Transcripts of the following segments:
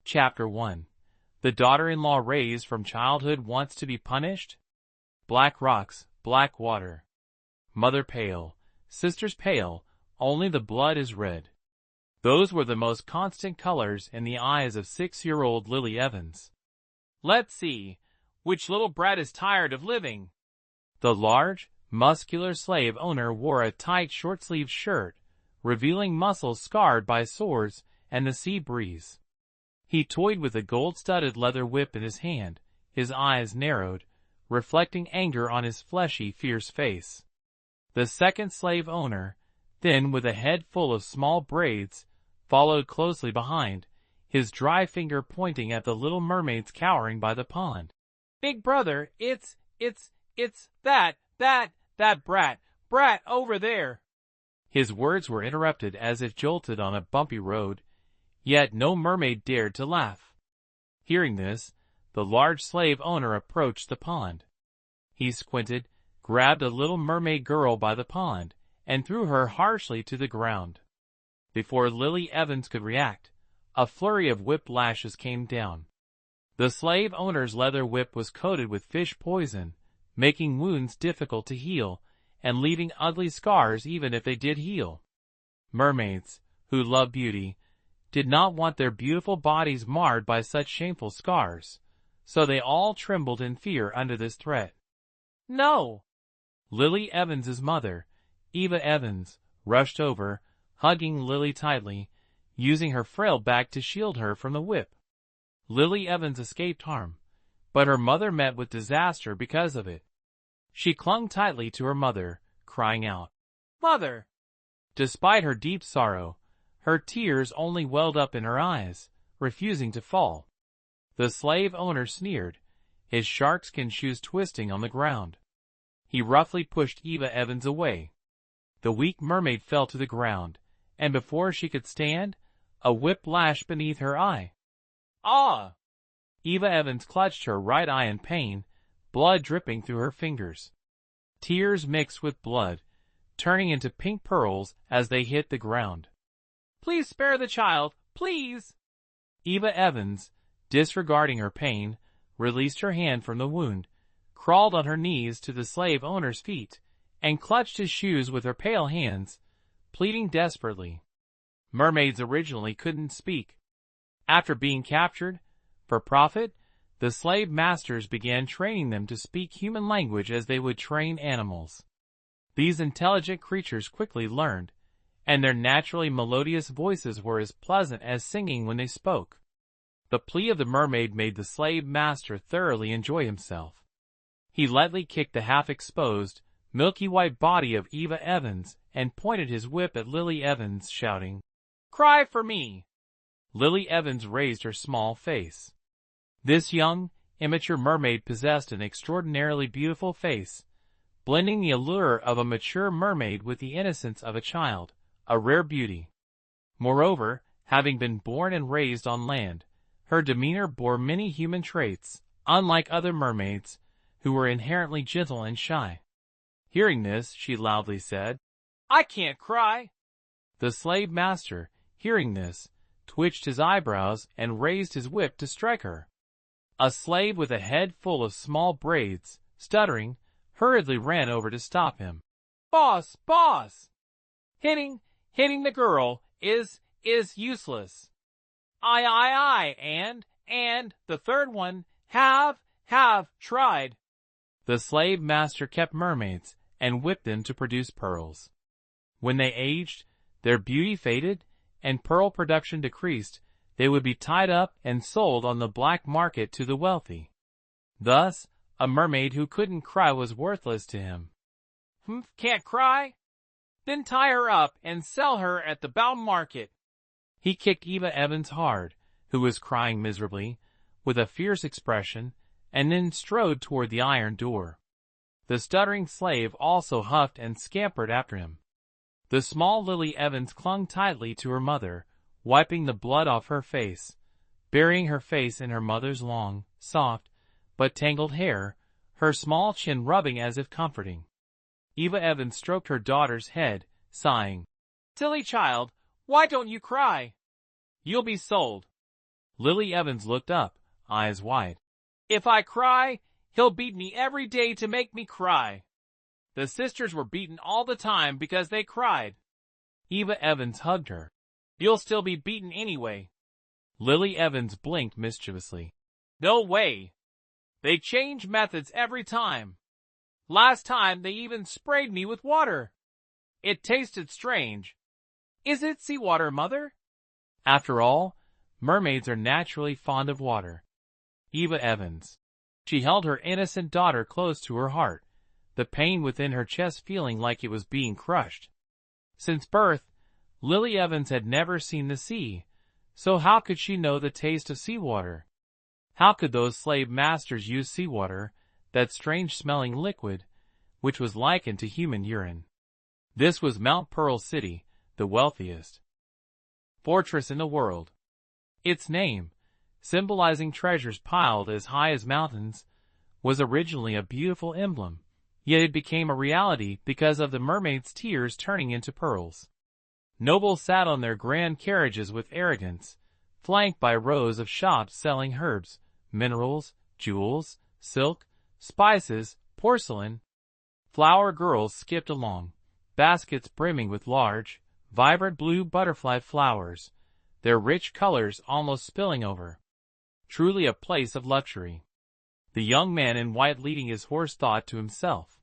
Chapter 1. The daughter-in-law raised from childhood wants to be punished? Black rocks, black water. Mother pale, sisters pale, only the blood is red. Those were the most constant colors in the eyes of 6-year-old Lily Evans. Let's see, which little brat is tired of living? The large, muscular slave owner wore a tight short-sleeved shirt, revealing muscles scarred by swords and the sea breeze. He toyed with a gold-studded leather whip in his hand, his eyes narrowed, reflecting anger on his fleshy, fierce face. The second slave owner, thin with a head full of small braids, followed closely behind, his dry finger pointing at the little mermaids cowering by the pond. "Big brother, it's that brat over there." His words were interrupted as if jolted on a bumpy road, yet no mermaid dared to laugh. Hearing this, the large slave owner approached the pond. He squinted, grabbed a little mermaid girl by the pond, and threw her harshly to the ground. Before Lily Evans could react, a flurry of whip lashes came down. The slave owner's leather whip was coated with fish poison, making wounds difficult to heal, and leaving ugly scars even if they did heal. Mermaids, who love beauty, did not want their beautiful bodies marred by such shameful scars, so they all trembled in fear under this threat. "No!" Lily Evans's mother, Eva Evans, rushed over, hugging Lily tightly, using her frail back to shield her from the whip. Lily Evans escaped harm, but her mother met with disaster because of it. She clung tightly to her mother, crying out, "Mother!" Despite her deep sorrow, her tears only welled up in her eyes, refusing to fall. The slave owner sneered, his sharkskin shoes twisting on the ground. He roughly pushed Eva Evans away. The weak mermaid fell to the ground, and before she could stand, a whip lashed beneath her eye. "Ah!" Eva Evans clutched her right eye in pain, blood dripping through her fingers. Tears mixed with blood, turning into pink pearls as they hit the ground. "Please spare the child, please!" Eva Evans, disregarding her pain, released her hand from the wound, crawled on her knees to the slave owner's feet, and clutched his shoes with her pale hands, pleading desperately. Mermaids originally couldn't speak. After being captured, for profit, the slave masters began training them to speak human language as they would train animals. These intelligent creatures quickly learned, and their naturally melodious voices were as pleasant as singing when they spoke. The plea of the mermaid made the slave master thoroughly enjoy himself. He lightly kicked the half-exposed, milky white body of Eva Evans and pointed his whip at Lily Evans, shouting, "Cry for me!" Lily Evans raised her small face. This young, immature mermaid possessed an extraordinarily beautiful face, blending the allure of a mature mermaid with the innocence of a child, a rare beauty. Moreover, having been born and raised on land, her demeanor bore many human traits, unlike other mermaids, who were inherently gentle and shy. Hearing this, she loudly said, "I can't cry." The slave master, hearing this, twitched his eyebrows and raised his whip to strike her. A slave with a head full of small braids, stuttering, hurriedly ran over to stop him. "Boss, boss! Hitting the girl is useless. I, and the third one have tried." The slave master kept mermaids and whipped them to produce pearls. When they aged, their beauty faded, and pearl production decreased, they would be tied up and sold on the black market to the wealthy. Thus, a mermaid who couldn't cry was worthless to him. Can't cry? Then tie her up and sell her at the bound market." He kicked Eva Evans hard, who was crying miserably, with a fierce expression, and then strode toward the iron door. The stuttering slave also huffed and scampered after him. The small Lily Evans clung tightly to her mother, wiping the blood off her face, burying her face in her mother's long, soft, but tangled hair, her small chin rubbing as if comforting. Eva Evans stroked her daughter's head, sighing, "Silly child, why don't you cry? You'll be sold." Lily Evans looked up, eyes wide. If I cry, he'll beat me every day to make me cry. The sisters were beaten all the time because they cried. Eva Evans hugged her. You'll still be beaten anyway. Lily Evans blinked mischievously. No way. They change methods every time. Last time they even sprayed me with water. It tasted strange. Is it seawater, Mother? After all, mermaids are naturally fond of water. Eva Evans. She held her innocent daughter close to her heart, the pain within her chest feeling like it was being crushed. Since birth, Lily Evans had never seen the sea, so how could she know the taste of seawater? How could those slave masters use seawater, that strange-smelling liquid, which was likened to human urine? This was Mount Pearl City, the wealthiest fortress in the world. Its name, symbolizing treasures piled as high as mountains, was originally a beautiful emblem, yet it became a reality because of the mermaid's tears turning into pearls. Nobles sat on their grand carriages with arrogance, flanked by rows of shops selling herbs, minerals, jewels, silk, spices, porcelain. Flower girls skipped along, baskets brimming with large, vibrant blue butterfly flowers, their rich colors almost spilling over. Truly a place of luxury. The young man in white leading his horse thought to himself.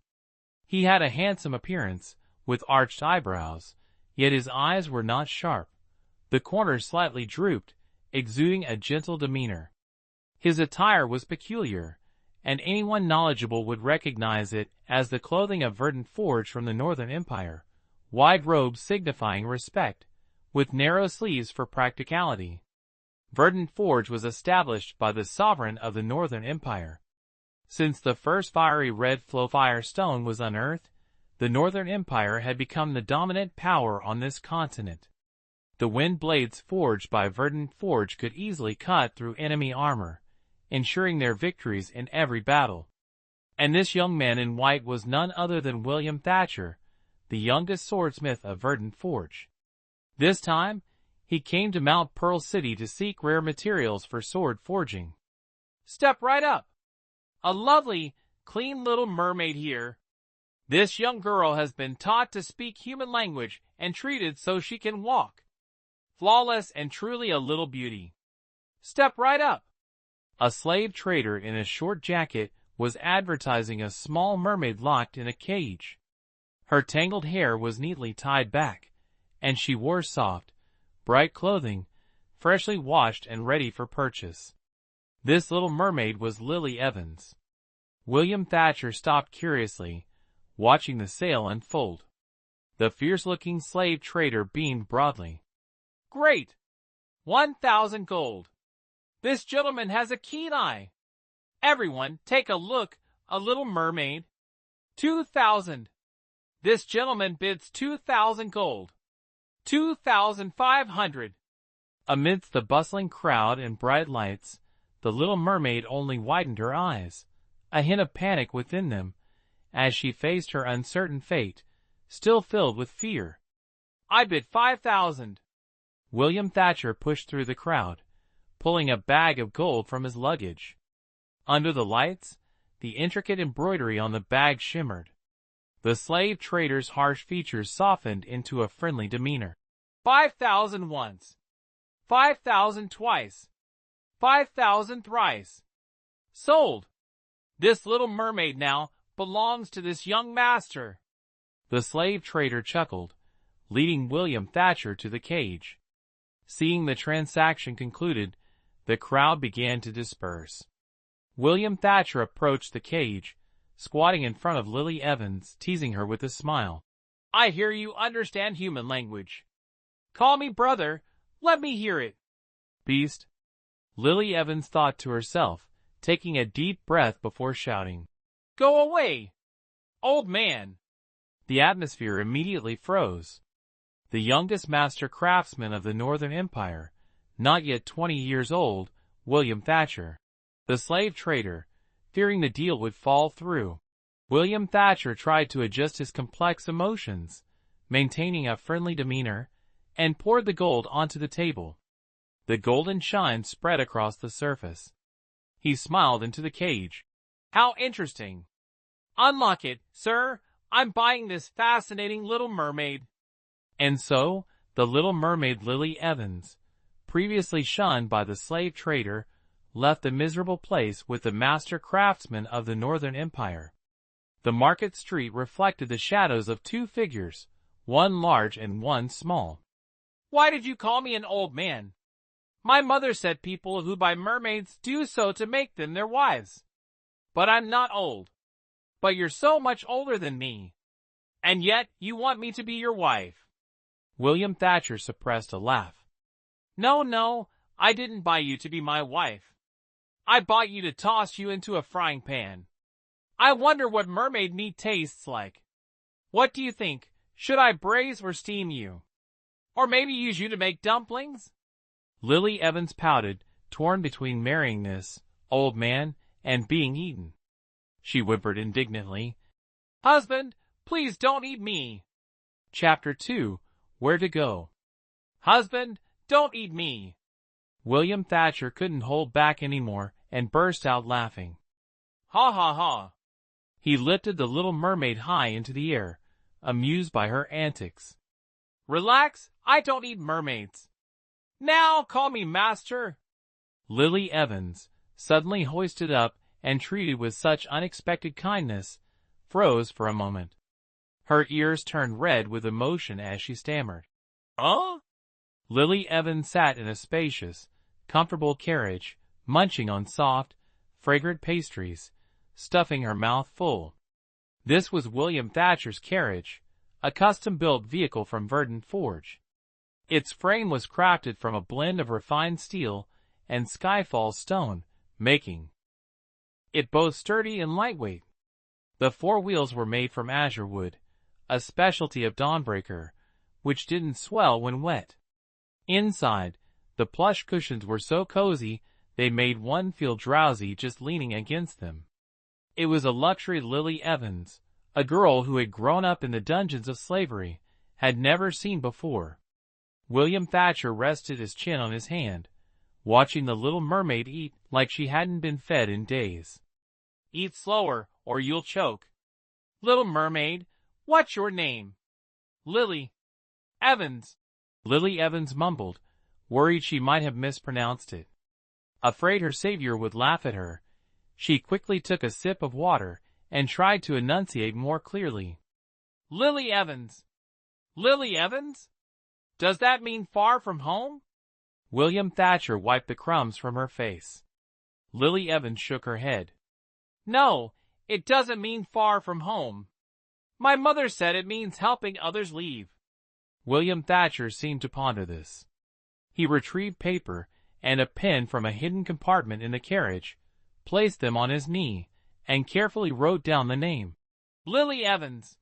He had a handsome appearance, with arched eyebrows, yet his eyes were not sharp. The corners slightly drooped, exuding a gentle demeanor. His attire was peculiar, and anyone knowledgeable would recognize it as the clothing of verdant forge from the Northern Empire, wide robes signifying respect, with narrow sleeves for practicality. Verdant forge was established by the sovereign of the Northern Empire. Since the first fiery red flow fire stone was unearthed, the Northern Empire had become the dominant power on this continent. The wind blades forged by verdant forge could easily cut through enemy armor, ensuring their victories in every battle. And this young man in white was none other than William Thatcher, the youngest swordsmith of verdant forge. This time, he came to Mount Pearl City to seek rare materials for sword forging. Step right up. A lovely, clean little mermaid here. This young girl has been taught to speak human language and treated so she can walk. Flawless and truly a little beauty. Step right up. A slave trader in a short jacket was advertising a small mermaid locked in a cage. Her tangled hair was neatly tied back, and she wore soft, bright clothing, freshly washed and ready for purchase. This little mermaid was Lily Evans. William Thatcher stopped curiously, watching the sale unfold. The fierce-looking slave trader beamed broadly. Great! 1,000 gold. This gentleman has a keen eye. Everyone, take a look, a little mermaid. 2,000. This gentleman bids 2,000 gold. 2,500. Amidst the bustling crowd and bright lights, the little mermaid only widened her eyes, a hint of panic within them, as she faced her uncertain fate, still filled with fear. I bid 5,000. William Thatcher pushed through the crowd, pulling a bag of gold from his luggage. Under the lights, the intricate embroidery on the bag shimmered. The slave trader's harsh features softened into a friendly demeanor. 5,000 once. 5,000 twice. 5,000 thrice. Sold. This little mermaid now belongs to this young master. The slave trader chuckled, leading William Thatcher to the cage. Seeing the transaction concluded, the crowd began to disperse. William Thatcher approached the cage, squatting in front of Lily Evans, teasing her with a smile. I hear you understand human language. Call me brother, let me hear it. Beast. Lily Evans thought to herself, taking a deep breath before shouting. Go away, old man. The atmosphere immediately froze. The youngest master craftsman of the Northern Empire, not yet 20 years old, William Thatcher. The slave trader, fearing the deal would fall through. William Thatcher tried to adjust his complex emotions, maintaining a friendly demeanor, and poured the gold onto the table. The golden shine spread across the surface. He smiled into the cage. How interesting. Unlock it, sir. I'm buying this fascinating little mermaid. And so, the little mermaid Lily Evans, previously shunned by the slave trader, left the miserable place with the master craftsman of the Northern Empire. The market street reflected the shadows of two figures, one large and one small. Why did you call me an old man? My mother said people who buy mermaids do so to make them their wives. But I'm not old. But you're so much older than me. And yet you want me to be your wife. William Thatcher suppressed a laugh. No, I didn't buy you to be my wife. I bought you to toss you into a frying pan. I wonder what mermaid meat tastes like. What do you think? Should I braise or steam you? Or maybe use you to make dumplings? Lily Evans pouted, torn between marrying this old man and being eaten. She whimpered indignantly, Husband, please don't eat me. Chapter 2, Where to Go. Husband, don't eat me. William Thatcher couldn't hold back anymore and burst out laughing. Ha ha ha. He lifted the little mermaid high into the air, amused by her antics. Relax, I don't eat mermaids. Now call me master. Lily Evans, suddenly hoisted up and treated with such unexpected kindness, froze for a moment. Her ears turned red with emotion as she stammered. Lily Evans sat in a spacious, comfortable carriage, munching on soft, fragrant pastries, stuffing her mouth full. This was William Thatcher's carriage, a custom-built vehicle from Verdun Forge. Its frame was crafted from a blend of refined steel and skyfall stone, making it both sturdy and lightweight. The four wheels were made from azure wood, a specialty of Dawnbreaker, which didn't swell when wet. Inside, the plush cushions were so cozy they made one feel drowsy just leaning against them. It was a luxury Lily Evans, a girl who had grown up in the dungeons of slavery, had never seen before. William Thatcher rested his chin on his hand, watching the little mermaid eat like she hadn't been fed in days. Eat slower, or you'll choke. Little mermaid, what's your name? Lily Evans. Lily Evans mumbled, worried she might have mispronounced it. Afraid her savior would laugh at her, she quickly took a sip of water and tried to enunciate more clearly. Lily Evans. Lily Evans? Does that mean far from home? William Thatcher wiped the crumbs from her face. Lily Evans shook her head. No, it doesn't mean far from home. My mother said it means helping others leave. William Thatcher seemed to ponder this. He retrieved paper and a pen from a hidden compartment in the carriage, placed them on his knee, and carefully wrote down the name. Lily Evans.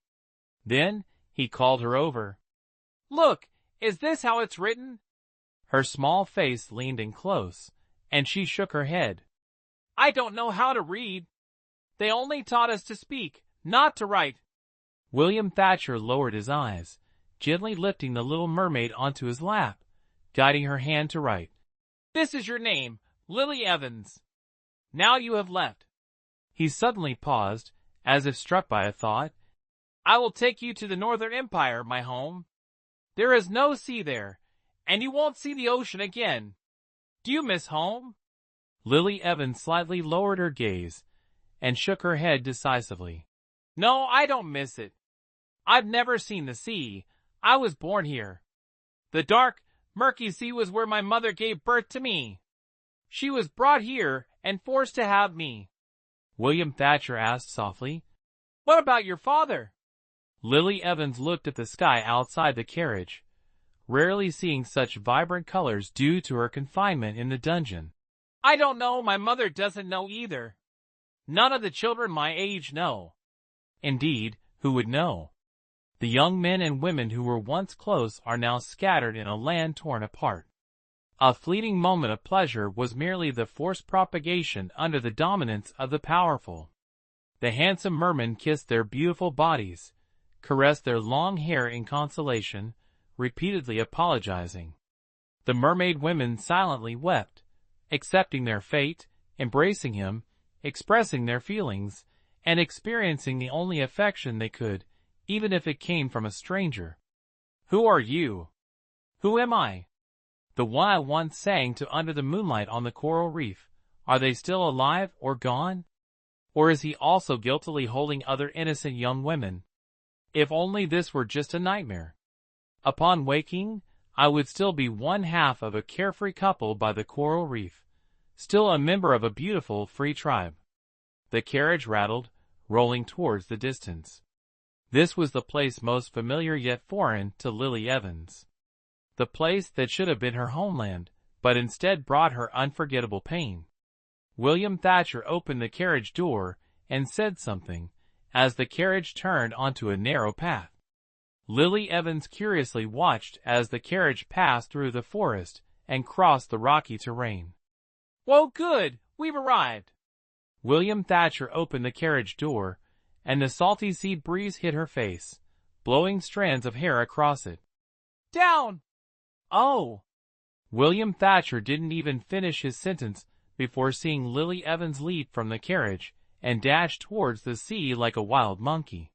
Then he called her over. Look, is this how it's written? Her small face leaned in close, and she shook her head. I don't know how to read. They only taught us to speak, not to write. William Thatcher lowered his eyes, gently lifting the little mermaid onto his lap, guiding her hand to write. This is your name, Lily Evans. Now you have left. He suddenly paused, as if struck by a thought. I will take you to the Northern Empire, my home. There is no sea there, and you won't see the ocean again. Do you miss home? Lily Evans slightly lowered her gaze and shook her head decisively. No, I don't miss it. I've never seen the sea. I was born here. The dark, murky sea was where my mother gave birth to me. She was brought here and forced to have me. William Thatcher asked softly, What about your father? Lily Evans looked at the sky outside the carriage, rarely seeing such vibrant colors due to her confinement in the dungeon. I don't know, my mother doesn't know either. None of the children my age know. Indeed, who would know? The young men and women who were once close are now scattered in a land torn apart. A fleeting moment of pleasure was merely the forced propagation under the dominance of the powerful. The handsome mermen kissed their beautiful bodies, caressed their long hair in consolation, repeatedly apologizing. The mermaid women silently wept, accepting their fate, embracing him, expressing their feelings, and experiencing the only affection they could, even if it came from a stranger. "Who are you? Who am I?" The one I once sang to under the moonlight on the coral reef. Are they still alive or gone? Or is he also guiltily holding other innocent young women? If only this were just a nightmare. Upon waking, I would still be one half of a carefree couple by the coral reef, still a member of a beautiful, free tribe. The carriage rattled, rolling towards the distance. This was the place most familiar yet foreign to Lily Evans. The place that should have been her homeland, but instead brought her unforgettable pain. William Thatcher opened the carriage door and said something, as the carriage turned onto a narrow path. Lily Evans curiously watched as the carriage passed through the forest and crossed the rocky terrain. "Whoa, good, we've arrived." William Thatcher opened the carriage door, and the salty sea breeze hit her face, blowing strands of hair across it. "Down!" "Oh!" William Thatcher didn't even finish his sentence before seeing Lily Evans leap from the carriage and dash towards the sea like a wild monkey.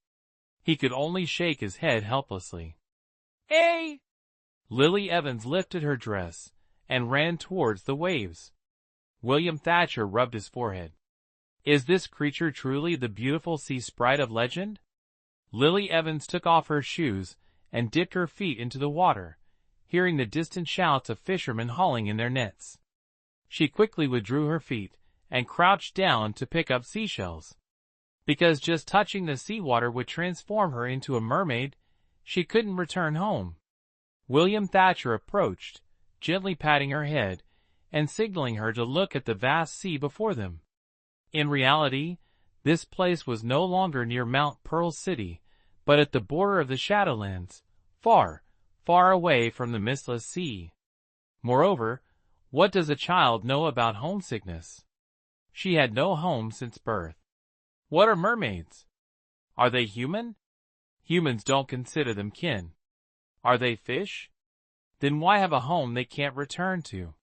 He could only shake his head helplessly. "Hey!" Lily Evans lifted her dress and ran towards the waves. William Thatcher rubbed his forehead. Is this creature truly the beautiful sea sprite of legend? Lily Evans took off her shoes and dipped her feet into the water, hearing the distant shouts of fishermen hauling in their nets. She quickly withdrew her feet and crouched down to pick up seashells. Because just touching the seawater would transform her into a mermaid, she couldn't return home. William Thatcher approached, gently patting her head and signaling her to look at the vast sea before them. In reality, this place was no longer near Mount Pearl City, but at the border of the Shadowlands, far, far away from the mistless sea. Moreover, what does a child know about homesickness? She had no home since birth. What are mermaids? Are they human? Humans don't consider them kin. Are they fish? Then why have a home they can't return to?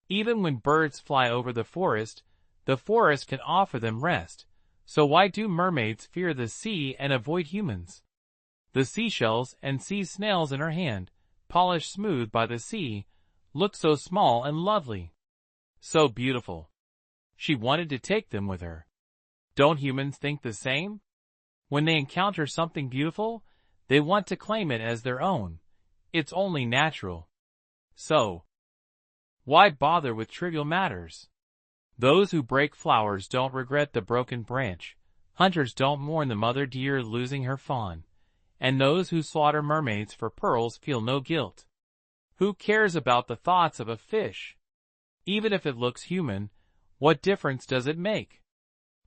Even when birds fly over the forest can offer them rest, so why do mermaids fear the sea and avoid humans? The seashells and sea snails in her hand, polished smooth by the sea, looked so small and lovely. So beautiful. She wanted to take them with her. Don't humans think the same? When they encounter something beautiful, they want to claim it as their own. It's only natural. So, why bother with trivial matters? Those who break flowers don't regret the broken branch. Hunters don't mourn the mother deer losing her fawn. And those who slaughter mermaids for pearls feel no guilt. Who cares about the thoughts of a fish? Even if it looks human, what difference does it make?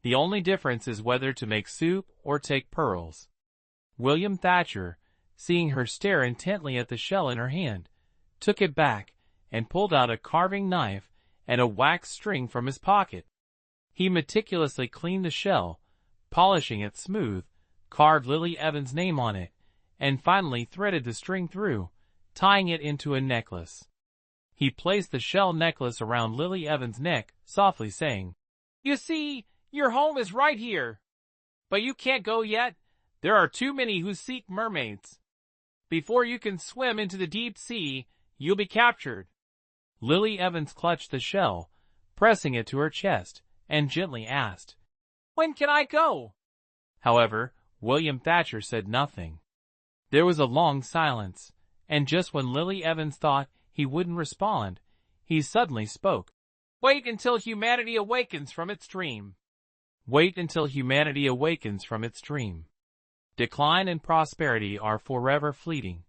The only difference is whether to make soup or take pearls. William Thatcher, seeing her stare intently at the shell in her hand, took it back and pulled out a carving knife and a wax string from his pocket. He meticulously cleaned the shell, polishing it smooth, carved Lily Evans' name on it, and finally threaded the string through, tying it into a necklace. He placed the shell necklace around Lily Evans' neck, softly saying, "You see, your home is right here. But you can't go yet. There are too many who seek mermaids. Before you can swim into the deep sea, you'll be captured." Lily Evans clutched the shell, pressing it to her chest, and gently asked, "When can I go?" However, William Thatcher said nothing. There was a long silence, and just when Lily Evans thought he wouldn't respond, he suddenly spoke. "Wait until humanity awakens from its dream." Wait until humanity awakens from its dream. Decline and prosperity are forever fleeting.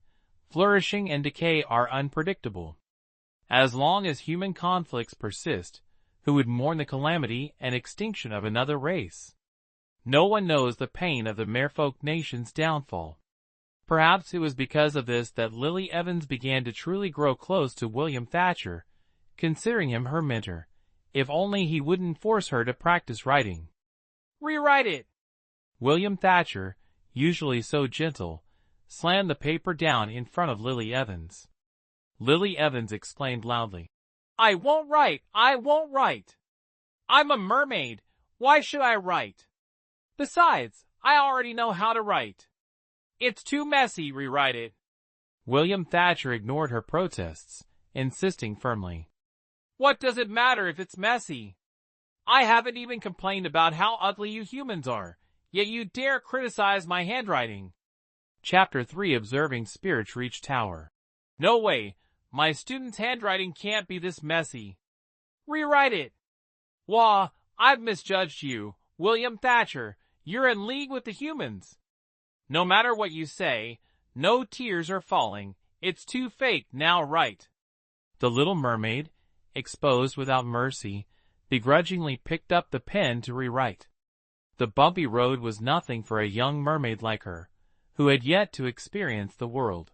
Flourishing and decay are unpredictable. As long as human conflicts persist, who would mourn the calamity and extinction of another race? No one knows the pain of the merfolk nation's downfall. Perhaps it was because of this that Lily Evans began to truly grow close to William Thatcher, considering him her mentor, if only he wouldn't force her to practice writing. "Rewrite it!" William Thatcher, usually so gentle, slammed the paper down in front of Lily Evans. Lily Evans exclaimed loudly. I won't write! I won't write! I'm a mermaid. Why should I write? Besides, I already know how to write. It's too messy, rewrite it. William Thatcher ignored her protests, insisting firmly. What does it matter if it's messy? I haven't even complained about how ugly you humans are, yet you dare criticize my handwriting. Chapter 3 Observing Spirits Reach Tower. No way, my student's handwriting can't be this messy. Rewrite it. Wah, I've misjudged you, William Thatcher. You're in league with the humans. No matter what you say, no tears are falling. It's too fake, now write. The little mermaid, exposed without mercy, begrudgingly picked up the pen to rewrite. The bumpy road was nothing for a young mermaid like her, who had yet to experience the world.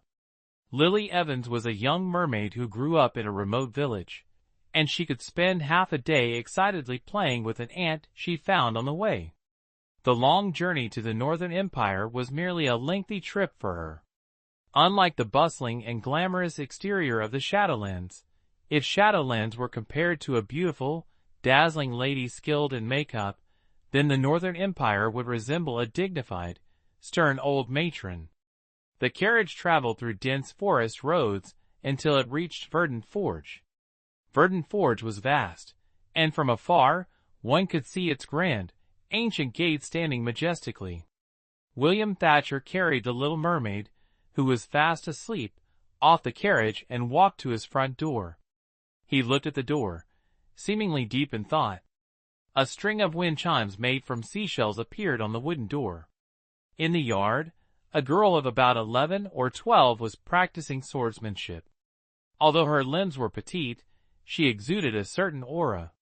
Lily Evans was a young mermaid who grew up in a remote village, and she could spend half a day excitedly playing with an ant she found on the way. The long journey to the Northern Empire was merely a lengthy trip for her. Unlike the bustling and glamorous exterior of the Shadowlands, if Shadowlands were compared to a beautiful, dazzling lady skilled in makeup, then the Northern Empire would resemble a dignified, stern old matron. The carriage traveled through dense forest roads until it reached Verdant Forge. Verdant Forge was vast, and from afar one could see its grand, ancient gates standing majestically. William Thatcher carried the little mermaid, who was fast asleep, off the carriage and walked to his front door. He looked at the door, seemingly deep in thought. A string of wind chimes made from seashells appeared on the wooden door. In the yard, a girl of about 11 or 12 was practicing swordsmanship. Although her limbs were petite, she exuded a certain aura.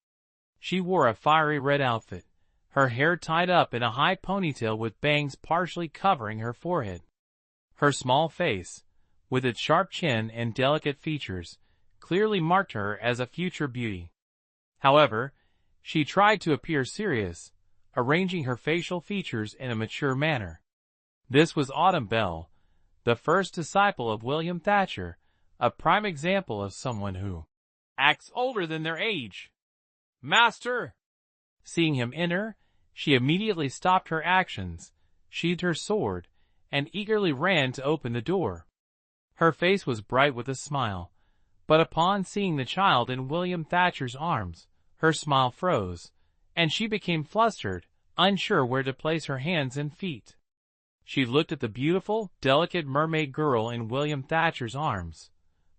She wore a fiery red outfit, her hair tied up in a high ponytail with bangs partially covering her forehead. Her small face, with its sharp chin and delicate features, clearly marked her as a future beauty. However, she tried to appear serious, arranging her facial features in a mature manner. This was Autumn Bell, the first disciple of William Thatcher, a prime example of someone who acts older than their age. Master! Seeing him enter, she immediately stopped her actions, sheathed her sword, and eagerly ran to open the door. Her face was bright with a smile, but upon seeing the child in William Thatcher's arms, her smile froze, and she became flustered, unsure where to place her hands and feet. She looked at the beautiful, delicate mermaid girl in William Thatcher's arms.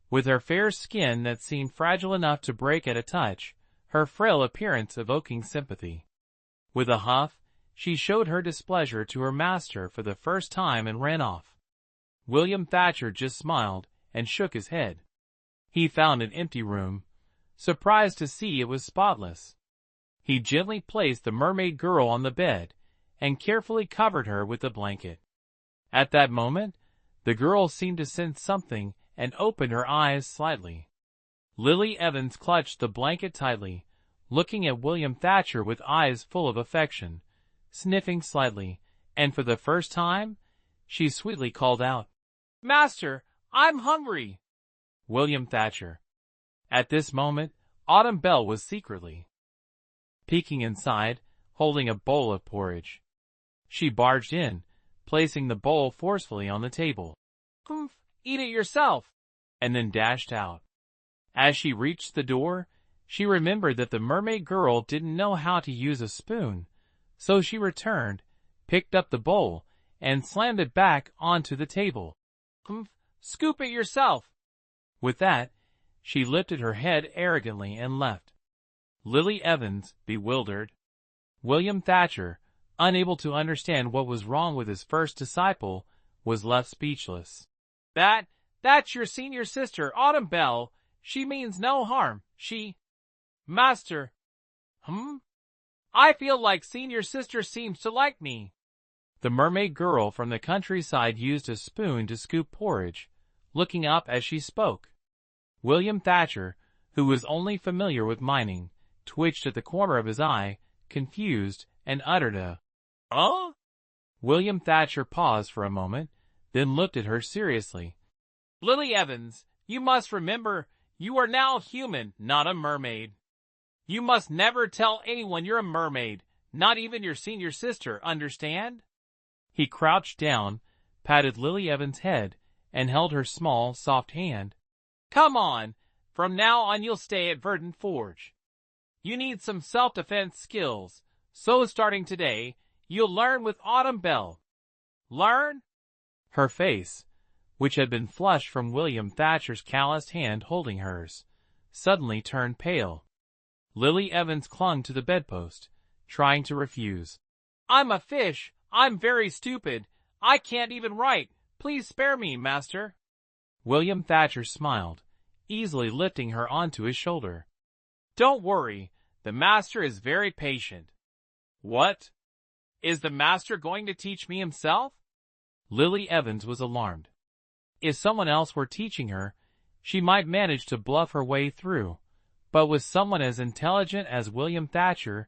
With her fair skin that seemed fragile enough to break at a touch, her frail appearance evoking sympathy. With a huff, she showed her displeasure to her master for the first time and ran off. William Thatcher just smiled and shook his head. He found an empty room, surprised to see it was spotless. He gently placed the mermaid girl on the bed and carefully covered her with a blanket. At that moment, the girl seemed to sense something and opened her eyes slightly. Lily Evans clutched the blanket tightly, looking at William Thatcher with eyes full of affection, sniffing slightly, and for the first time, she sweetly called out, "Master, I'm hungry." William Thatcher. At this moment, Autumn Bell was secretly peeking inside, holding a bowl of porridge. She barged in, placing the bowl forcefully on the table. "Humph, eat it yourself," and then dashed out. As she reached the door, she remembered that the mermaid girl didn't know how to use a spoon, so she returned, picked up the bowl, and slammed it back onto the table. "Humph, scoop it yourself." With that, she lifted her head arrogantly and left. Lily Evans, bewildered. William Thatcher, unable to understand what was wrong with his first disciple, was left speechless. That's your senior sister, Autumn Bell. She means no harm. Master. I feel like senior sister seems to like me." The mermaid girl from the countryside used a spoon to scoop porridge, looking up as she spoke. William Thatcher, who was only familiar with mining, twitched at the corner of his eye, confused, and uttered a, "Huh?" William Thatcher paused for a moment, then looked at her seriously. "Lily Evans, You must remember, you are now human, not a mermaid. You must never tell anyone you're a mermaid, not even your senior sister, understand? He crouched down, patted Lily Evans' head, and held her small, soft hand. Come on, from now on you'll stay at Verdant Forge. You need some self-defense skills, so starting today, you'll learn with Autumn Belle. Learn? Her face, which had been flushed from William Thatcher's calloused hand holding hers, suddenly turned pale. Lily Evans clung to the bedpost, trying to refuse. I'm a fish. I'm very stupid. I can't even write. Please spare me, master. William Thatcher smiled, easily lifting her onto his shoulder. Don't worry. The master is very patient. What? Is the master going to teach me himself? Lily Evans was alarmed. If someone else were teaching her, she might manage to bluff her way through, but with someone as intelligent as William Thatcher,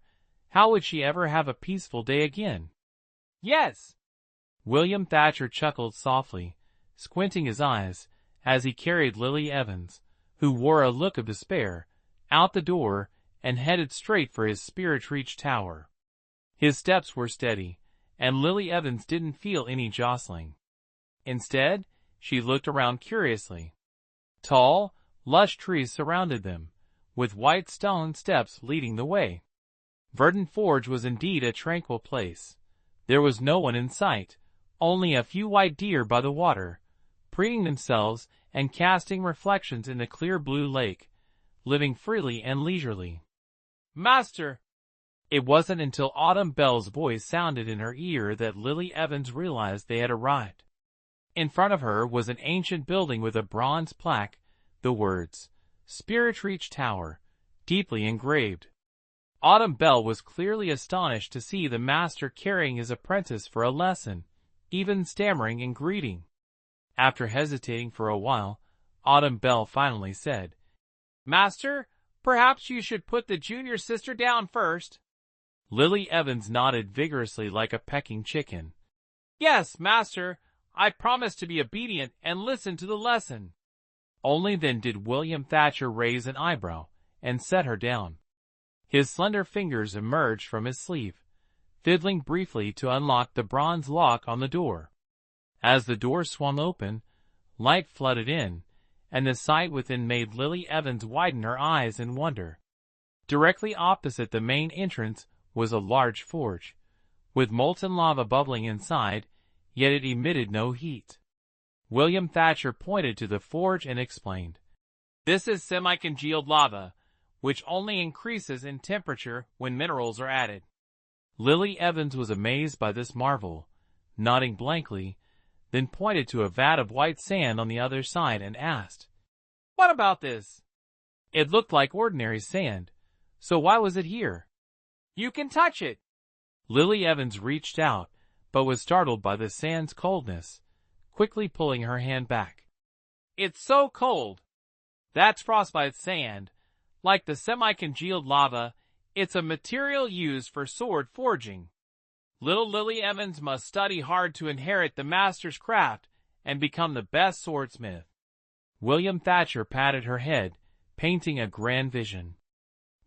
how would she ever have a peaceful day again? Yes! William Thatcher chuckled softly, squinting his eyes, as he carried Lily Evans, who wore a look of despair, out the door and headed straight for his Spirit Reach Tower. His steps were steady, and Lily Evans didn't feel any jostling. Instead, she looked around curiously. Tall, lush trees surrounded them, with white stone steps leading the way. Verdant Forge was indeed a tranquil place. There was no one in sight, only a few white deer by the water, preening themselves and casting reflections in the clear blue lake, living freely and leisurely. Master! It wasn't until Autumn Belle's voice sounded in her ear that Lily Evans realized they had arrived. In front of her was an ancient building with a bronze plaque, the words, Spirit Reach Tower, deeply engraved. Autumn Belle was clearly astonished to see the master carrying his apprentice for a lesson, even stammering in greeting. After hesitating for a while, Autumn Belle finally said, Master, perhaps you should put the junior sister down first. Lily Evans nodded vigorously like a pecking chicken. Yes, master, I promise to be obedient and listen to the lesson. Only then did William Thatcher raise an eyebrow and set her down. His slender fingers emerged from his sleeve, fiddling briefly to unlock the bronze lock on the door. As the door swung open, light flooded in, and the sight within made Lily Evans widen her eyes in wonder. Directly opposite the main entrance was a large forge, with molten lava bubbling inside, yet it emitted no heat. William Thatcher pointed to the forge and explained, This is semi-congealed lava, which only increases in temperature when minerals are added. Lily Evans was amazed by this marvel, nodding blankly, then pointed to a vat of white sand on the other side and asked, What about this? It looked like ordinary sand, so why was it here? You can touch it. Lily Evans reached out, but was startled by the sand's coldness, quickly pulling her hand back. It's so cold. That's frostbite sand. Like the semi-congealed lava, it's a material used for sword forging. Little Lily Evans must study hard to inherit the master's craft and become the best swordsmith. William Thatcher patted her head, painting a grand vision.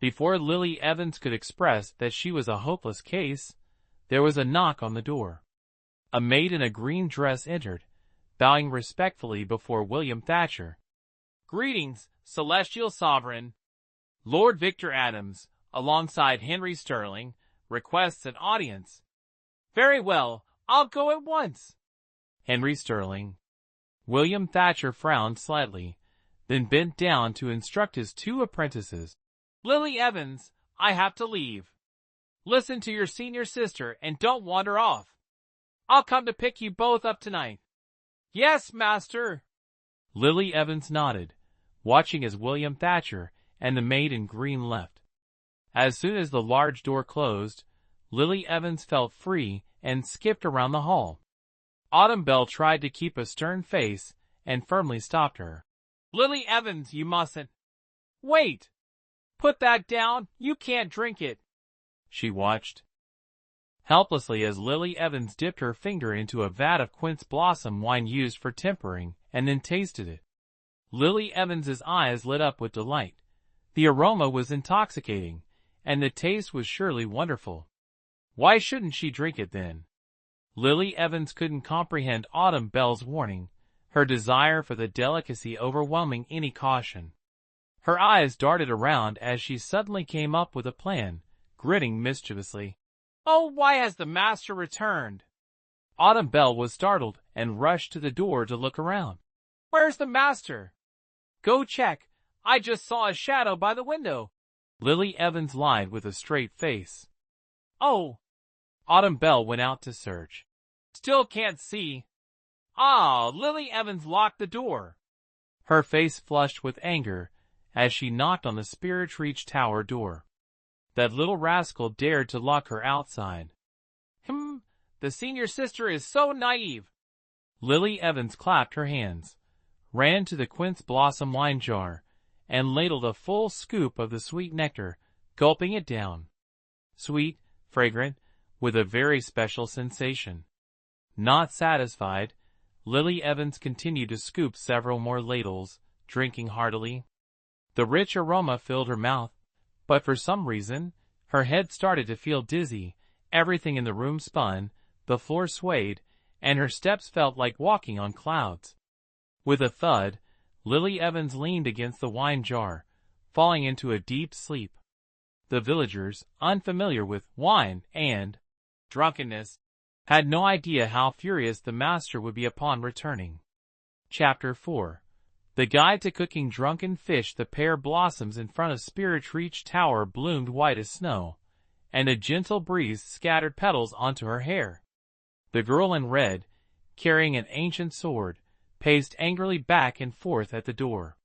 Before Lily Evans could express that she was a hopeless case, there was a knock on the door. A maid in a green dress entered, bowing respectfully before William Thatcher. Greetings, Celestial Sovereign. Lord Victor Adams, alongside Henry Sterling, requests an audience. Very well, I'll go at once. Henry Sterling. William Thatcher frowned slightly, then bent down to instruct his two apprentices. Lily Evans, I have to leave. Listen to your senior sister and don't wander off. I'll come to pick you both up tonight. Yes, master. Lily Evans nodded, watching as William Thatcher and the maid in green left. As soon as the large door closed, Lily Evans felt free and skipped around the hall. Autumn Belle tried to keep a stern face and firmly stopped her. Lily Evans, you mustn't. Wait! Put that down, you can't drink it. She watched helplessly as Lily Evans dipped her finger into a vat of quince blossom wine used for tempering and then tasted it. Lily Evans's eyes lit up with delight. The aroma was intoxicating, and the taste was surely wonderful. Why shouldn't she drink it then? Lily Evans couldn't comprehend Autumn Bell's warning, her desire for the delicacy overwhelming any caution. Her eyes darted around as she suddenly came up with a plan, grinning mischievously. "Oh, why has the master returned?" Autumn Bell was startled and rushed to the door to look around. "Where's the master?" "Go check. I just saw a shadow by the window," Lily Evans lied with a straight face. "Oh." Autumn Bell went out to search. "Still can't see." "Ah, Lily Evans locked the door." Her face flushed with anger as she knocked on the Spirit Reach Tower door. That little rascal dared to lock her outside. The senior sister is so naive." Lily Evans clapped her hands, ran to the quince blossom wine jar, and ladled a full scoop of the sweet nectar, gulping it down. Sweet, fragrant, with a very special sensation. Not satisfied, Lily Evans continued to scoop several more ladles, drinking heartily. The rich aroma filled her mouth, but for some reason, her head started to feel dizzy, everything in the room spun, the floor swayed, and her steps felt like walking on clouds. With a thud, Lily Evans leaned against the wine jar, falling into a deep sleep. The villagers, unfamiliar with wine and drunkenness, had no idea how furious the master would be upon returning. Chapter 4. The Guide to Cooking Drunken Fish. The pear blossoms in front of Spirit Reach Tower bloomed white as snow, and a gentle breeze scattered petals onto her hair. The girl in red, carrying an ancient sword, paced angrily back and forth at the door.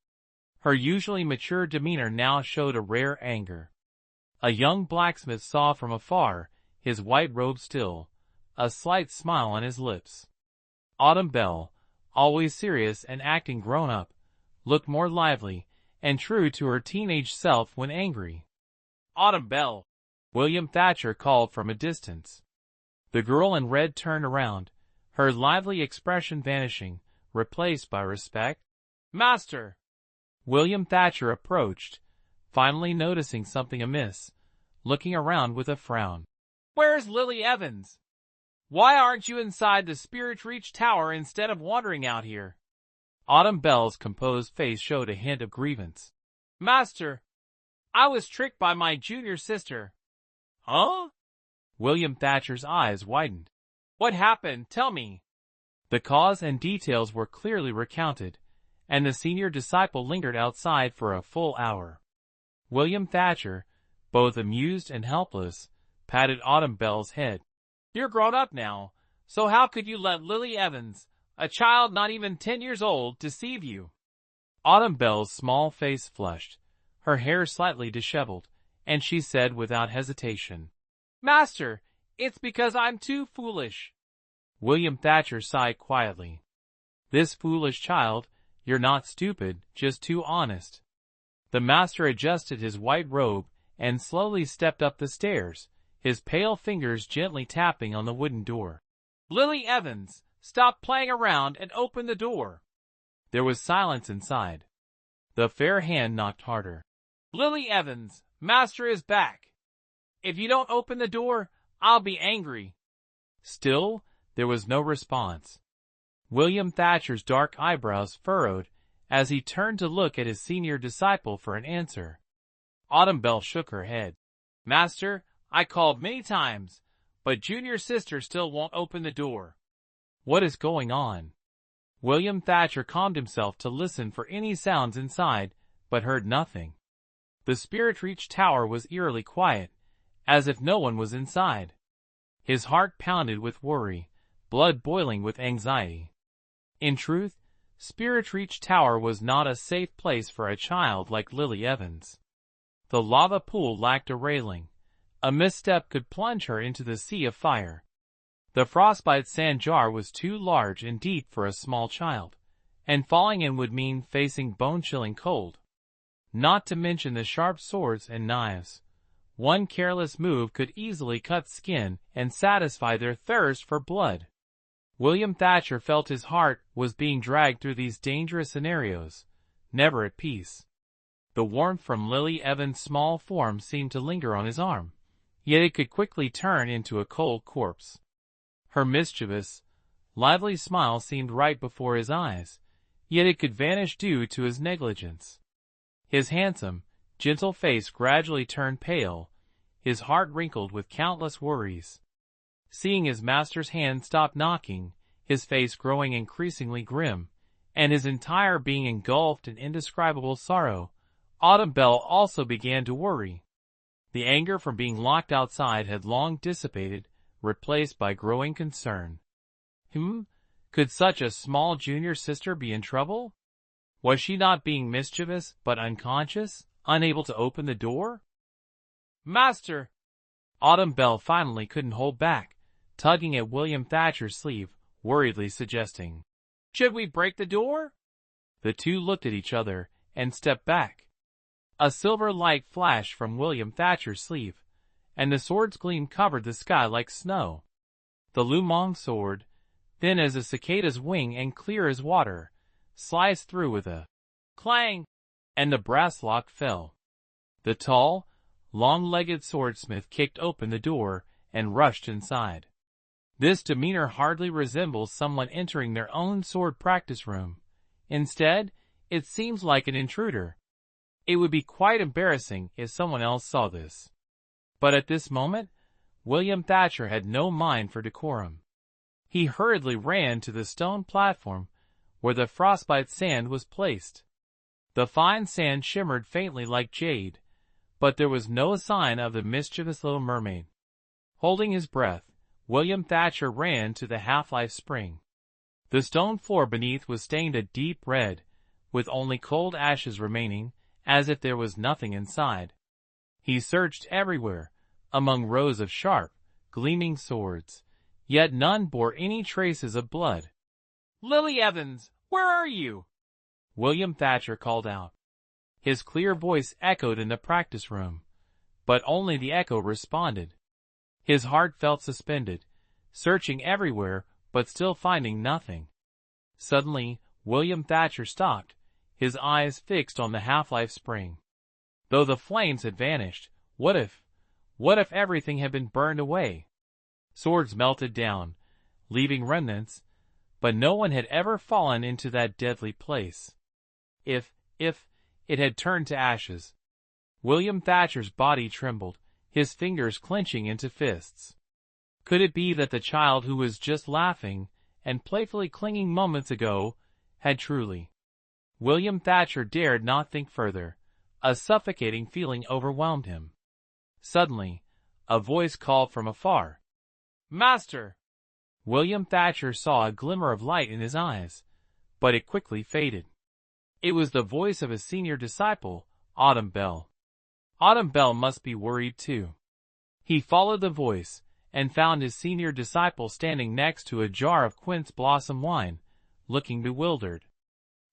Her usually mature demeanor now showed a rare anger. A young blacksmith saw from afar, his white robe still, a slight smile on his lips. Autumn Bell, always serious and acting grown-up, looked more lively and true to her teenage self when angry. "Autumn Bell," William Thatcher called from a distance. The girl in red turned around, her lively expression vanishing, replaced by respect. "Master!" William Thatcher approached, finally noticing something amiss, looking around with a frown. "Where's Lily Evans? Why aren't you inside the Spirit Reach Tower instead of wandering out here?" Autumn Bell's composed face showed a hint of grievance. "Master, I was tricked by my junior sister." "Huh?" William Thatcher's eyes widened. "What happened? Tell me." The cause and details were clearly recounted, and the senior disciple lingered outside for a full hour. William Thatcher, both amused and helpless, patted Autumn Bell's head. "You're grown up now, so how could you let Lily Evans, a child not even 10 years old, deceive you?" Autumn Bell's small face flushed, her hair slightly disheveled, and she said without hesitation, "Master, it's because I'm too foolish." William Thatcher sighed quietly. "This foolish child, you're not stupid, just too honest." The master adjusted his white robe and slowly stepped up the stairs, his pale fingers gently tapping on the wooden door. "Lily Evans, stop playing around and open the door." There was silence inside. The fair hand knocked harder. "Lily Evans, master is back. If you don't open the door, I'll be angry." Still, there was no response. William Thatcher's dark eyebrows furrowed as he turned to look at his senior disciple for an answer. Autumn Bell shook her head. "Master, I called many times, but junior sister still won't open the door." "What is going on?" William Thatcher calmed himself to listen for any sounds inside, but heard nothing. The Spirit Reach Tower was eerily quiet, as if no one was inside. His heart pounded with worry, blood boiling with anxiety. In truth, Spirit Reach Tower was not a safe place for a child like Lily Evans. The lava pool lacked a railing. A misstep could plunge her into the sea of fire. The frostbite sand jar was too large and deep for a small child, and falling in would mean facing bone-chilling cold. Not to mention the sharp swords and knives. One careless move could easily cut skin and satisfy their thirst for blood. William Thatcher felt his heart was being dragged through these dangerous scenarios, never at peace. The warmth from Lily Evans' small form seemed to linger on his arm, yet it could quickly turn into a cold corpse. Her mischievous, lively smile seemed right before his eyes, yet it could vanish due to his negligence. His handsome, gentle face gradually turned pale, his heart wrinkled with countless worries. Seeing his master's hand stop knocking, his face growing increasingly grim, and his entire being engulfed in indescribable sorrow, Autumn Belle also began to worry. The anger from being locked outside had long dissipated, replaced by growing concern. Could such a small junior sister be in trouble? Was she not being mischievous, but unconscious, unable to open the door? Master! Autumn Belle finally couldn't hold back, tugging at William Thatcher's sleeve, worriedly suggesting, "Should we break the door?" The two looked at each other and stepped back. A silver light flashed from William Thatcher's sleeve, and the sword's gleam covered the sky like snow. The Lumong sword, thin as a cicada's wing and clear as water, sliced through with a clang, and the brass lock fell. The tall, long-legged swordsmith kicked open the door and rushed inside. This demeanor hardly resembles someone entering their own sword practice room. Instead, it seems like an intruder. It would be quite embarrassing if someone else saw this. But at this moment, William Thatcher had no mind for decorum. He hurriedly ran to the stone platform where the frostbite sand was placed. The fine sand shimmered faintly like jade, but there was no sign of the mischievous little mermaid. Holding his breath, William Thatcher ran to the half-life spring. The stone floor beneath was stained a deep red, with only cold ashes remaining, as if there was nothing inside. He searched everywhere, among rows of sharp, gleaming swords, yet none bore any traces of blood. "Lily Evans, where are you?" William Thatcher called out. His clear voice echoed in the practice room, but only the echo responded. His heart felt suspended, searching everywhere but still finding nothing. Suddenly, William Thatcher stopped, his eyes fixed on the half-life spring. Though the flames had vanished, what if everything had been burned away? Swords melted down, leaving remnants, but no one had ever fallen into that deadly place. If it had turned to ashes. William Thatcher's body trembled, his fingers clenching into fists. Could it be that the child who was just laughing and playfully clinging moments ago had truly? William Thatcher dared not think further. A suffocating feeling overwhelmed him. Suddenly, a voice called from afar, "Master!" William Thatcher saw a glimmer of light in his eyes, but it quickly faded. It was the voice of his senior disciple, Autumn Belle. Autumn Belle must be worried too. He followed the voice, and found his senior disciple standing next to a jar of quince blossom wine, looking bewildered.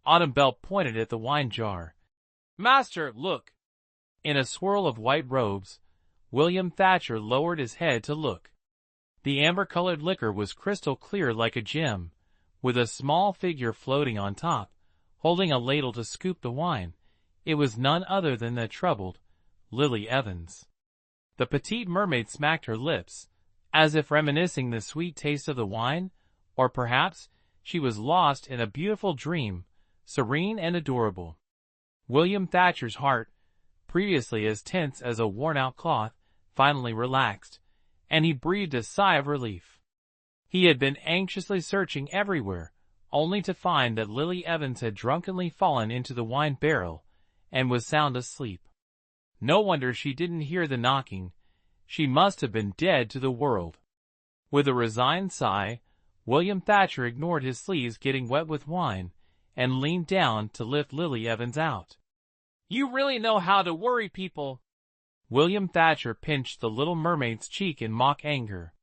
Autumn Belle pointed at the wine jar. "Master, look!" In a swirl of white robes, William Thatcher lowered his head to look. The amber-colored liquor was crystal clear like a gem, with a small figure floating on top, holding a ladle to scoop the wine. It was none other than the troubled Lily Evans. The petite mermaid smacked her lips, as if reminiscing the sweet taste of the wine, or perhaps she was lost in a beautiful dream, serene and adorable. William Thatcher's heart, previously as tense as a worn-out cloth, finally relaxed, and he breathed a sigh of relief. He had been anxiously searching everywhere, only to find that Lily Evans had drunkenly fallen into the wine barrel and was sound asleep. No wonder she didn't hear the knocking. She must have been dead to the world. With a resigned sigh, William Thatcher ignored his sleeves getting wet with wine and leaned down to lift Lily Evans out. "You really know how to worry people." William Thatcher pinched the little mermaid's cheek in mock anger.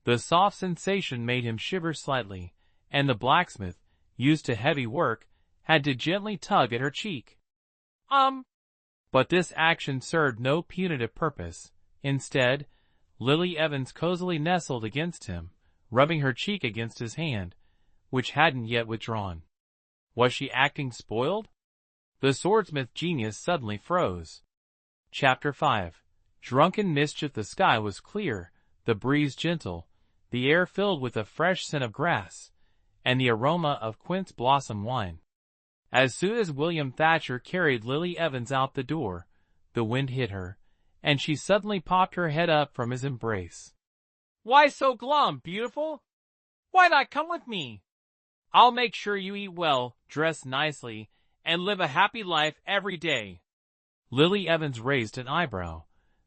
The soft sensation made him shiver slightly, and the blacksmith, used to heavy work, had to gently tug at her cheek. But this action served no punitive purpose. Instead, Lily Evans cozily nestled against him, rubbing her cheek against his hand, which hadn't yet withdrawn. Was she acting spoiled? The swordsmith genius suddenly froze. Chapter 5. Drunken mischief. The sky was clear, the breeze gentle, the air filled with a fresh scent of grass, and the aroma of quince blossom wine. As soon as William Thatcher carried Lily Evans out the door, the wind hit her, and she suddenly popped her head up from his embrace. "Why so glum, beautiful? Why not come with me? I'll make sure you eat well, dress nicely, and live a happy life every day." Lily Evans raised an eyebrow,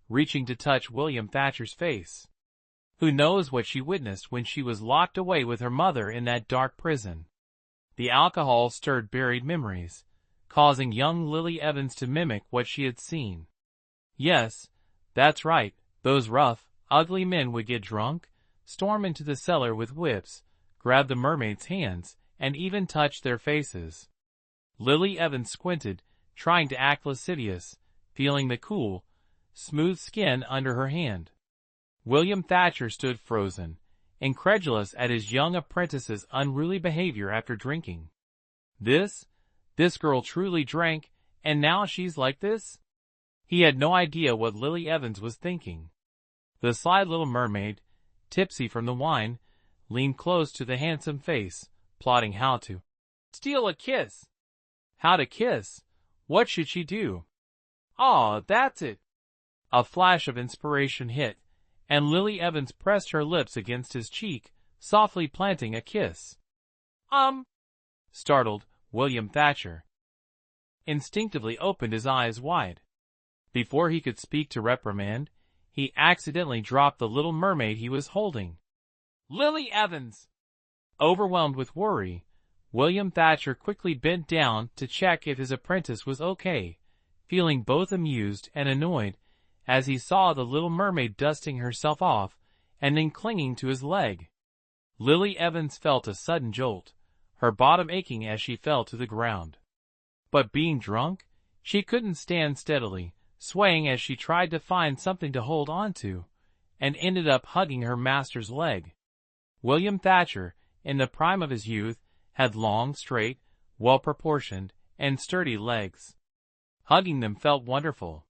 reaching to touch William Thatcher's face. Who knows what she witnessed when she was locked away with her mother in that dark prison? The alcohol stirred buried memories, causing young Lily Evans to mimic what she had seen. Yes, that's right, those rough, ugly men would get drunk, storm into the cellar with whips, grab the mermaid's hands, and even touch their faces. Lily Evans squinted, trying to act lascivious, feeling the cool, smooth skin under her hand. William Thatcher stood frozen, incredulous at his young apprentice's unruly behavior after drinking. This girl truly drank, and now she's like this? He had no idea what Lily Evans was thinking. The sly little mermaid, tipsy from the wine, leaned close to the handsome face, plotting how to steal a kiss. How to kiss? What should she do? "Ah, that's it." A flash of inspiration hit, and Lily Evans pressed her lips against his cheek, softly planting a kiss. Startled, William Thatcher instinctively opened his eyes wide. Before he could speak to reprimand, he accidentally dropped the little mermaid he was holding. "Lily Evans!" Overwhelmed with worry, William Thatcher quickly bent down to check if his apprentice was okay, feeling both amused and annoyed as he saw the little mermaid dusting herself off and then clinging to his leg. Lily Evans felt a sudden jolt, her bottom aching as she fell to the ground. But being drunk, she couldn't stand steadily, swaying as she tried to find something to hold on to, and ended up hugging her master's leg. William Thatcher, in the prime of his youth, had long, straight, well-proportioned, and sturdy legs. Hugging them felt wonderful.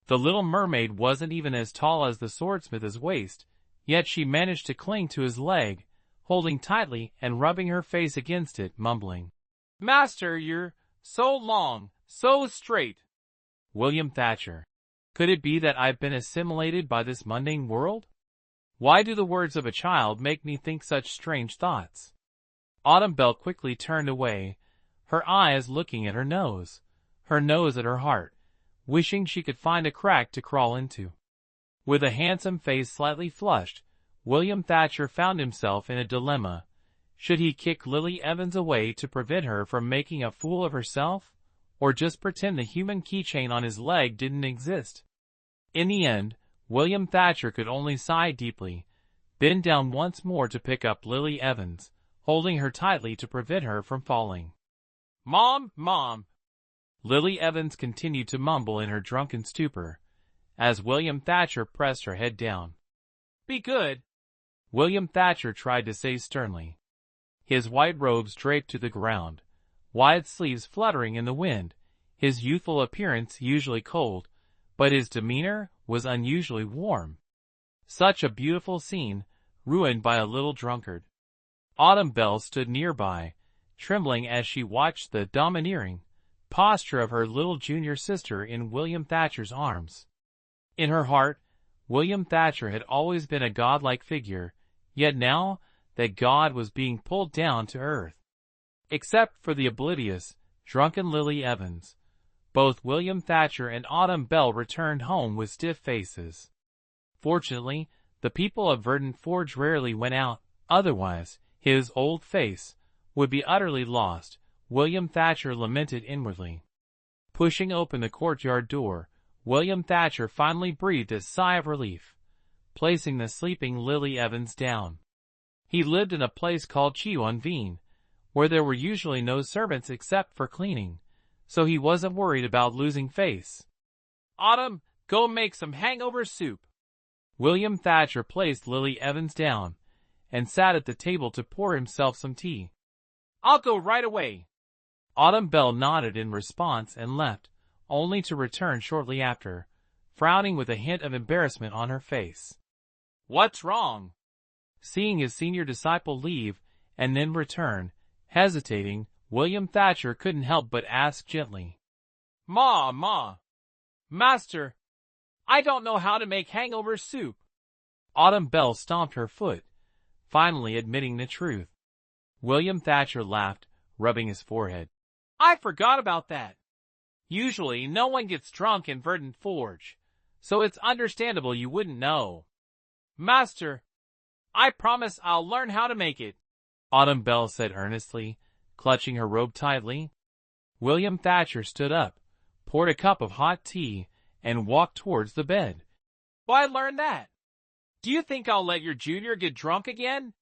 The little mermaid wasn't even as tall as the swordsmith's waist, yet she managed to cling to his leg, holding tightly and rubbing her face against it, mumbling, "Master, you're so long, so straight." William Thatcher. Could it be that I've been assimilated by this mundane world? Why do the words of a child make me think such strange thoughts? Autumn Belle quickly turned away, her eyes looking at her nose at her heart, wishing she could find a crack to crawl into. With a handsome face slightly flushed, William Thatcher found himself in a dilemma. Should he kick Lily Evans away to prevent her from making a fool of herself, or just pretend the human keychain on his leg didn't exist? In the end, William Thatcher could only sigh deeply, bend down once more to pick up Lily Evans, holding her tightly to prevent her from falling. "Mom, Mom!" Lily Evans continued to mumble in her drunken stupor, as William Thatcher pressed her head down. "Be good," William Thatcher tried to say sternly. His white robes draped to the ground, wide sleeves fluttering in the wind, his youthful appearance usually cold, but his demeanor was unusually warm. Such a beautiful scene, ruined by a little drunkard. Autumn Belle stood nearby, trembling as she watched the domineering posture of her little junior sister in William Thatcher's arms. In her heart, William Thatcher had always been a godlike figure, yet now that God was being pulled down to earth. Except for the oblivious, drunken Lily Evans, both William Thatcher and Autumn Belle returned home with stiff faces. Fortunately, the people of Verdant Forge rarely went out, otherwise, his old face would be utterly lost, William Thatcher lamented inwardly. Pushing open the courtyard door, William Thatcher finally breathed a sigh of relief, placing the sleeping Lily Evans down. He lived in a place called Cheonveen, where there were usually no servants except for cleaning, so he wasn't worried about losing face. "Autumn, go make some hangover soup." William Thatcher placed Lily Evans down, and sat at the table to pour himself some tea. "I'll go right away." Autumn Belle nodded in response and left, only to return shortly after, frowning with a hint of embarrassment on her face. "What's wrong?" Seeing his senior disciple leave and then return, hesitating, William Thatcher couldn't help but ask gently. Ma, Master, I don't know how to make hangover soup." Autumn Belle stomped her foot, finally admitting the truth. William Thatcher laughed, rubbing his forehead. "I forgot about that. Usually no one gets drunk in Verdant Forge, so it's understandable you wouldn't know. Master, I promise I'll learn how to make it," Autumn Belle said earnestly, clutching her robe tightly. William Thatcher stood up, poured a cup of hot tea, and walked towards the bed. "Why learn that? Do you think I'll let your junior get drunk again?"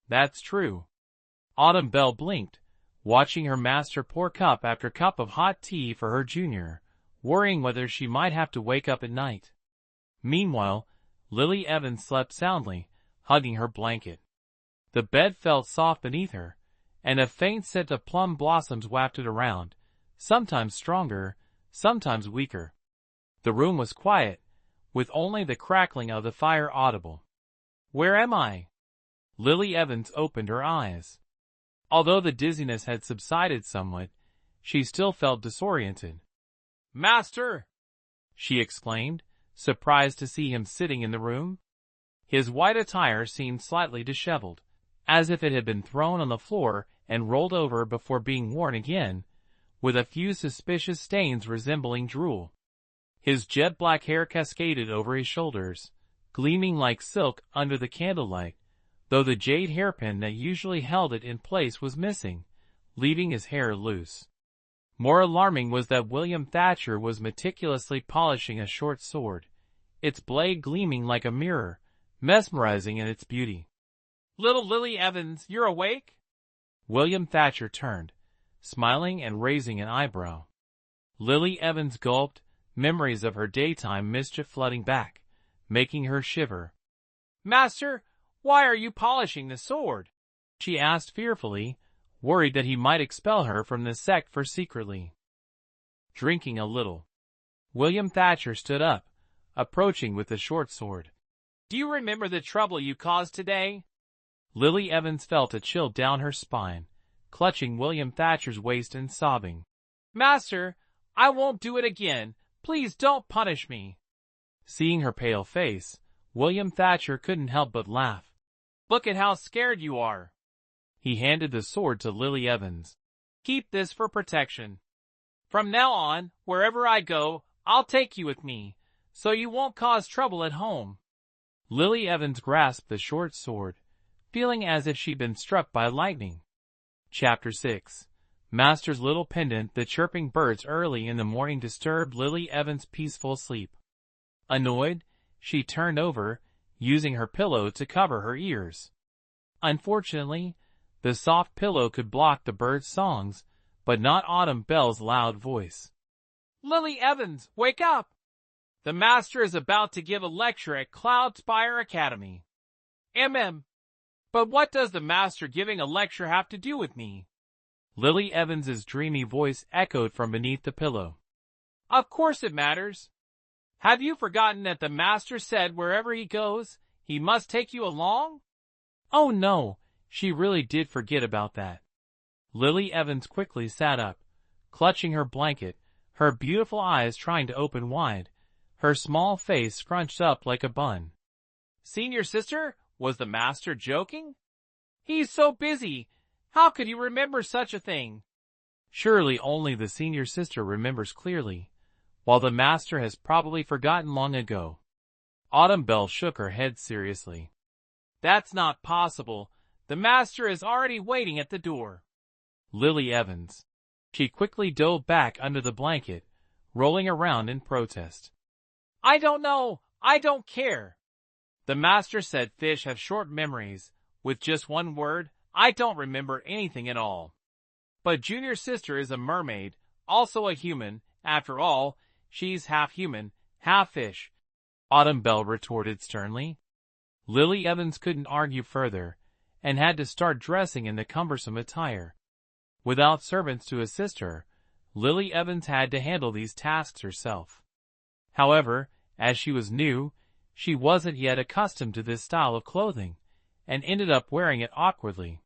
"That's true." Autumn Belle blinked, watching her master pour cup after cup of hot tea for her junior, worrying whether she might have to wake up at night. Meanwhile, Lily Evans slept soundly, hugging her blanket. The bed felt soft beneath her, and a faint scent of plum blossoms wafted around, sometimes stronger, sometimes weaker. The room was quiet, with only the crackling of the fire audible. "Where am I?" Lily Evans opened her eyes. Although the dizziness had subsided somewhat, she still felt disoriented. "Master!" she exclaimed, surprised to see him sitting in the room. His white attire seemed slightly disheveled, as if it had been thrown on the floor and rolled over before being worn again, with a few suspicious stains resembling drool. His jet-black hair cascaded over his shoulders, gleaming like silk under the candlelight, though the jade hairpin that usually held it in place was missing, leaving his hair loose. More alarming was that William Thatcher was meticulously polishing a short sword, its blade gleaming like a mirror, mesmerizing in its beauty. "Little Lily Evans, you're awake?" William Thatcher turned, smiling and raising an eyebrow. Lily Evans gulped, memories of her daytime mischief flooding back, making her shiver. "Master, why are you polishing the sword?" she asked fearfully, worried that he might expel her from the sect for secretly drinking a little. William Thatcher stood up, approaching with the short sword. "Do you remember the trouble you caused today?" Lily Evans felt a chill down her spine, clutching William Thatcher's waist and sobbing. "Master, I won't do it again. Please don't punish me." Seeing her pale face, William Thatcher couldn't help but laugh. "Look at how scared you are." He handed the sword to Lily Evans. "Keep this for protection. From now on, wherever I go, I'll take you with me, so you won't cause trouble at home." Lily Evans grasped the short sword, feeling as if she'd been struck by lightning. Chapter 6. Master's little pendant. The chirping birds early in the morning disturbed Lily Evans' peaceful sleep. Annoyed, she turned over, using her pillow to cover her ears. Unfortunately, the soft pillow could block the birds' songs, but not Autumn Belle's loud voice. "Lily Evans, wake up! The master is about to give a lecture at Cloudspire Academy." But what does the master giving a lecture have to do with me?" Lily Evans's dreamy voice echoed from beneath the pillow. "Of course it matters. Have you forgotten that the master said wherever he goes, he must take you along?" "Oh no, she really did forget about that." Lily Evans quickly sat up, clutching her blanket, her beautiful eyes trying to open wide, her small face scrunched up like a bun. "Senior sister, was the master joking? He's so busy. How could you remember such a thing?" Surely only the senior sister remembers clearly, while the master has probably forgotten long ago. Autumn Belle shook her head seriously. "That's not possible. The master is already waiting at the door." Lily Evans. She quickly dove back under the blanket, rolling around in protest. "I don't know. I don't care. The master said fish have short memories. With just one word, I don't remember anything at all. But junior sister is a mermaid, also a human. After all, she's half human, half fish," Autumn Belle retorted sternly. Lily Evans couldn't argue further, and had to start dressing in the cumbersome attire. Without servants to assist her, Lily Evans had to handle these tasks herself. However, as she was new, she wasn't yet accustomed to this style of clothing, and ended up wearing it awkwardly.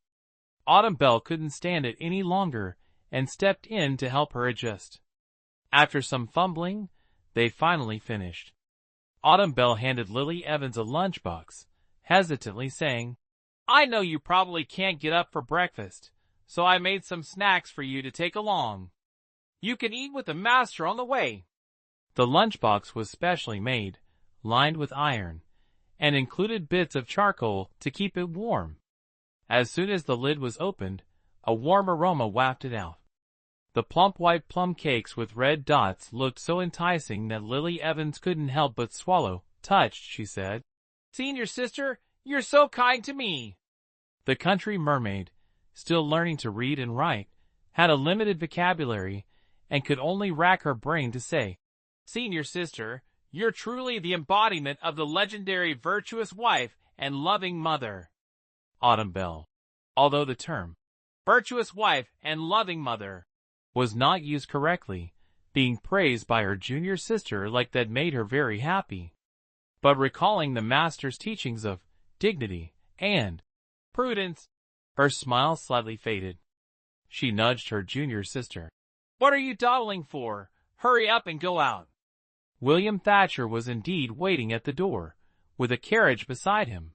Autumn Belle couldn't stand it any longer and stepped in to help her adjust. After some fumbling, they finally finished. Autumn Belle handed Lily Evans a lunchbox, hesitantly saying, "I know you probably can't get up for breakfast, so I made some snacks for you to take along. You can eat with the master on the way." The lunchbox was specially made, lined with iron, and included bits of charcoal to keep it warm. As soon as the lid was opened, a warm aroma wafted out. The plump white plum cakes with red dots looked so enticing that Lily Evans couldn't help but swallow. Touched, she said, "Senior sister, you're so kind to me." The country mermaid, still learning to read and write, had a limited vocabulary and could only rack her brain to say, "Senior sister, you're truly the embodiment of the legendary virtuous wife and loving mother." Autumn Belle, although the term virtuous wife and loving mother was not used correctly, being praised by her junior sister like that made her very happy. But recalling the master's teachings of dignity and prudence, her smile slightly faded. She nudged her junior sister. "What are you dawdling for? Hurry up and go out." William Thatcher was indeed waiting at the door, with a carriage beside him.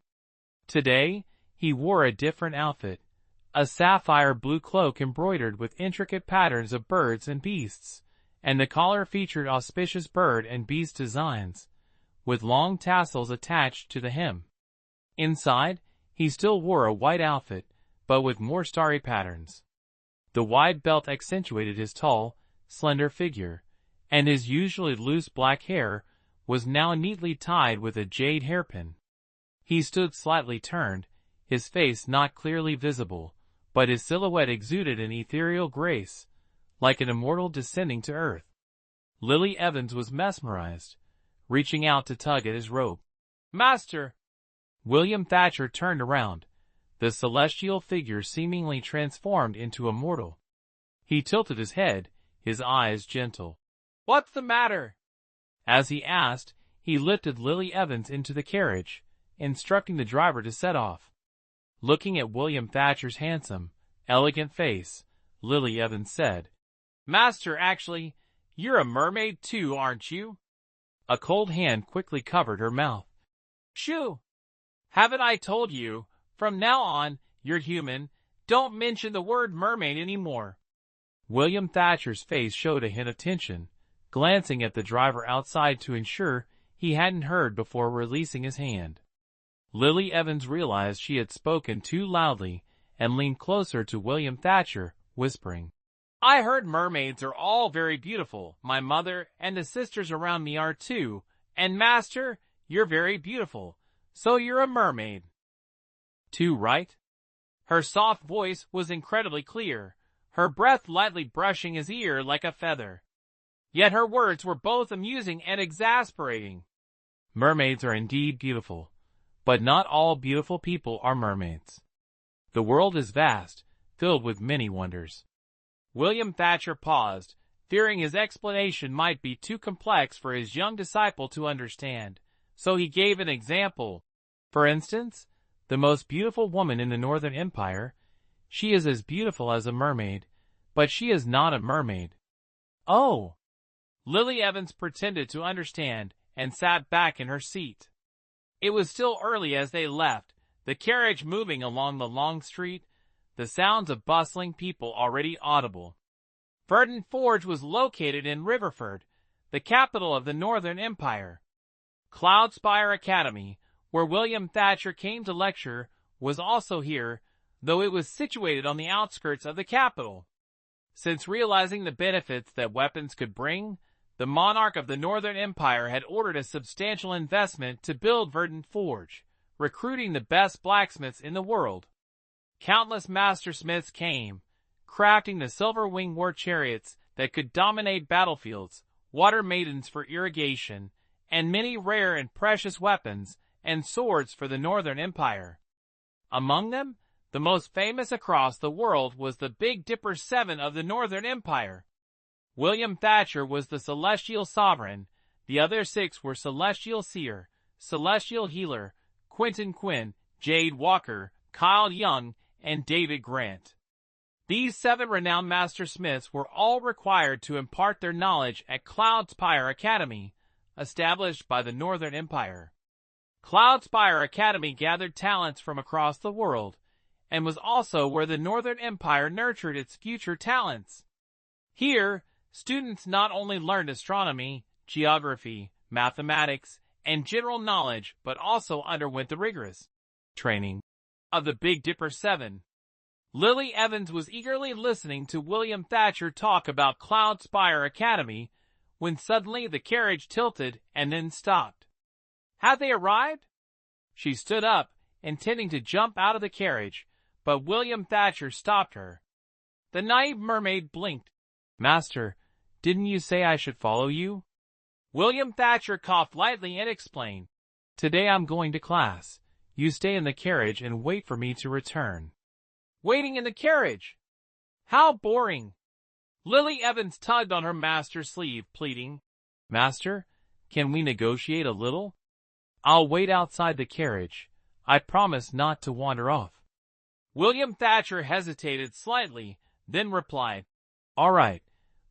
Today, he wore a different outfit, a sapphire blue cloak embroidered with intricate patterns of birds and beasts, and the collar featured auspicious bird and beast designs, with long tassels attached to the hem. Inside, he still wore a white outfit, but with more starry patterns. The wide belt accentuated his tall, slender figure, and his usually loose black hair was now neatly tied with a jade hairpin. He stood slightly turned, his face not clearly visible, but his silhouette exuded an ethereal grace, like an immortal descending to earth. Lily Evans was mesmerized, reaching out to tug at his robe. "Master!" William Thatcher turned around, the celestial figure seemingly transformed into a mortal. He tilted his head, his eyes gentle. "What's the matter?" As he asked, he lifted Lily Evans into the carriage, instructing the driver to set off. Looking at William Thatcher's handsome, elegant face, Lily Evans said, "Master, actually, you're a mermaid too, aren't you?" A cold hand quickly covered her mouth. "Shoo! Haven't I told you, from now on, you're human, don't mention the word mermaid anymore." William Thatcher's face showed a hint of tension, glancing at the driver outside to ensure he hadn't heard before releasing his hand. Lily Evans realized she had spoken too loudly and leaned closer to William Thatcher, whispering, "I heard mermaids are all very beautiful. My mother and the sisters around me are too. And master, you're very beautiful. So you're a mermaid too, right?" Her soft voice was incredibly clear, her breath lightly brushing his ear like a feather. Yet her words were both amusing and exasperating. Mermaids are indeed beautiful, but not all beautiful people are mermaids. The world is vast, filled with many wonders. William Thatcher paused, fearing his explanation might be too complex for his young disciple to understand, so he gave an example. For instance, the most beautiful woman in the Northern Empire, she is as beautiful as a mermaid, but she is not a mermaid. "Oh!" Lily Evans pretended to understand and sat back in her seat. It was still early as they left, the carriage moving along the long street, the sounds of bustling people already audible. Verdant Forge was located in Riverford, the capital of the Northern Empire. Cloudspire Academy, where William Thatcher came to lecture, was also here, though it was situated on the outskirts of the capital. Since realizing the benefits that weapons could bring, the monarch of the Northern Empire had ordered a substantial investment to build Verdant Forge, recruiting the best blacksmiths in the world. Countless mastersmiths came, crafting the silver-winged war chariots that could dominate battlefields, water maidens for irrigation, and many rare and precious weapons and swords for the Northern Empire. Among them, The most famous across the world was the Big Dipper 7 of the Northern Empire. William Thatcher was the celestial sovereign. The other 6 were Celestial Seer, Celestial Healer, Quentin Quinn, Jade Walker, Kyle Young, and David Grant. These 7 renowned master-smiths were all required to impart their knowledge at Cloudspire Academy, established by the Northern Empire. Cloudspire Academy gathered talents from across the world, and was also where the Northern Empire nurtured its future talents. Here, students not only learned astronomy, geography, mathematics, and general knowledge, but also underwent the rigorous training of the Big Dipper 7. Lily Evans was eagerly listening to William Thatcher talk about Cloudspire Academy when suddenly the carriage tilted and then stopped. Had they arrived? She stood up, intending to jump out of the carriage, but William Thatcher stopped her. The naive mermaid blinked. "Master, didn't you say I should follow you?" William Thatcher coughed lightly and explained, "Today I'm going to class. You stay in the carriage and wait for me to return." Waiting in the carriage? How boring! Lily Evans tugged on her master's sleeve, pleading, "Master, can we negotiate a little? I'll wait outside the carriage. I promise not to wander off." William Thatcher hesitated slightly, then replied, "All right,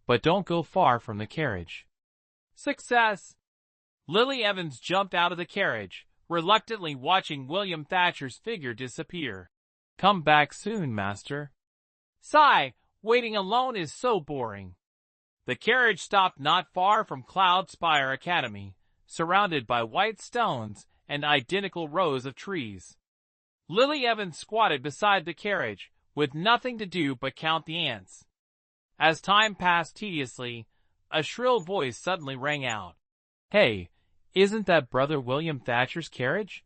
but don't go far from the carriage." Success! Lily Evans jumped out of the carriage, reluctantly watching William Thatcher's figure disappear. "Come back soon, master." Sigh, waiting alone is so boring. The carriage stopped not far from Cloudspire Academy, surrounded by white stones and identical rows of trees. Lily Evans squatted beside the carriage, with nothing to do but count the ants. As time passed tediously, a shrill voice suddenly rang out. "Hey, isn't that Brother William Thatcher's carriage?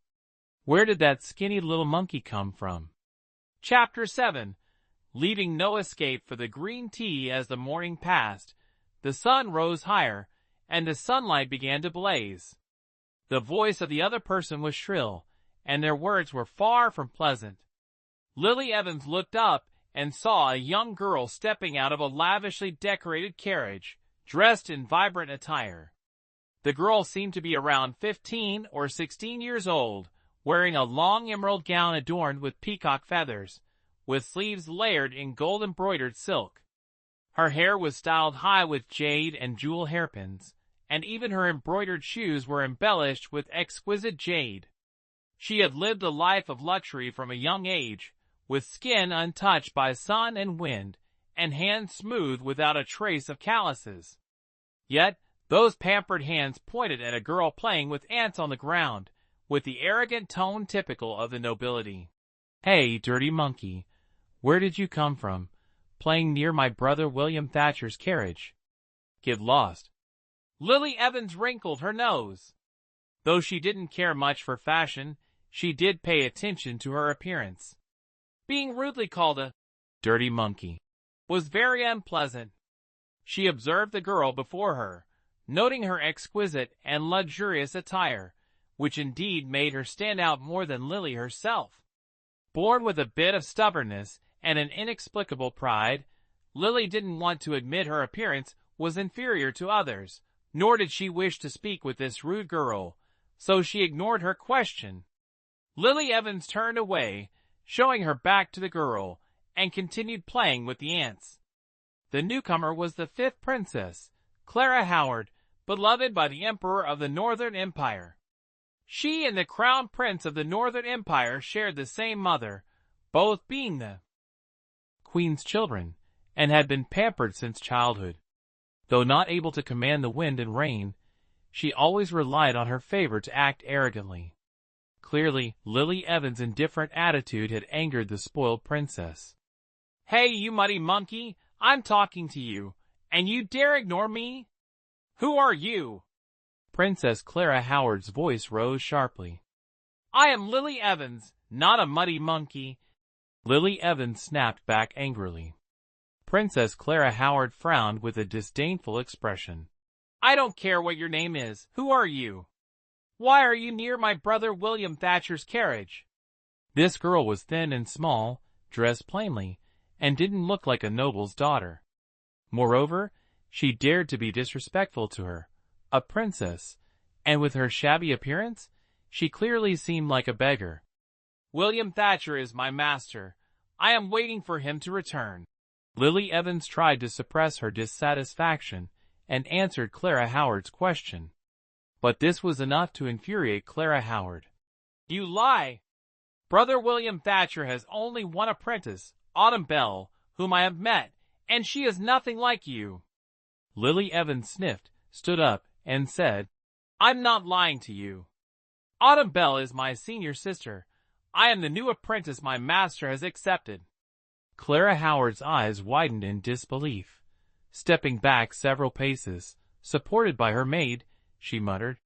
Where did that skinny little monkey come from?" Chapter 7. Leaving no escape for the green tea. As the morning passed, the sun rose higher, and the sunlight began to blaze. The voice of the other person was shrill, and their words were far from pleasant. Lily Evans looked up and saw a young girl stepping out of a lavishly decorated carriage, dressed in vibrant attire. The girl seemed to be around 15 or 16 years old, wearing a long emerald gown adorned with peacock feathers, with sleeves layered in gold-embroidered silk. Her hair was styled high with jade and jewel hairpins, and even her embroidered shoes were embellished with exquisite jade. She had lived a life of luxury from a young age, with skin untouched by sun and wind, and hands smooth without a trace of calluses. Yet, those pampered hands pointed at a girl playing with ants on the ground, with the arrogant tone typical of the nobility. "Hey, dirty monkey, where did you come from, playing near my brother William Thatcher's carriage? Get lost." Lily Evans wrinkled her nose. Though she didn't care much for fashion, she did pay attention to her appearance. Being rudely called a dirty monkey was very unpleasant. She observed the girl before her, noting her exquisite and luxurious attire, which indeed made her stand out more than Lily herself. Born with a bit of stubbornness and an inexplicable pride, Lily didn't want to admit her appearance was inferior to others, nor did she wish to speak with this rude girl, so she ignored her question. Lily Evans turned away, showing her back to the girl, and continued playing with the ants. The newcomer was the 5th princess, Clara Howard, beloved by the Emperor of the Northern Empire. She and the Crown Prince of the Northern Empire shared the same mother, both being the Queen's children, and had been pampered since childhood. Though not able to command the wind and rain, she always relied on her favor to act arrogantly. Clearly, Lily Evans' indifferent attitude had angered the spoiled princess. "Hey, you muddy monkey, I'm talking to you, and you dare ignore me? Who are you?" Princess Clara Howard's voice rose sharply. "I am Lily Evans, not a muddy monkey." Lily Evans snapped back angrily. Princess Clara Howard frowned with a disdainful expression. "I don't care what your name is. Who are you? Why are you near my brother William Thatcher's carriage?" This girl was thin and small, dressed plainly, and didn't look like a noble's daughter. Moreover, she dared to be disrespectful to her, a princess, and with her shabby appearance, she clearly seemed like a beggar. "William Thatcher is my master. I am waiting for him to return." Lily Evans tried to suppress her dissatisfaction and answered Clara Howard's question. But this was enough to infuriate Clara Howard. "You lie! Brother William Thatcher has only one apprentice, Autumn Bell, whom I have met, and she is nothing like you." Lily Evans sniffed, stood up, and said, "I'm not lying to you. Autumn Bell is my senior sister. I am the new apprentice my master has accepted." Clara Howard's eyes widened in disbelief. Stepping back several paces, supported by her maid, she muttered,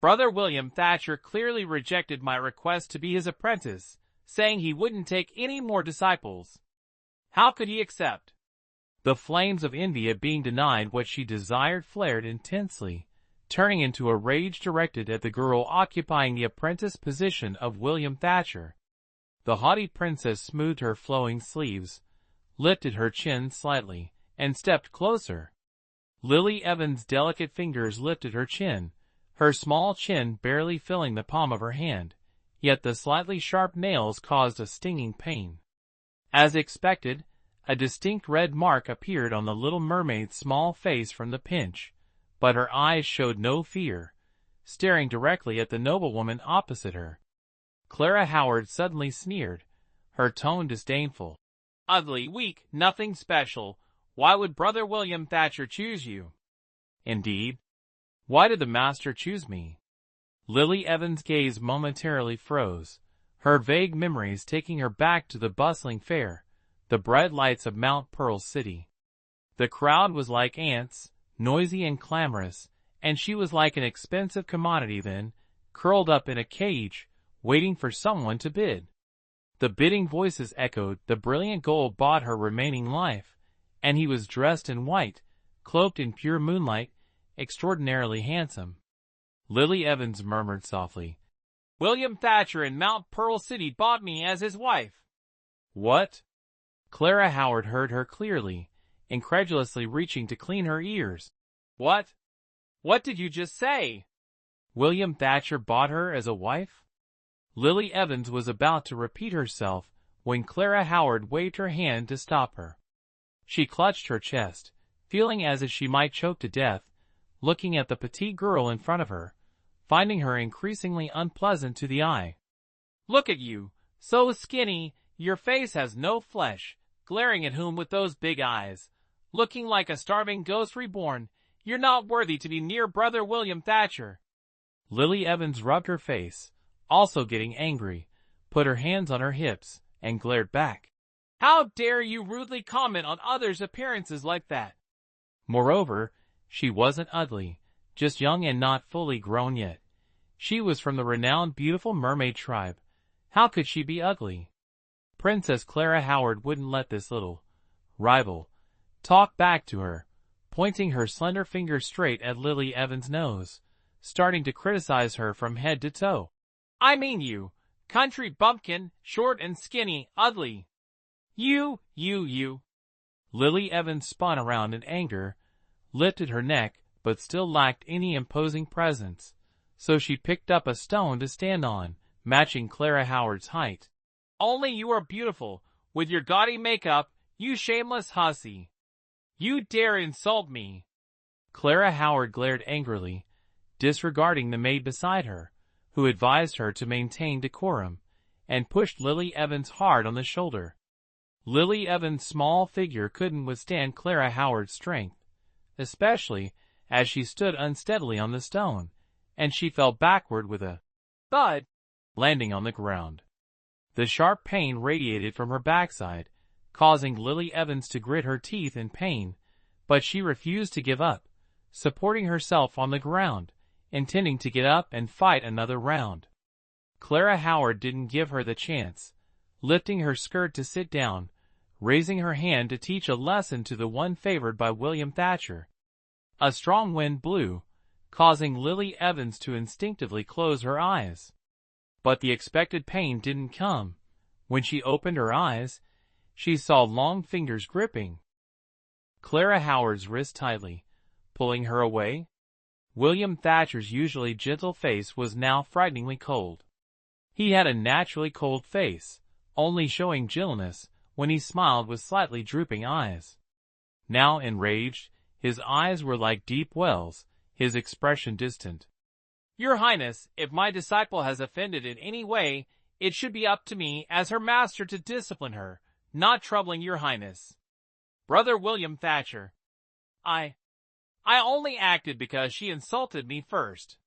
"Brother William Thatcher clearly rejected my request to be his apprentice, saying he wouldn't take any more disciples. How could he accept?" The flames of envy at being denied what she desired flared intensely, turning into a rage directed at the girl occupying the apprentice position of William Thatcher. The haughty princess smoothed her flowing sleeves, lifted her chin slightly, and stepped closer. Lily Evans' delicate fingers lifted her chin, her small chin barely filling the palm of her hand, yet the slightly sharp nails caused a stinging pain. As expected, a distinct red mark appeared on the little mermaid's small face from the pinch, but her eyes showed no fear, staring directly at the noblewoman opposite her. Clara Howard suddenly sneered, her tone disdainful. "Ugly, weak, nothing special. Why would Brother William Thatcher choose you?" "Indeed? Why did the master choose me?" Lily Evans' gaze momentarily froze, her vague memories taking her back to the bustling fair, the bright lights of Mount Pearl City. The crowd was like ants, noisy and clamorous, and she was like an expensive commodity then, curled up in a cage, waiting for someone to bid. The bidding voices echoed, the brilliant gold bought her remaining life, and he was dressed in white, cloaked in pure moonlight, extraordinarily handsome. Lily Evans murmured softly, "William Thatcher in Mount Pearl City bought me as his wife." "What?" Clara Howard heard her clearly, incredulously reaching to clean her ears. "What? What did you just say?" "William Thatcher bought her as a wife?" Lily Evans was about to repeat herself when Clara Howard waved her hand to stop her. She clutched her chest, feeling as if she might choke to death, looking at the petite girl in front of her, finding her increasingly unpleasant to the eye. "Look at you, so skinny, your face has no flesh, glaring at whom with those big eyes, looking like a starving ghost reborn. You're not worthy to be near Brother William Thatcher." Lily Evans rubbed her face, also getting angry, put her hands on her hips, and glared back. "How dare you rudely comment on others' appearances like that?" Moreover, she wasn't ugly, just young and not fully grown yet. She was from the renowned beautiful mermaid tribe. How could she be ugly? Princess Clara Howard wouldn't let this little rival talk back to her, pointing her slender finger straight at Lily Evans' nose, starting to criticize her from head to toe. "I mean you, country bumpkin, short and skinny, ugly. You. Lily Evans spun around in anger, lifted her neck, but still lacked any imposing presence, so she picked up a stone to stand on, matching Clara Howard's height. "Only you are beautiful, with your gaudy makeup, you shameless hussy. You dare insult me." Clara Howard glared angrily, disregarding the maid beside her, who advised her to maintain decorum, and pushed Lily Evans hard on the shoulder. Lily Evans' small figure couldn't withstand Clara Howard's strength, especially as she stood unsteadily on the stone, and she fell backward with a thud, landing on the ground. The sharp pain radiated from her backside, causing Lily Evans to grit her teeth in pain, but she refused to give up, supporting herself on the ground, intending to get up and fight another round. Clara Howard didn't give her the chance, lifting her skirt to sit down, raising her hand to teach a lesson to the one favored by William Thatcher. A strong wind blew, causing Lily Evans to instinctively close her eyes. But the expected pain didn't come. When she opened her eyes, she saw long fingers gripping Clara Howard's wrist tightly, pulling her away. William Thatcher's usually gentle face was now frighteningly cold. He had a naturally cold face, only showing gentleness when he smiled with slightly drooping eyes. Now enraged, his eyes were like deep wells, his expression distant. "Your Highness, if my disciple has offended in any way, it should be up to me as her master to discipline her, not troubling your Highness." "Brother William Thatcher, I only acted because she insulted me first."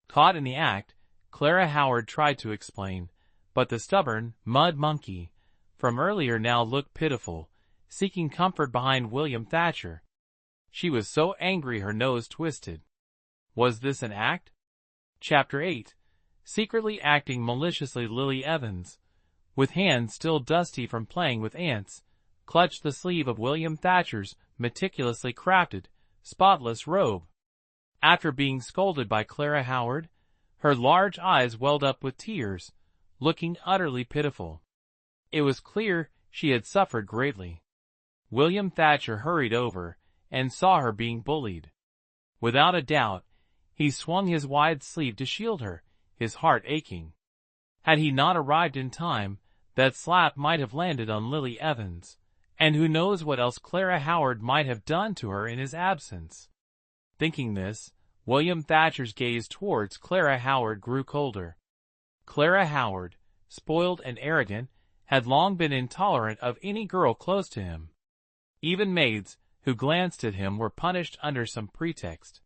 Caught in the act, Clara Howard tried to explain, but the stubborn mud monkey from earlier now looked pitiful, seeking comfort behind William Thatcher. She was so angry her nose twisted. Was this an act? Chapter 8. Secretly acting maliciously, Lily Evans, with hands still dusty from playing with ants, clutched the sleeve of William Thatcher's meticulously crafted, spotless robe. After being scolded by Clara Howard, her large eyes welled up with tears, looking utterly pitiful. It was clear she had suffered greatly. William Thatcher hurried over and saw her being bullied. Without a doubt, he swung his wide sleeve to shield her, his heart aching. Had he not arrived in time, that slap might have landed on Lily Evans, and who knows what else Clara Howard might have done to her in his absence. Thinking this, William Thatcher's gaze towards Clara Howard grew colder. Clara Howard, spoiled and arrogant, had long been intolerant of any girl close to him. Even maids who glanced at him were punished under some pretext.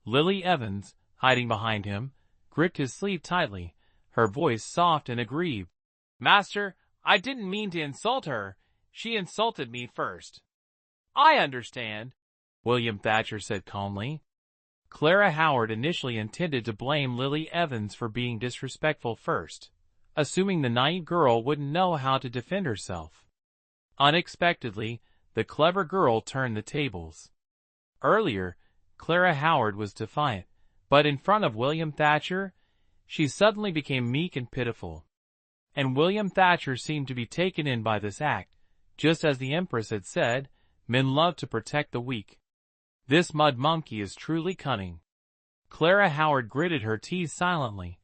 Lily Evans, hiding behind him, gripped his sleeve tightly, her voice soft and aggrieved. "Master, I didn't mean to insult her. She insulted me first." "I understand," William Thatcher said calmly. Clara Howard initially intended to blame Lily Evans for being disrespectful first, assuming the naive girl wouldn't know how to defend herself. Unexpectedly, the clever girl turned the tables. Earlier, Clara Howard was defiant, but in front of William Thatcher, she suddenly became meek and pitiful. And William Thatcher seemed to be taken in by this act, just as the Empress had said, men love to protect the weak. This mud monkey is truly cunning. Clara Howard gritted her teeth silently,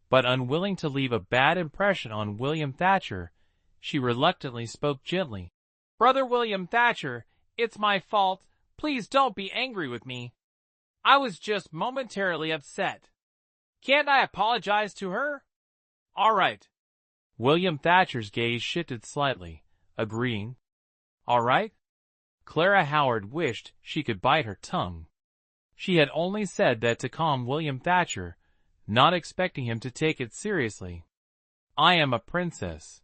but unwilling to leave a bad impression on William Thatcher, she reluctantly spoke gently. "Brother William Thatcher, it's my fault. Please don't be angry with me. I was just momentarily upset. Can't I apologize to her?" "All right." William Thatcher's gaze shifted slightly, agreeing. "All right?" Clara Howard wished she could bite her tongue. She had only said that to calm William Thatcher, not expecting him to take it seriously. "I am a princess."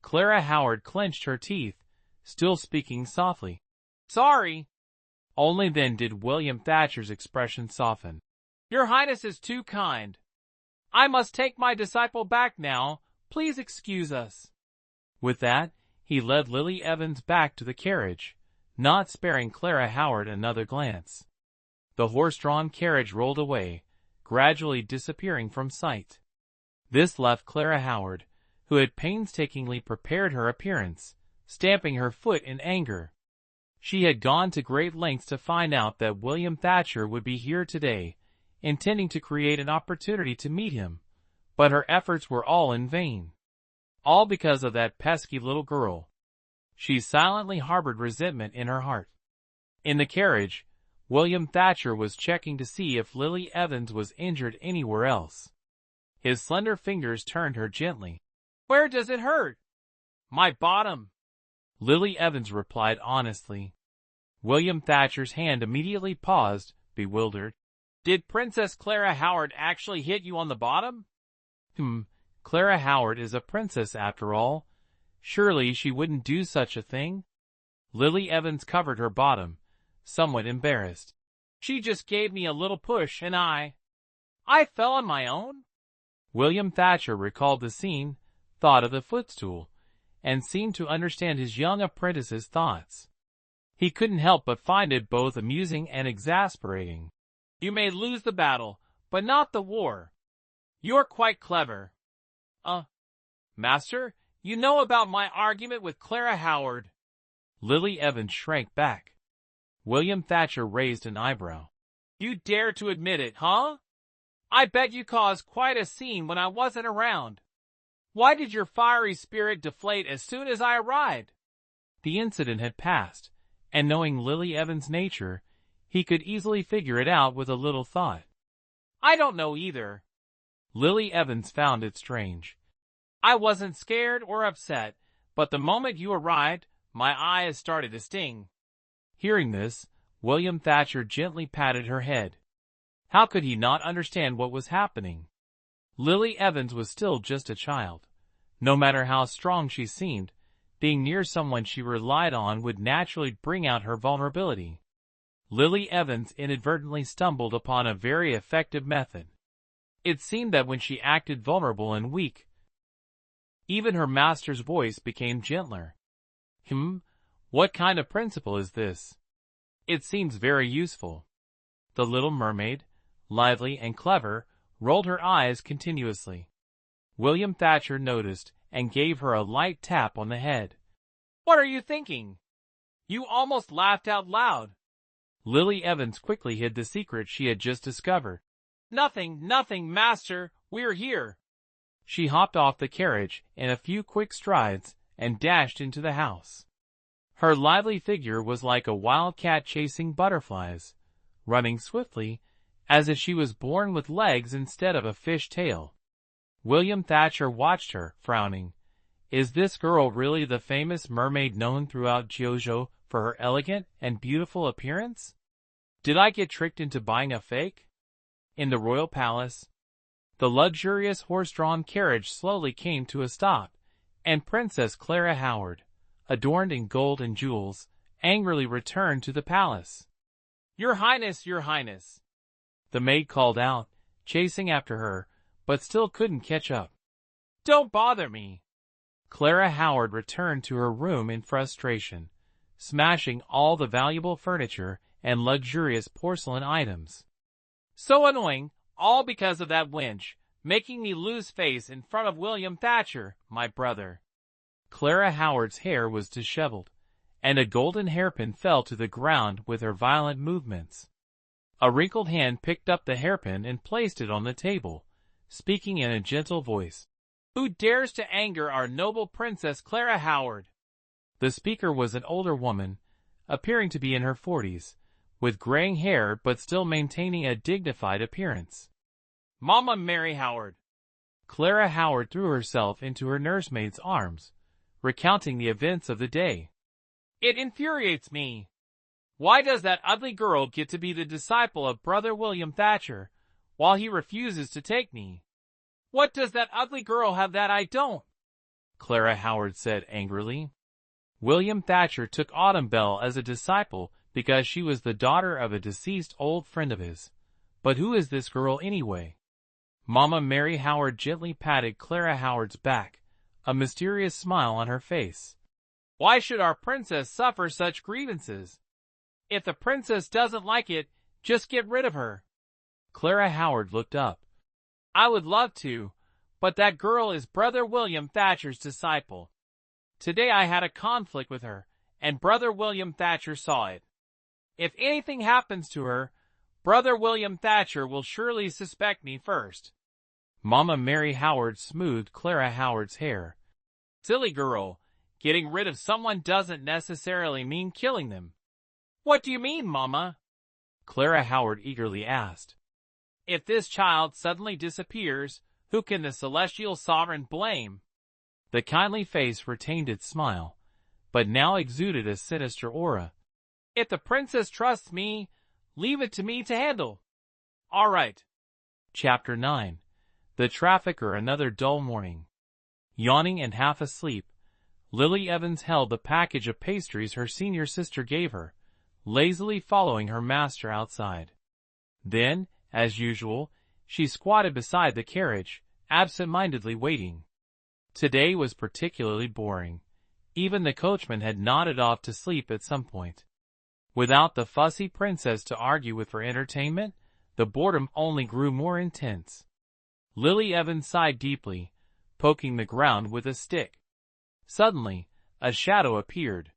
Clara Howard clenched her teeth, still speaking softly. "Sorry." Only then did William Thatcher's expression soften. "Your Highness is too kind. I must take my disciple back now. Please excuse us." With that, he led Lily Evans back to the carriage, not sparing Clara Howard another glance. The horse-drawn carriage rolled away, gradually disappearing from sight. This left Clara Howard, who had painstakingly prepared her appearance, stamping her foot in anger. She had gone to great lengths to find out that William Thatcher would be here today, intending to create an opportunity to meet him, but her efforts were all in vain. All because of that pesky little girl. She silently harbored resentment in her heart. In the carriage, William Thatcher was checking to see if Lily Evans was injured anywhere else. His slender fingers turned her gently. "Where does it hurt?" "My bottom," Lily Evans replied honestly. William Thatcher's hand immediately paused, bewildered. "Did Princess Clara Howard actually hit you on the bottom?" Clara Howard is a princess after all. Surely she wouldn't do such a thing? Lily Evans covered her bottom, somewhat embarrassed. "She just gave me a little push and I fell on my own." William Thatcher recalled the scene, thought of the footstool, and seemed to understand his young apprentice's thoughts. He couldn't help but find it both amusing and exasperating. "You may lose the battle, but not the war. You're quite clever." Master, You know about my argument with Clara Howard. Lily Evans shrank back. William Thatcher raised an eyebrow. You dare to admit it, huh? I bet you caused quite a scene when I wasn't around. Why did your fiery spirit deflate as soon as I arrived? The incident had passed, and knowing Lily Evans' nature, he could easily figure it out with a little thought. I don't know either. Lily Evans found it strange. I wasn't scared or upset, but the moment you arrived, my eyes started to sting. Hearing this, William Thatcher gently patted her head. How could he not understand what was happening? Lily Evans was still just a child. No matter how strong she seemed, being near someone she relied on would naturally bring out her vulnerability. Lily Evans inadvertently stumbled upon a very effective method. It seemed that when she acted vulnerable and weak, even her master's voice became gentler. What kind of principle is this? It seems very useful. The little mermaid, lively and clever, rolled her eyes continuously. William Thatcher noticed and gave her a light tap on the head. What are you thinking? You almost laughed out loud. Lily Evans quickly hid the secret she had just discovered. Nothing, master, we're here. She hopped off the carriage in a few quick strides and dashed into the house. Her lively figure was like a wild cat chasing butterflies, running swiftly, as if she was born with legs instead of a fish tail. William Thatcher watched her, frowning. Is this girl really the famous mermaid known throughout Jeojo for her elegant and beautiful appearance? Did I get tricked into buying a fake? In the royal palace, the luxurious horse-drawn carriage slowly came to a stop, and Princess Clara Howard, adorned in gold and jewels, angrily returned to the palace. Your Highness, your Highness! The maid called out, chasing after her, but still couldn't catch up. Don't bother me! Clara Howard returned to her room in frustration, smashing all the valuable furniture and luxurious porcelain items. So annoying, all because of that wench, making me lose face in front of William Thatcher, my brother. Clara Howard's hair was disheveled, and a golden hairpin fell to the ground with her violent movements. A wrinkled hand picked up the hairpin and placed it on the table, speaking in a gentle voice. Who dares to anger our noble Princess Clara Howard? The speaker was an older woman, appearing to be in her 40s, with graying hair but still maintaining a dignified appearance. Mama Mary Howard. Clara Howard threw herself into her nursemaid's arms, recounting the events of the day. It infuriates me. Why does that ugly girl get to be the disciple of Brother William Thatcher, while he refuses to take me? What does that ugly girl have that I don't? Clara Howard said angrily. William Thatcher took Autumn Bell as a disciple because she was the daughter of a deceased old friend of his. But who is this girl anyway? Mama Mary Howard gently patted Clara Howard's back, a mysterious smile on her face. Why should our princess suffer such grievances? If the princess doesn't like it, just get rid of her. Clara Howard looked up. I would love to, but that girl is Brother William Thatcher's disciple. Today I had a conflict with her, and Brother William Thatcher saw it. If anything happens to her, Brother William Thatcher will surely suspect me first. Mama Mary Howard smoothed Clara Howard's hair. Silly girl, getting rid of someone doesn't necessarily mean killing them. What do you mean, Mama? Clara Howard eagerly asked. If this child suddenly disappears, who can the celestial sovereign blame? The kindly face retained its smile, but now exuded a sinister aura. If the princess trusts me, leave it to me to handle. All right. Chapter 9. The Trafficker. Another dull morning. Yawning and half asleep, Lily Evans held the package of pastries her senior sister gave her, lazily following her master outside. Then, as usual, she squatted beside the carriage, absent-mindedly waiting. Today was particularly boring. Even the coachman had nodded off to sleep at some point. Without the fussy princess to argue with for entertainment, the boredom only grew more intense. Lily Evans sighed deeply, poking the ground with a stick. Suddenly, a shadow appeared.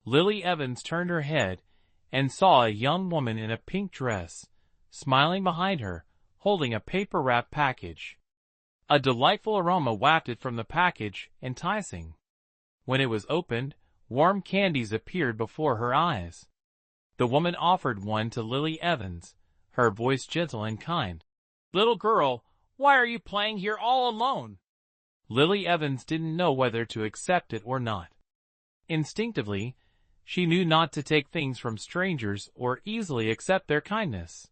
Lily Evans turned her head and saw a young woman in a pink dress, smiling behind her, holding a paper-wrapped package. A delightful aroma wafted from the package, enticing. When it was opened, warm candies appeared before her eyes. The woman offered one to Lily Evans, her voice gentle and kind. "Little girl, why are you playing here all alone?" Lily Evans didn't know whether to accept it or not. Instinctively, she knew not to take things from strangers or easily accept their kindness.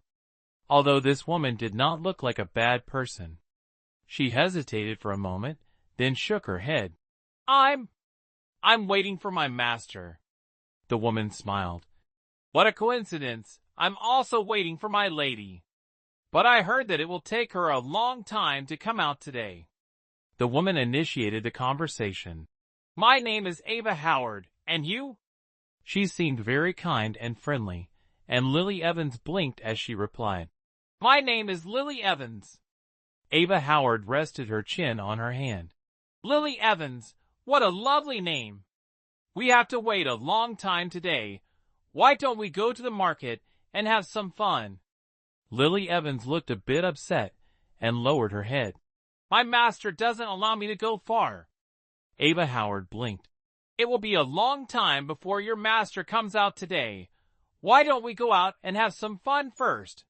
Although this woman did not look like a bad person. She hesitated for a moment, then shook her head. I'm waiting for my master." The woman smiled. "What a coincidence! I'm also waiting for my lady. But I heard that it will take her a long time to come out today." The woman initiated the conversation. "My name is Ava Howard, and you?" She seemed very kind and friendly, and Lily Evans blinked as she replied, "My name is Lily Evans." Ava Howard rested her chin on her hand. "Lily Evans, what a lovely name. We have to wait a long time today. Why don't we go to the market and have some fun?" Lily Evans looked a bit upset and lowered her head. "My master doesn't allow me to go far." Ava Howard blinked. "It will be a long time before your master comes out today. Why don't we go out and have some fun first?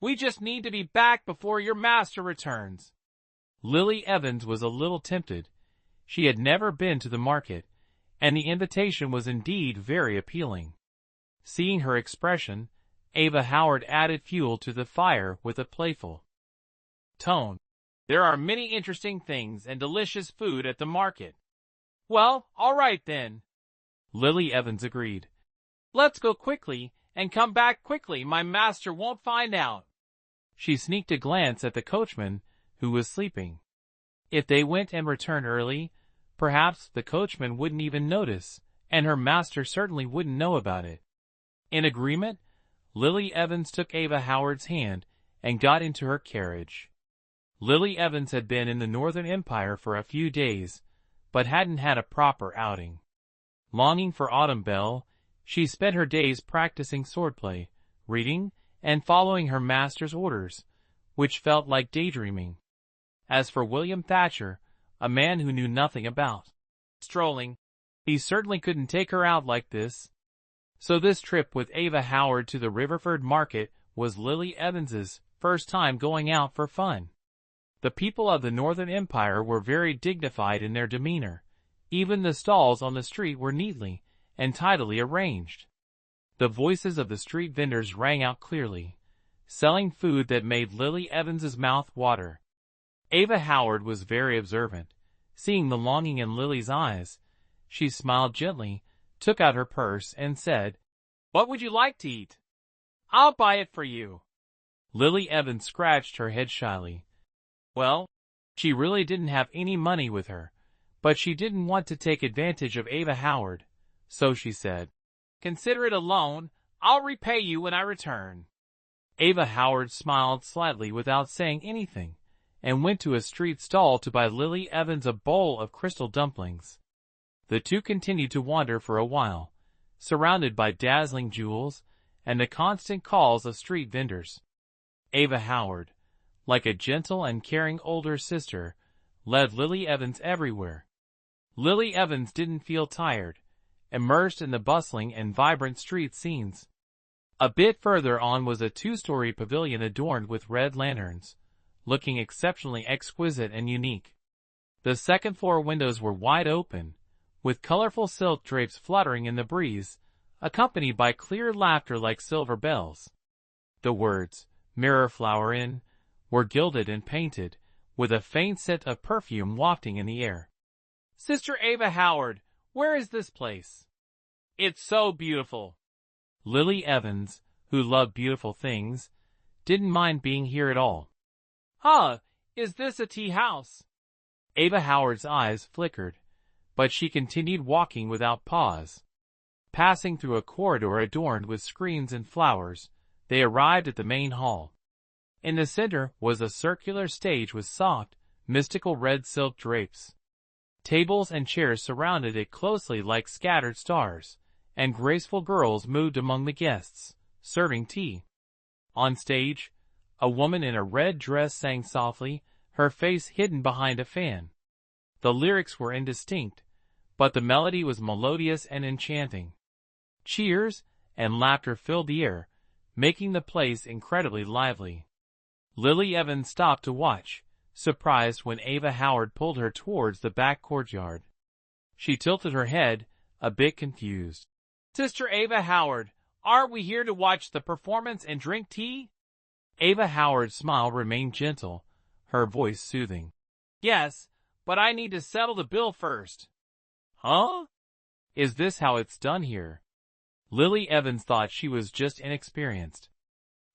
We just need to be back before your master returns." Lily Evans was a little tempted. She had never been to the market, and the invitation was indeed very appealing. Seeing her expression, Ava Howard added fuel to the fire with a playful tone. "There are many interesting things and delicious food at the market." "Well, all right then," Lily Evans agreed. "Let's go quickly and come back quickly. My master won't find out." She sneaked a glance at the coachman, who was sleeping. If they went and returned early, perhaps the coachman wouldn't even notice, and her master certainly wouldn't know about it. In agreement, Lily Evans took Ava Howard's hand and got into her carriage. Lily Evans had been in the Northern Empire for a few days, but hadn't had a proper outing. Longing for Autumn Belle, she spent her days practicing swordplay, reading, and following her master's orders, which felt like daydreaming. As for William Thatcher, a man who knew nothing about strolling, he certainly couldn't take her out like this. So this trip with Ava Howard to the Riverford market was Lily Evans's first time going out for fun. The people of the Northern Empire were very dignified in their demeanor. Even the stalls on the street were neatly and tidily arranged. The voices of the street vendors rang out clearly, selling food that made Lily Evans's mouth water. Ava Howard was very observant. Seeing the longing in Lily's eyes, she smiled gently, took out her purse, and said, "What would you like to eat? I'll buy it for you." Lily Evans scratched her head shyly. Well, she really didn't have any money with her, but she didn't want to take advantage of Ava Howard, so she said, "Consider it a loan. I'll repay you when I return." Ava Howard smiled slightly without saying anything, and went to a street stall to buy Lily Evans a bowl of crystal dumplings. The two continued to wander for a while, surrounded by dazzling jewels and the constant calls of street vendors. Ava Howard, like a gentle and caring older sister, led Lily Evans everywhere. Lily Evans didn't feel tired, immersed in the bustling and vibrant street scenes. A bit further on was a two-story pavilion adorned with red lanterns, looking exceptionally exquisite and unique. The second-floor windows were wide open, with colorful silk drapes fluttering in the breeze, accompanied by clear laughter like silver bells. The words, "Mirror Flower Inn," were gilded and painted, with a faint scent of perfume wafting in the air. "Sister Ava Howard, where is this place? It's so beautiful." Lily Evans, who loved beautiful things, didn't mind being here at all. "Huh, is this a tea house?" Ava Howard's eyes flickered, but she continued walking without pause. Passing through a corridor adorned with screens and flowers, they arrived at the main hall. In the center was a circular stage with soft, mystical red silk drapes. Tables and chairs surrounded it closely like scattered stars, and graceful girls moved among the guests, serving tea. On stage, a woman in a red dress sang softly, her face hidden behind a fan. The lyrics were indistinct, but the melody was melodious and enchanting. Cheers and laughter filled the air, making the place incredibly lively. Lily Evans stopped to watch, surprised when Ava Howard pulled her towards the back courtyard. She tilted her head, a bit confused. "Sister Ava Howard, aren't we here to watch the performance and drink tea?" Ava Howard's smile remained gentle, her voice soothing. "Yes, but I need to settle the bill first." "Huh? Is this how it's done here?" Lily Evans thought she was just inexperienced.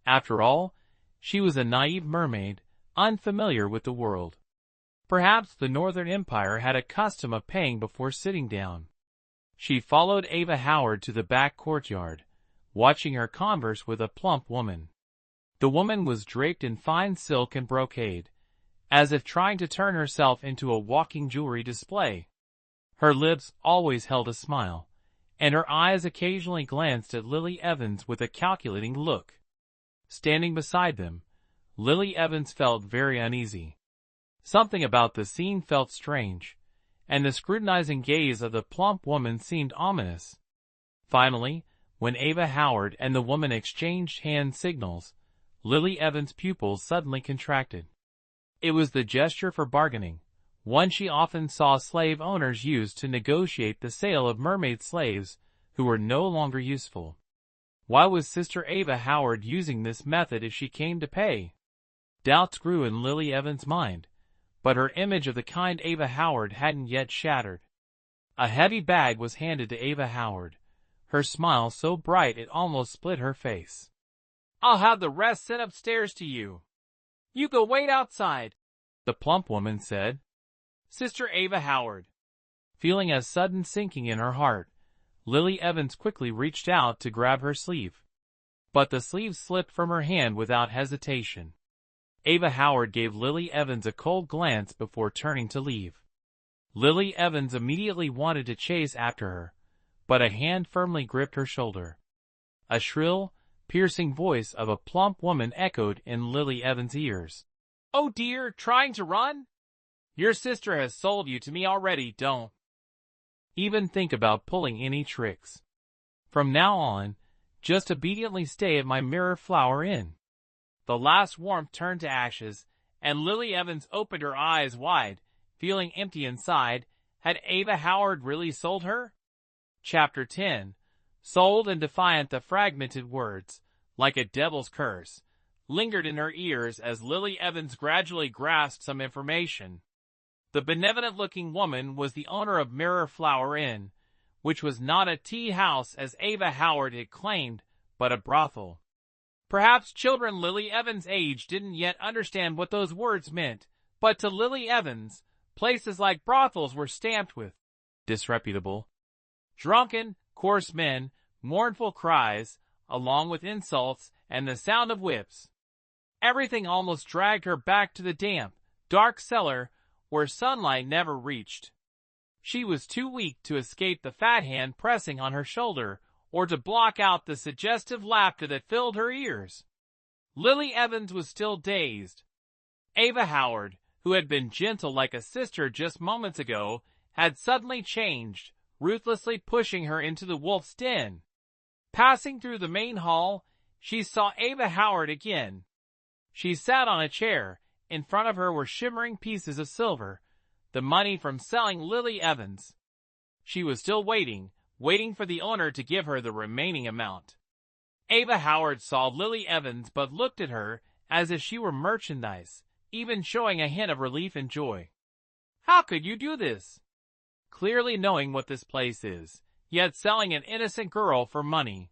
After all, she was a naive mermaid, unfamiliar with the world. Perhaps the Northern Empire had a custom of paying before sitting down. She followed Ava Howard to the back courtyard, watching her converse with a plump woman. The woman was draped in fine silk and brocade, as if trying to turn herself into a walking jewelry display. Her lips always held a smile, and her eyes occasionally glanced at Lily Evans with a calculating look. Standing beside them, Lily Evans felt very uneasy. Something about the scene felt strange, and the scrutinizing gaze of the plump woman seemed ominous. Finally, when Ava Howard and the woman exchanged hand signals, Lily Evans' pupils suddenly contracted. It was the gesture for bargaining, one she often saw slave owners use to negotiate the sale of mermaid slaves who were no longer useful. Why was Sister Ava Howard using this method if she came to pay? Doubts grew in Lily Evans' mind, but her image of the kind Ava Howard hadn't yet shattered. A heavy bag was handed to Ava Howard, her smile so bright it almost split her face. "I'll have the rest sent upstairs to you. You go wait outside," the plump woman said. "Sister Ava Howard." Feeling a sudden sinking in her heart, Lily Evans quickly reached out to grab her sleeve. But the sleeve slipped from her hand without hesitation. Ava Howard gave Lily Evans a cold glance before turning to leave. Lily Evans immediately wanted to chase after her, but a hand firmly gripped her shoulder. A shrill, piercing voice of a plump woman echoed in Lily Evans' ears. "Oh dear, trying to run? Your sister has sold you to me already, don't even think about pulling any tricks. From now on, just obediently stay at my Mirror Flower Inn." The last warmth turned to ashes, and Lily Evans opened her eyes wide, feeling empty inside. Had Ava Howard really sold her? Chapter 10. Sold and defiant, the fragmented words, like a devil's curse, lingered in her ears as Lily Evans gradually grasped some information. The benevolent-looking woman was the owner of Mirror Flower Inn, which was not a tea house as Ava Howard had claimed, but a brothel. Perhaps children Lily Evans' age didn't yet understand what those words meant, but to Lily Evans, places like brothels were stamped with disreputable, drunken, coarse men, mournful cries, along with insults and the sound of whips. Everything almost dragged her back to the damp, dark cellar where sunlight never reached. She was too weak to escape the fat hand pressing on her shoulder or to block out the suggestive laughter that filled her ears. Lily Evans was still dazed. Ava Howard, who had been gentle like a sister just moments ago, had suddenly changed, ruthlessly pushing her into the wolf's den. Passing through the main hall, she saw Ava Howard again. She sat on a chair. In front of her were shimmering pieces of silver, the money from selling Lily Evans. She was still waiting for the owner to give her the remaining amount. Ava Howard saw Lily Evans but looked at her as if she were merchandise, even showing a hint of relief and joy. "How could you do this?" Clearly knowing what this place is, yet selling an innocent girl for money.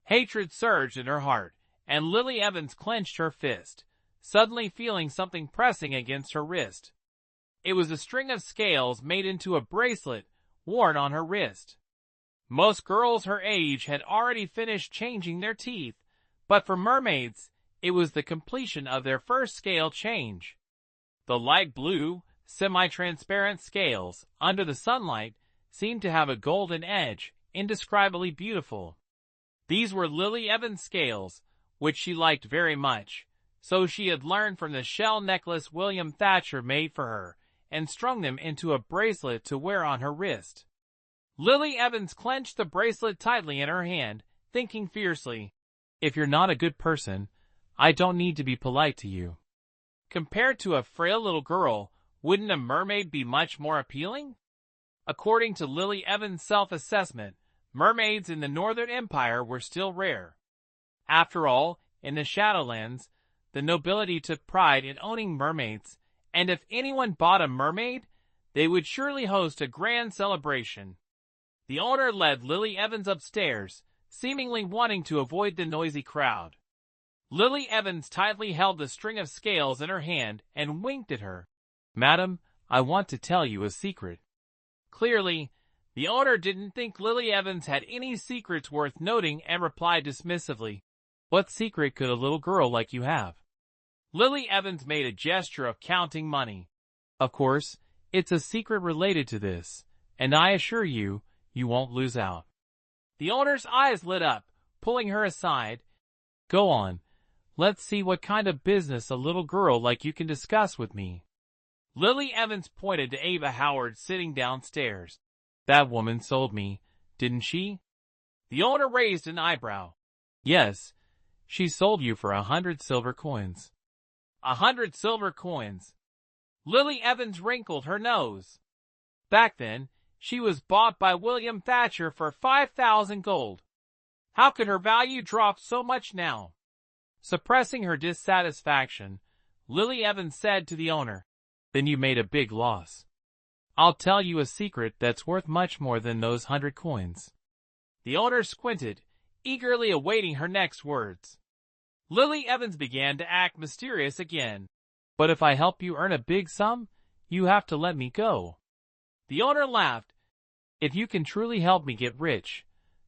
Hatred surged in her heart, and Lily Evans clenched her fist, suddenly feeling something pressing against her wrist. It was a string of scales made into a bracelet worn on her wrist. Most girls her age had already finished changing their teeth, but for mermaids, it was the completion of their first scale change. The light blue, semi-transparent scales, under the sunlight, seemed to have a golden edge, indescribably beautiful. These were Lily Evans' scales, which she liked very much, so she had learned from the shell necklace William Thatcher made for her, and strung them into a bracelet to wear on her wrist. Lily Evans clenched the bracelet tightly in her hand, thinking fiercely, "If you're not a good person, I don't need to be polite to you." Compared to a frail little girl, wouldn't a mermaid be much more appealing? According to Lily Evans' self-assessment, mermaids in the Northern Empire were still rare. After all, in the Shadowlands, the nobility took pride in owning mermaids, and if anyone bought a mermaid, they would surely host a grand celebration. The owner led Lily Evans upstairs, seemingly wanting to avoid the noisy crowd. Lily Evans tightly held the string of scales in her hand and winked at her. "Madam, I want to tell you a secret." Clearly, the owner didn't think Lily Evans had any secrets worth noting and replied dismissively, "What secret could a little girl like you have?" Lily Evans made a gesture of counting money. "Of course, it's a secret related to this, and I assure you, you won't lose out." The owner's eyes lit up, pulling her aside. "Go on. Let's see what kind of business a little girl like you can discuss with me." Lily Evans pointed to Ava Howard sitting downstairs. "That woman sold me, didn't she?" The owner raised an eyebrow. "Yes, she sold you for 100 silver coins." 100 silver coins. Lily Evans wrinkled her nose. Back then, she was bought by William Thatcher for 5,000 gold. How could her value drop so much now? Suppressing her dissatisfaction, Lily Evans said to the owner, "Then you made a big loss. I'll tell you a secret that's worth much more than those 100 coins." The owner squinted, eagerly awaiting her next words. Lily Evans began to act mysterious again. "But if I help you earn a big sum, you have to let me go." The owner laughed. "If you can truly help me get rich,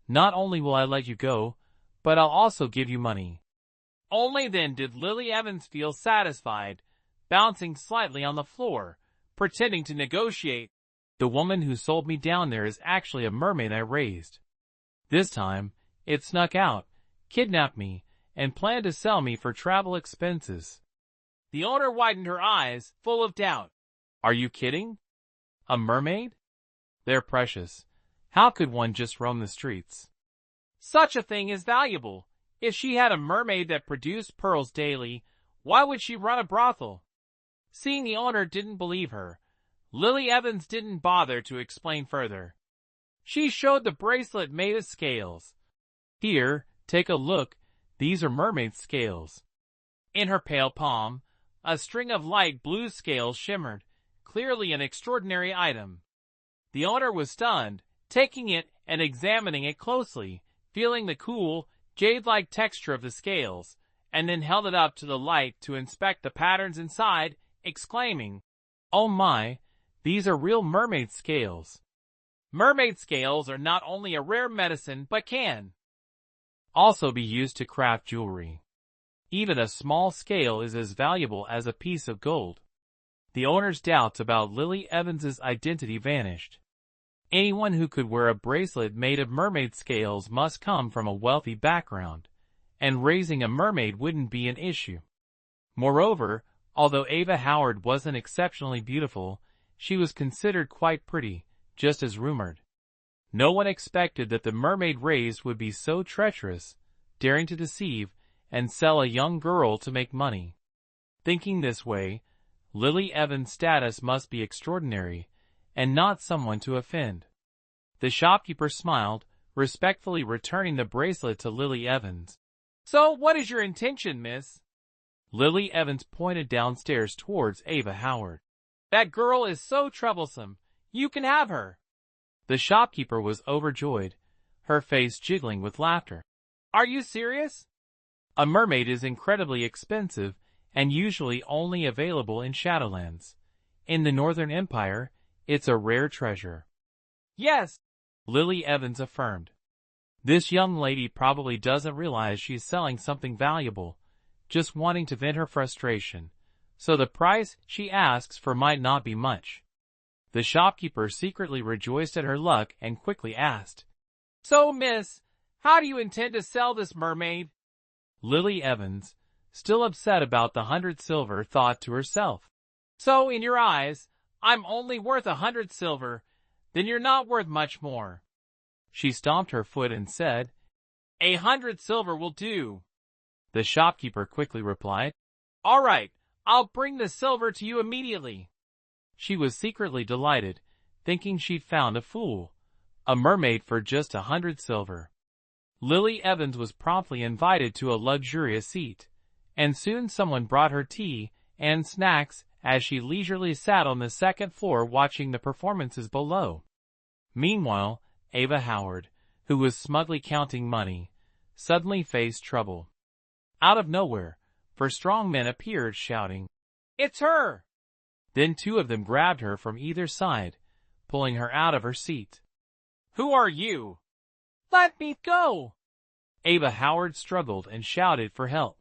not only will I let you go, but I'll also give you money." Only then did Lily Evans feel satisfied, bouncing slightly on the floor, pretending to negotiate. "The woman who sold me down there is actually a mermaid I raised. This time, it snuck out, kidnapped me, and planned to sell me for travel expenses." The owner widened her eyes, full of doubt. "Are you kidding? A mermaid? They're precious. How could one just roam the streets?" "Such a thing is valuable. If she had a mermaid that produced pearls daily, why would she run a brothel?" Seeing the owner didn't believe her, Lily Evans didn't bother to explain further. She showed the bracelet made of scales. "Here, take a look. These are mermaid scales." In her pale palm, a string of light blue scales shimmered, clearly an extraordinary item. The owner was stunned, taking it and examining it closely, feeling the cool, jade-like texture of the scales, and then held it up to the light to inspect the patterns inside, exclaiming, "Oh my, these are real mermaid scales." Mermaid scales are not only a rare medicine but can also be used to craft jewelry. Even a small scale is as valuable as a piece of gold. The owner's doubts about Lily Evans's identity vanished. Anyone who could wear a bracelet made of mermaid scales must come from a wealthy background, and raising a mermaid wouldn't be an issue. Moreover, although Ava Howard wasn't exceptionally beautiful, she was considered quite pretty, just as rumored. No one expected that the mermaid raised would be so treacherous, daring to deceive and sell a young girl to make money. Thinking this way, Lily Evans' status must be extraordinary, and not someone to offend. The shopkeeper smiled, respectfully returning the bracelet to Lily Evans. "So, what is your intention, miss?" Lily Evans pointed downstairs towards Ava Howard. "That girl is so troublesome. You can have her." The shopkeeper was overjoyed, her face jiggling with laughter. "Are you serious?" A mermaid is incredibly expensive and usually only available in Shadowlands. In the Northern Empire, it's a rare treasure. "Yes," Lily Evans affirmed. "This young lady probably doesn't realize she's selling something valuable, just wanting to vent her frustration. so the price she asks for might not be much. The shopkeeper secretly rejoiced at her luck and quickly asked, "So, miss, how do you intend to sell this mermaid?" Lily Evans, still upset about the 100 silver, thought to herself, "So, in your eyes, I'm only worth 100 silver, then you're not worth much more." She stomped her foot and said, "100 silver will do." The shopkeeper quickly replied, "All right, I'll bring the silver to you immediately." She was secretly delighted, thinking she'd found a fool, a mermaid for just 100 silver. Lily Evans was promptly invited to a luxurious seat, and soon someone brought her tea and snacks as she leisurely sat on the second floor watching the performances below. Meanwhile, Ava Howard, who was smugly counting money, suddenly faced trouble. Out of nowhere, four strong men appeared shouting, "It's her!" Then two of them grabbed her from either side, pulling her out of her seat. "Who are you?" "Let me go!" Ava Howard struggled and shouted for help.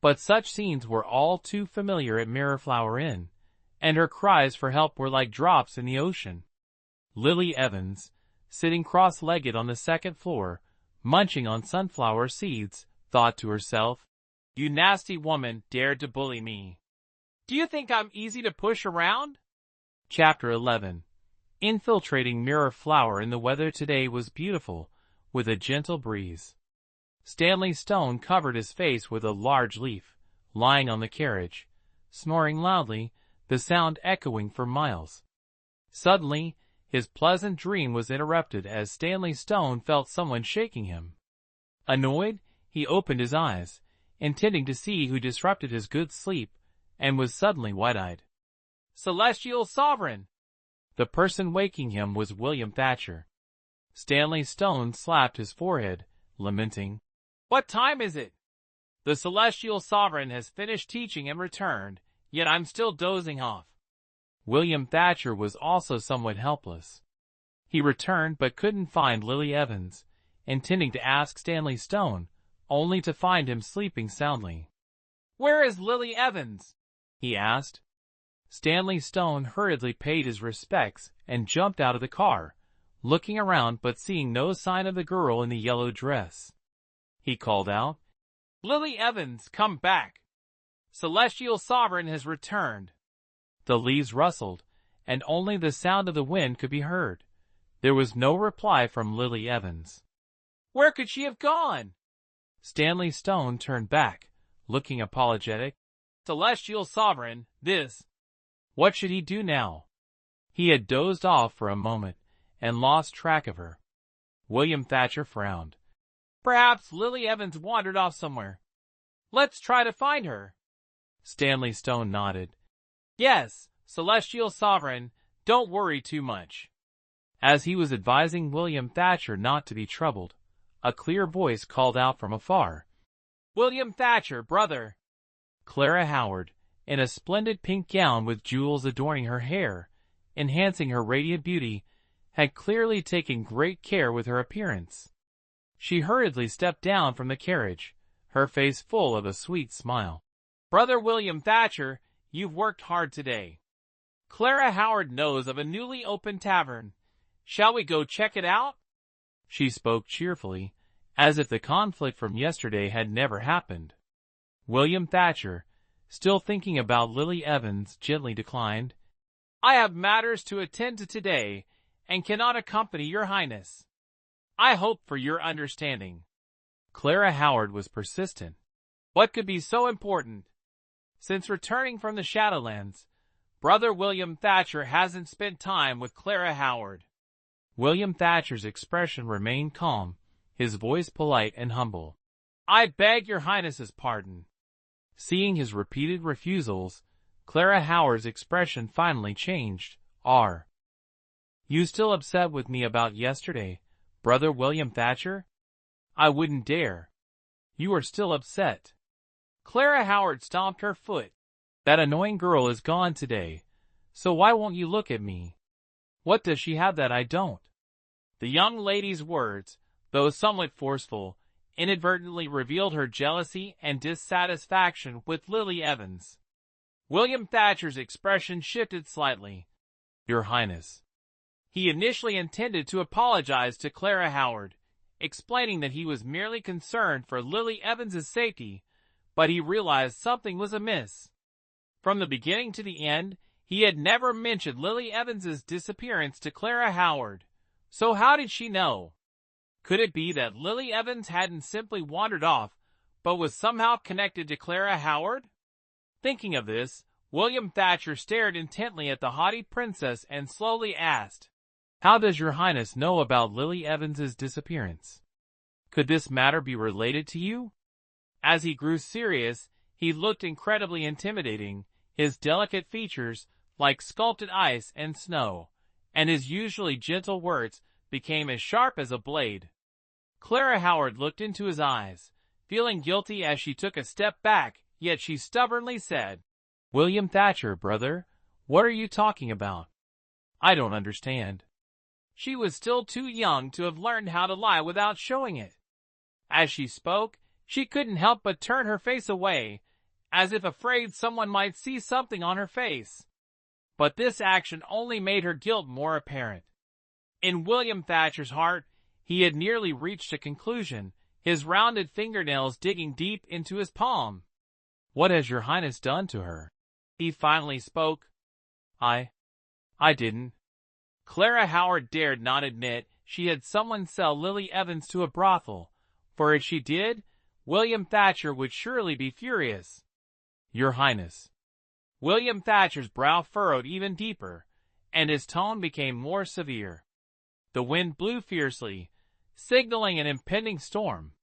But such scenes were all too familiar at Mirrorflower Inn, and her cries for help were like drops in the ocean. Lily Evans, sitting cross-legged on the second floor, munching on sunflower seeds, thought to herself, "You nasty woman dared to bully me. Do you think I'm easy to push around?" Chapter 11. Infiltrating Mirrorflower. In the weather today was beautiful, with a gentle breeze. Stanley Stone covered his face with a large leaf, lying on the carriage, snoring loudly, the sound echoing for miles. Suddenly, his pleasant dream was interrupted as Stanley Stone felt someone shaking him. Annoyed, he opened his eyes, intending to see who disrupted his good sleep, and was suddenly wide-eyed. "Celestial Sovereign!" The person waking him was William Thatcher. Stanley Stone slapped his forehead, lamenting, "What time is it? The Celestial Sovereign has finished teaching and returned, yet I'm still dozing off." William Thatcher was also somewhat helpless. He returned but couldn't find Lily Evans, intending to ask Stanley Stone, only to find him sleeping soundly. "Where is Lily Evans?" he asked. Stanley Stone hurriedly paid his respects and jumped out of the car, looking around but seeing no sign of the girl in the yellow dress. He called out, "Lily Evans, come back! Celestial Sovereign has returned." The leaves rustled, and only the sound of the wind could be heard. There was no reply from Lily Evans. "Where could she have gone?" Stanley Stone turned back, looking apologetic. "Celestial Sovereign, this..." What should he do now? He had dozed off for a moment and lost track of her. William Thatcher frowned. "Perhaps Lily Evans wandered off somewhere. Let's try to find her." Stanley Stone nodded. "Yes, Celestial Sovereign, don't worry too much." As he was advising William Thatcher not to be troubled, a clear voice called out from afar, "William Thatcher, brother." Clara Howard, in a splendid pink gown with jewels adorning her hair, enhancing her radiant beauty, had clearly taken great care with her appearance. She hurriedly stepped down from the carriage, her face full of a sweet smile. "Brother William Thatcher, you've worked hard today. Clara Howard knows of a newly opened tavern. Shall we go check it out?" She spoke cheerfully, as if the conflict from yesterday had never happened. William Thatcher, still thinking about Lily Evans, gently declined. "I have matters to attend to today, and cannot accompany your highness. I hope for your understanding." Clara Howard was persistent. What could be so important? Since returning from the Shadowlands, Brother William Thatcher hasn't spent time with Clara Howard. William Thatcher's expression remained calm, his voice polite and humble. "I beg your highness's pardon." Seeing his repeated refusals, Clara Howard's expression finally changed. "Are you still upset with me about yesterday, Brother William Thatcher?" "I wouldn't dare." "You are still upset." Clara Howard stomped her foot. "That annoying girl is gone today, so why won't you look at me? What does she have that I don't?" The young lady's words, though somewhat forceful, inadvertently revealed her jealousy and dissatisfaction with Lily Evans. William Thatcher's expression shifted slightly. Your Highness. He initially intended to apologize to Clara Howard, explaining that he was merely concerned for Lily Evans's safety, but he realized something was amiss. From the beginning to the end, he had never mentioned Lily Evans's disappearance to Clara Howard. So how did she know? Could it be that Lily Evans hadn't simply wandered off, but was somehow connected to Clara Howard? Thinking of this, William Thatcher stared intently at the haughty princess and slowly asked, How does your Highness know about Lily Evans's disappearance? Could this matter be related to you? As he grew serious, he looked incredibly intimidating, his delicate features like sculpted ice and snow, and his usually gentle words became as sharp as a blade. Clara Howard looked into his eyes, feeling guilty as she took a step back, yet she stubbornly said, William Thatcher, brother, what are you talking about? I don't understand. She was still too young to have learned how to lie without showing it. As she spoke, she couldn't help but turn her face away, as if afraid someone might see something on her face. But this action only made her guilt more apparent. In William Thatcher's heart, he had nearly reached a conclusion, his rounded fingernails digging deep into his palm. What has your Highness done to her? He finally spoke. I didn't. Clara Howard dared not admit she had someone sell Lily Evans to a brothel, for if she did, William Thatcher would surely be furious. Your Highness. William Thatcher's brow furrowed even deeper, and his tone became more severe. The wind blew fiercely, signaling an impending storm.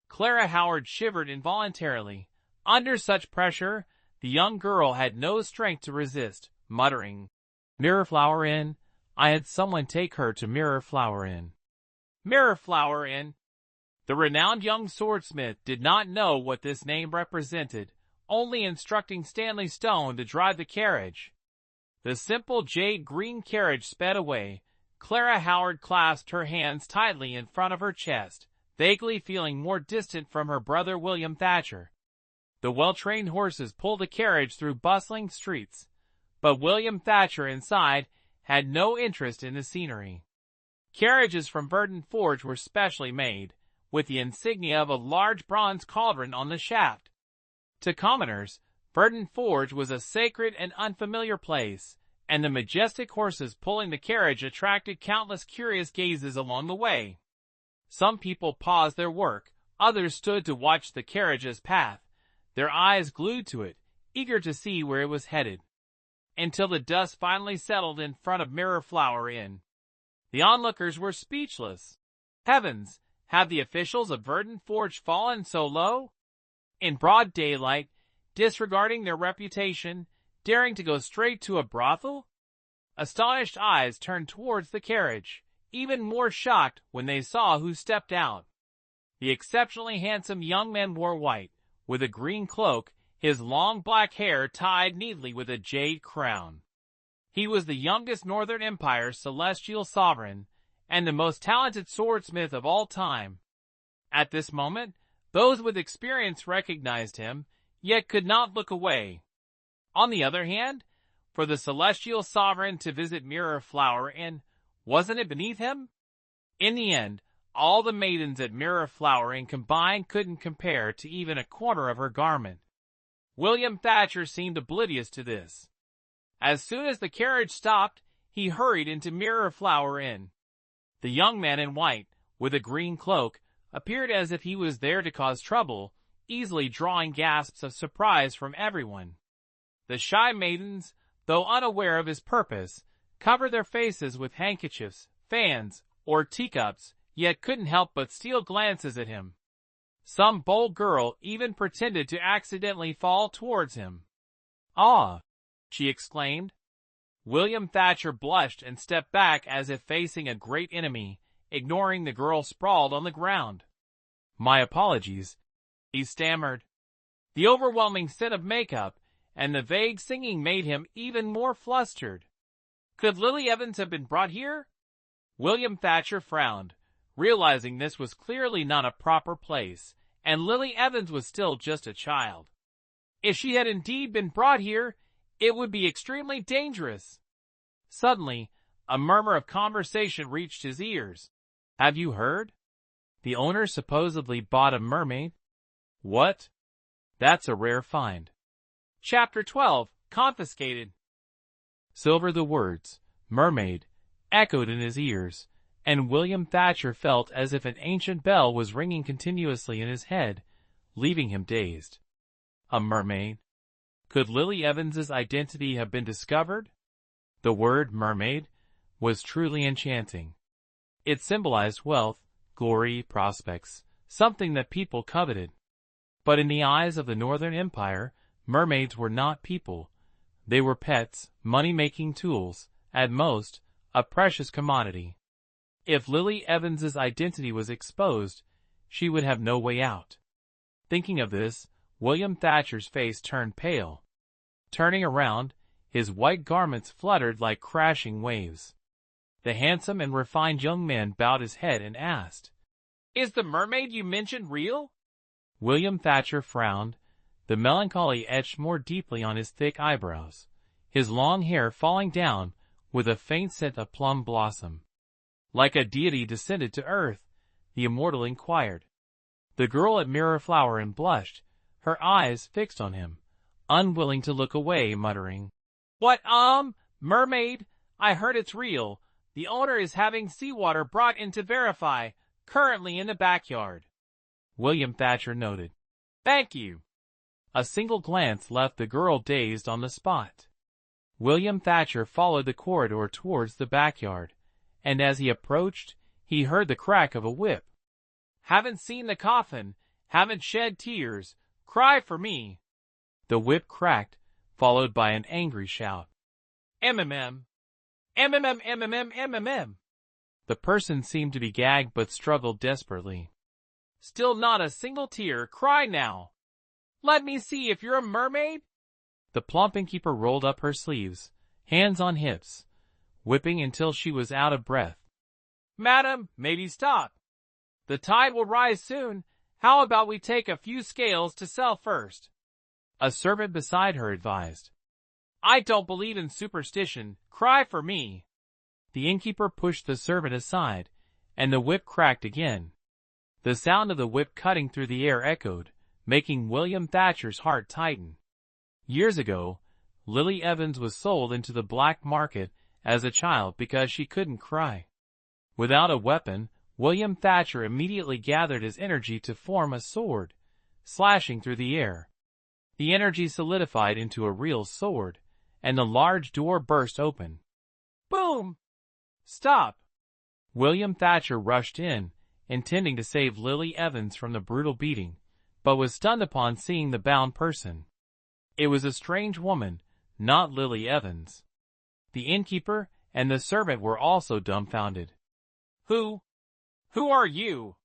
Clara Howard shivered involuntarily. Under such pressure, the young girl had no strength to resist, muttering, Mirrorflower Inn. I had someone take her to Mirrorflower Inn. Mirrorflower Inn. The renowned young swordsmith did not know what this name represented, only instructing Stanley Stone to drive the carriage. The simple jade-green carriage sped away. Clara Howard clasped her hands tightly in front of her chest, vaguely feeling more distant from her brother William Thatcher. The well-trained horses pulled the carriage through bustling streets, but William Thatcher inside had no interest in the scenery. Carriages from Verdant Forge were specially made, with the insignia of a large bronze cauldron on the shaft. To commoners, Verdant Forge was a sacred and unfamiliar place, and the majestic horses pulling the carriage attracted countless curious gazes along the way. Some people paused their work, others stood to watch the carriage's path, their eyes glued to it, eager to see where it was headed. Until the dust finally settled in front of Mirrorflower Inn. The onlookers were speechless. Heavens, had the officials of Verdant Forge fallen so low? In broad daylight, disregarding their reputation, daring to go straight to a brothel? Astonished eyes turned towards the carriage, even more shocked when they saw who stepped out. The exceptionally handsome young man wore white, with a green cloak, his long black hair tied neatly with a jade crown. He was the youngest Northern Empire's celestial sovereign, and the most talented swordsmith of all time. At this moment, those with experience recognized him, yet could not look away. On the other hand, for the celestial sovereign to visit Mirrorflower Inn, wasn't it beneath him? In the end, all the maidens at Mirrorflower Inn combined couldn't compare to even a corner of her garment. William Thatcher seemed oblivious to this. As soon as the carriage stopped, he hurried into Mirrorflower Inn. The young man in white, with a green cloak, appeared as if he was there to cause trouble, easily drawing gasps of surprise from everyone. The shy maidens, though unaware of his purpose, covered their faces with handkerchiefs, fans, or teacups, yet couldn't help but steal glances at him. Some bold girl even pretended to accidentally fall towards him. Ah! She exclaimed. William Thatcher blushed and stepped back as if facing a great enemy, ignoring the girl sprawled on the ground. My apologies, he stammered. The overwhelming scent of makeup and the vague singing made him even more flustered. Could Lily Evans have been brought here? William Thatcher frowned, realizing this was clearly not a proper place, and Lily Evans was still just a child. If she had indeed been brought here, It would be extremely dangerous. Suddenly, a murmur of conversation reached his ears. Have you heard? The owner supposedly bought a mermaid. What? That's a rare find. Chapter 12, Confiscated. Silver the words, mermaid, echoed in his ears, and William Thatcher felt as if an ancient bell was ringing continuously in his head, leaving him dazed. A mermaid? Could Lily Evans's identity have been discovered? The word mermaid was truly enchanting. It symbolized wealth, glory, prospects, something that people coveted. But in the eyes of the Northern Empire, mermaids were not people. They were pets, money-making tools, at most, a precious commodity. If Lily Evans's identity was exposed, she would have no way out. Thinking of this, William Thatcher's face turned pale. Turning around, his white garments fluttered like crashing waves. The handsome and refined young man bowed his head and asked, "Is the mermaid you mentioned real?" William Thatcher frowned, the melancholy etched more deeply on his thick eyebrows, his long hair falling down with a faint scent of plum blossom. Like a deity descended to earth, the immortal inquired. The girl at Mirror Flower and blushed, her eyes fixed on him, unwilling to look away, muttering, "What, mermaid? I heard it's real. The owner is having seawater brought in to verify, currently in the backyard." William Thatcher noted. "Thank you." A single glance left the girl dazed on the spot. William Thatcher followed the corridor towards the backyard, and as he approached, he heard the crack of a whip. "Haven't seen the coffin, haven't shed tears, cry for me." The whip cracked, followed by an angry shout. "MMM! MMM! MMM! MMM!" The person seemed to be gagged but struggled desperately. "Still not a single tear, cry now. Let me see if you're a mermaid." The plump innkeeper rolled up her sleeves, hands on hips, whipping until she was out of breath. "Madam, maybe stop. The tide will rise soon. How about we take a few scales to sell first?" A servant beside her advised. "I don't believe in superstition. Cry for me." The innkeeper pushed the servant aside, and the whip cracked again. The sound of the whip cutting through the air echoed, making William Thatcher's heart tighten. Years ago, Lily Evans was sold into the black market as a child because she couldn't cry. Without a weapon, William Thatcher immediately gathered his energy to form a sword, slashing through the air. The energy solidified into a real sword, and the large door burst open. Boom! "Stop!" William Thatcher rushed in, intending to save Lily Evans from the brutal beating, but was stunned upon seeing the bound person. It was a strange woman, not Lily Evans. The innkeeper and the servant were also dumbfounded. Who are you?"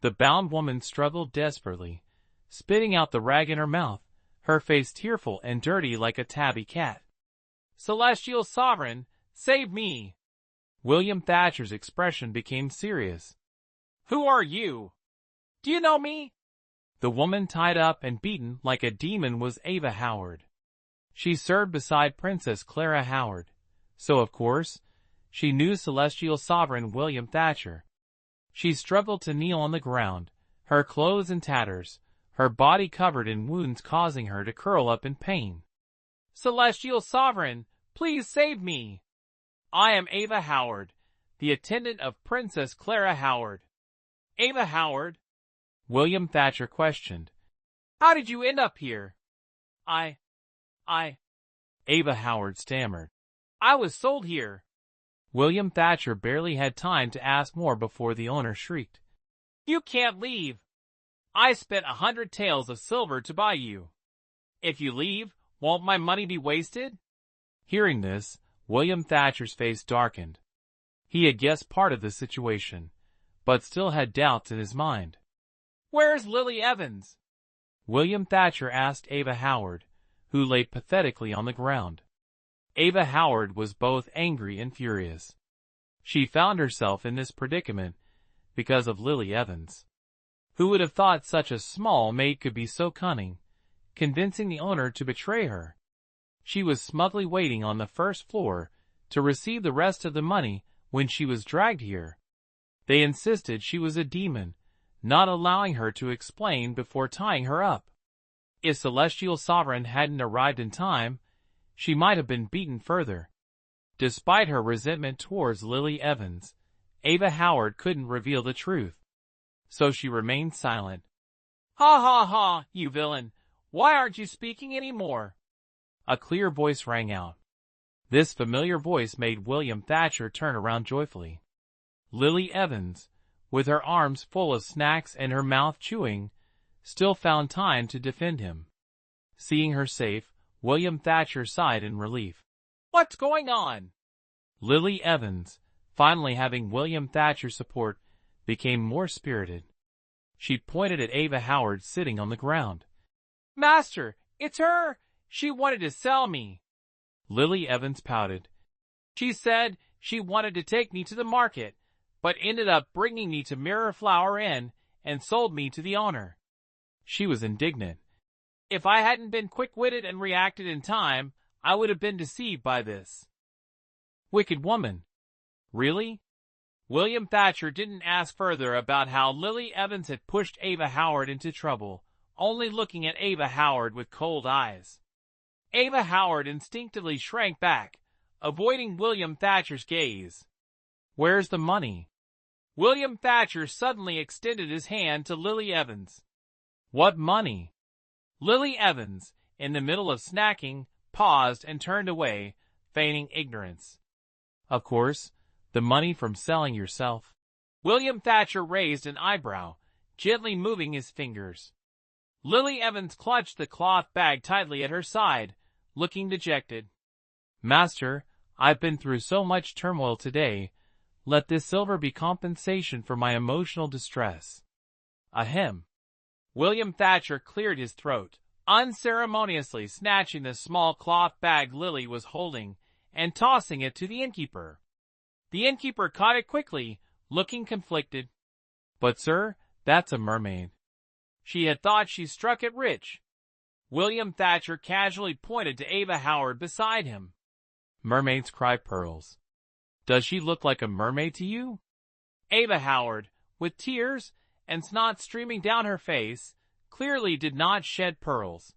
The bound woman struggled desperately, spitting out the rag in her mouth, her face tearful and dirty like a tabby cat. "Celestial Sovereign, save me!" William Thatcher's expression became serious. "Who are you? Do you know me?" The woman tied up and beaten like a demon was Ava Howard. She served beside Princess Clara Howard, so of course, she knew Celestial Sovereign William Thatcher. She struggled to kneel on the ground, her clothes in tatters, her body covered in wounds causing her to curl up in pain. "Celestial Sovereign, please save me. I am Ava Howard, the attendant of Princess Clara Howard." "Ava Howard?" William Thatcher questioned. "How did you end up here?" I... Ava Howard stammered. "I was sold here." William Thatcher barely had time to ask more before the owner shrieked. "You can't leave. I spent 100 taels of silver to buy you. If you leave, won't my money be wasted?" Hearing this, William Thatcher's face darkened. He had guessed part of the situation, but still had doubts in his mind. "Where's Lily Evans?" William Thatcher asked Ava Howard, who lay pathetically on the ground. Ava Howard was both angry and furious. She found herself in this predicament because of Lily Evans. Who would have thought such a small maid could be so cunning, convincing the owner to betray her? She was smugly waiting on the first floor to receive the rest of the money when she was dragged here. They insisted she was a demon, not allowing her to explain before tying her up. If Celestial Sovereign hadn't arrived in time, she might have been beaten further. Despite her resentment towards Lily Evans, Ava Howard couldn't reveal the truth. So she remained silent. "Ha ha ha, you villain! Why aren't you speaking anymore?" A clear voice rang out. This familiar voice made William Thatcher turn around joyfully. Lily Evans, with her arms full of snacks and her mouth chewing, still found time to defend him. Seeing her safe, William Thatcher sighed in relief. "What's going on?" Lily Evans, finally having William Thatcher's support, became more spirited. She pointed at Ava Howard sitting on the ground. "Master, it's her! She wanted to sell me." Lily Evans pouted. "She said she wanted to take me to the market, but ended up bringing me to Mirror Flower Inn and sold me to the owner." She was indignant. "If I hadn't been quick-witted and reacted in time, I would have been deceived by this." Wicked woman. Really? William Thatcher didn't ask further about how Lily Evans had pushed Ava Howard into trouble, only looking at Ava Howard with cold eyes. Ava Howard instinctively shrank back, avoiding William Thatcher's gaze. "Where's the money?" William Thatcher suddenly extended his hand to Lily Evans. "What money?" Lily Evans, in the middle of snacking, paused and turned away, feigning ignorance. "Of course, the money from selling yourself." William Thatcher raised an eyebrow, gently moving his fingers. Lily Evans clutched the cloth bag tightly at her side, looking dejected. "Master, I've been through so much turmoil today. Let this silver be compensation for my emotional distress." Ahem. William Thatcher cleared his throat, unceremoniously snatching the small cloth bag Lily was holding and tossing it to the innkeeper. The innkeeper caught it quickly, looking conflicted. "But sir, that's a mermaid." She had thought she struck it rich. William Thatcher casually pointed to Ava Howard beside him. "Mermaids cry pearls. Does she look like a mermaid to you?" Ava Howard, with tears and snot streaming down her face, clearly did not shed pearls.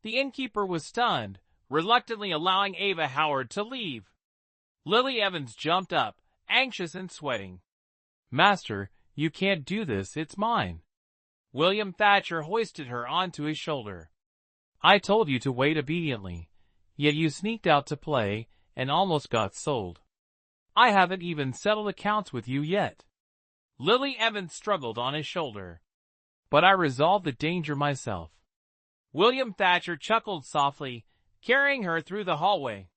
The innkeeper was stunned, reluctantly allowing Ava Howard to leave. Lily Evans jumped up, anxious and sweating. "Master, you can't do this, it's mine." William Thatcher hoisted her onto his shoulder. "I told you to wait obediently, yet you sneaked out to play and almost got sold. I haven't even settled accounts with you yet." Lily Evans struggled on his shoulder. "But I resolved the danger myself." William Thatcher chuckled softly, carrying her through the hallway.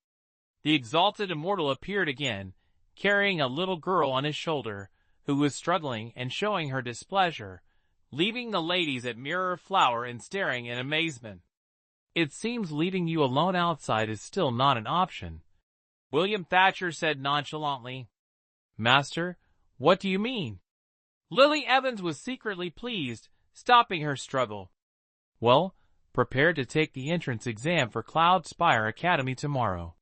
The exalted immortal appeared again, carrying a little girl on his shoulder, who was struggling and showing her displeasure, leaving the ladies at Mirror Flower and staring in amazement. "It seems leaving you alone outside is still not an option," William Thatcher said nonchalantly. "Master, what do you mean?" Lily Evans was secretly pleased, stopping her struggle. "Well, prepare to take the entrance exam for Cloud Spire Academy tomorrow."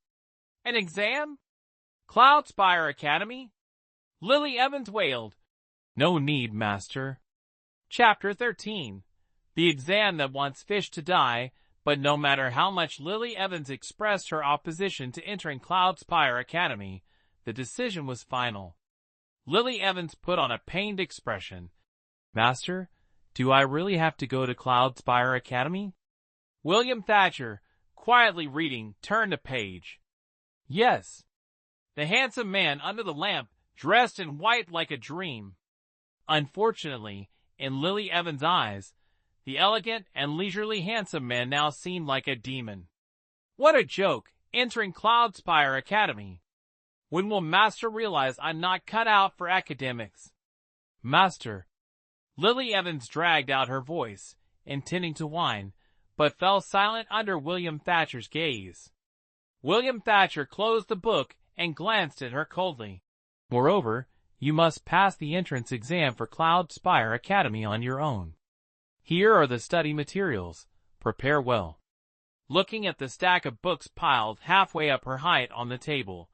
"An exam? Cloud Spire Academy?" Lily Evans wailed. "No need, master." Chapter 13. The exam that wants fish to die, but no matter how much Lily Evans expressed her opposition to entering Cloud Spire Academy, the decision was final. Lily Evans put on a pained expression. "Master, do I really have to go to Cloud Spire Academy?" William Thatcher, quietly reading, turned a page. "Yes." The handsome man under the lamp, dressed in white like a dream. Unfortunately, in Lily Evans' eyes, the elegant and leisurely handsome man now seemed like a demon. "What a joke, entering Cloud Spire Academy. When will Master realize I'm not cut out for academics?" "Master." Lily Evans dragged out her voice, intending to whine, but fell silent under William Thatcher's gaze. William Thatcher closed the book and glanced at her coldly. "Moreover, you must pass the entrance exam for Cloud Spire Academy on your own. Here are the study materials. Prepare well." Looking at the stack of books piled halfway up her height on the table,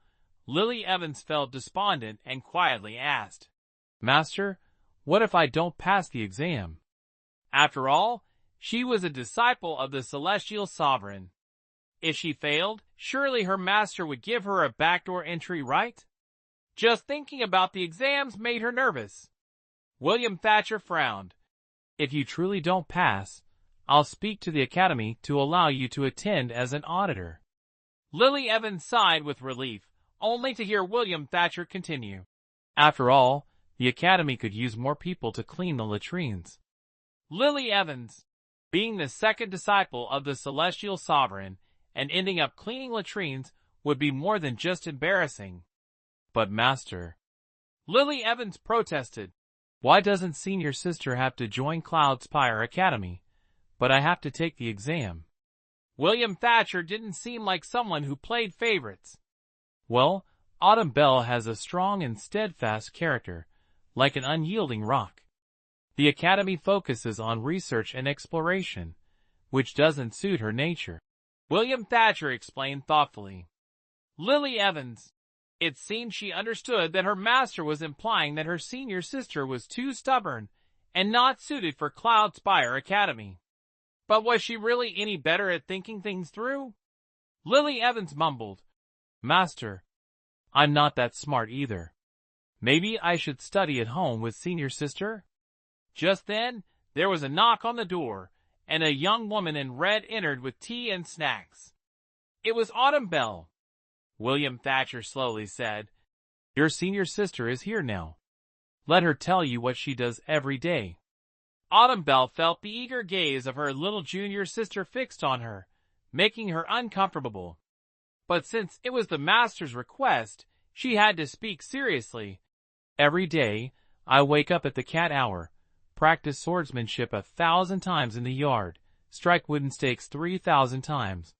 Lily Evans felt despondent and quietly asked, "Master, what if I don't pass the exam?" After all, she was a disciple of the celestial sovereign. If she failed, surely her master would give her a backdoor entry, right? Just thinking about the exams made her nervous. William Thatcher frowned. "If you truly don't pass, I'll speak to the academy to allow you to attend as an auditor." Lily Evans sighed with relief, only to hear William Thatcher continue. "After all, the academy could use more people to clean the latrines." Lily Evans, being the second disciple of the celestial sovereign and ending up cleaning latrines, would be more than just embarrassing. "But master," Lily Evans protested, "why doesn't senior sister have to join Cloudspire Academy, but I have to take the exam?" William Thatcher didn't seem like someone who played favorites. "Well, Autumn Bell has a strong and steadfast character, like an unyielding rock. The academy focuses on research and exploration, which doesn't suit her nature," William Thatcher explained thoughtfully. Lily Evans, it seemed she understood that her master was implying that her senior sister was too stubborn and not suited for Cloudspire Academy. But was she really any better at thinking things through? Lily Evans mumbled, "Master, I'm not that smart either. Maybe I should study at home with senior sister?" Just then, there was a knock on the door, and a young woman in red entered with tea and snacks. It was Autumn Bell. William Thatcher slowly said, "Your senior sister is here now. Let her tell you what she does every day." Autumn Bell felt the eager gaze of her little junior sister fixed on her, making her uncomfortable. But since it was the master's request, she had to speak seriously. "Every day, I wake up at the cat hour, practice swordsmanship 1,000 times in the yard, strike wooden stakes 3,000 times,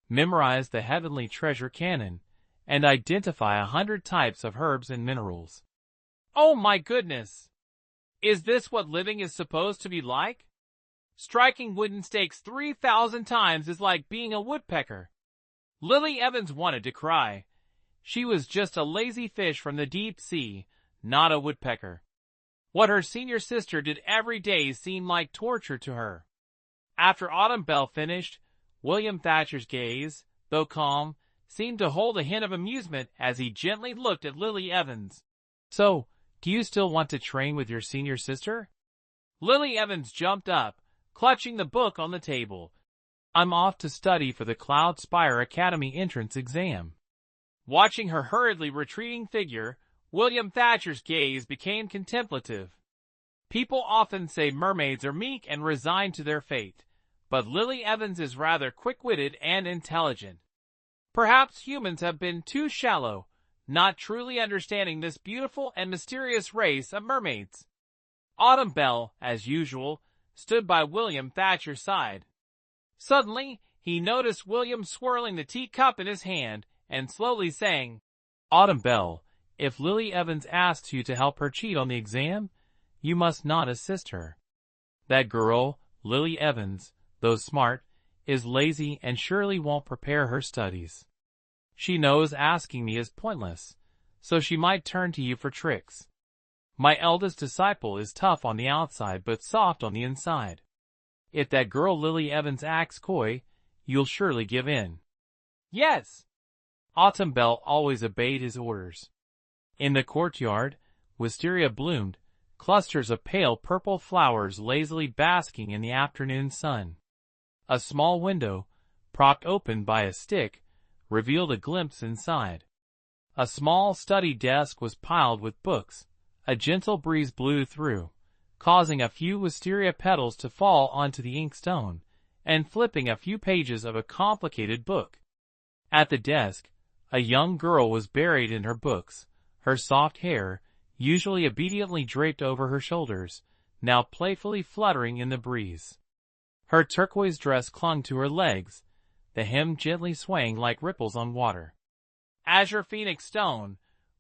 memorize the heavenly treasure canon, and identify 100 types of herbs and minerals." Oh my goodness! Is this what living is supposed to be like? Striking wooden stakes 3,000 times is like being a woodpecker. Lily Evans wanted to cry. She was just a lazy fish from the deep sea, not a woodpecker. What her senior sister did every day seemed like torture to her. After Autumn Bell finished, William Thatcher's gaze, though calm, seemed to hold a hint of amusement as he gently looked at Lily Evans. "So, do you still want to train with your senior sister?" Lily Evans jumped up, clutching the book on the table. "I'm off to study for the Cloudspire Academy entrance exam." Watching her hurriedly retreating figure, William Thatcher's gaze became contemplative. People often say mermaids are meek and resigned to their fate, but Lily Evans is rather quick-witted and intelligent. Perhaps humans have been too shallow, not truly understanding this beautiful and mysterious race of mermaids. Autumn Bell, as usual, stood by William Thatcher's side. Suddenly, he noticed William swirling the teacup in his hand and slowly saying, "Autumn Bell, if Lily Evans asks you to help her cheat on the exam, you must not assist her. That girl, Lily Evans, though smart, is lazy and surely won't prepare her studies. She knows asking me is pointless, so she might turn to you for tricks. My eldest disciple is tough on the outside but soft on the inside. If that girl Lily Evans acts coy, you'll surely give in." "Yes." Autumn Bell always obeyed his orders. In the courtyard, wisteria bloomed, clusters of pale purple flowers lazily basking in the afternoon sun. A small window, propped open by a stick, revealed a glimpse inside. A small study desk was piled with books. A gentle breeze blew through, causing a few wisteria petals to fall onto the inkstone, and flipping a few pages of a complicated book. At the desk, a young girl was buried in her books, her soft hair, usually obediently draped over her shoulders, now playfully fluttering in the breeze. Her turquoise dress clung to her legs, the hem gently swaying like ripples on water. Azure phoenix stone,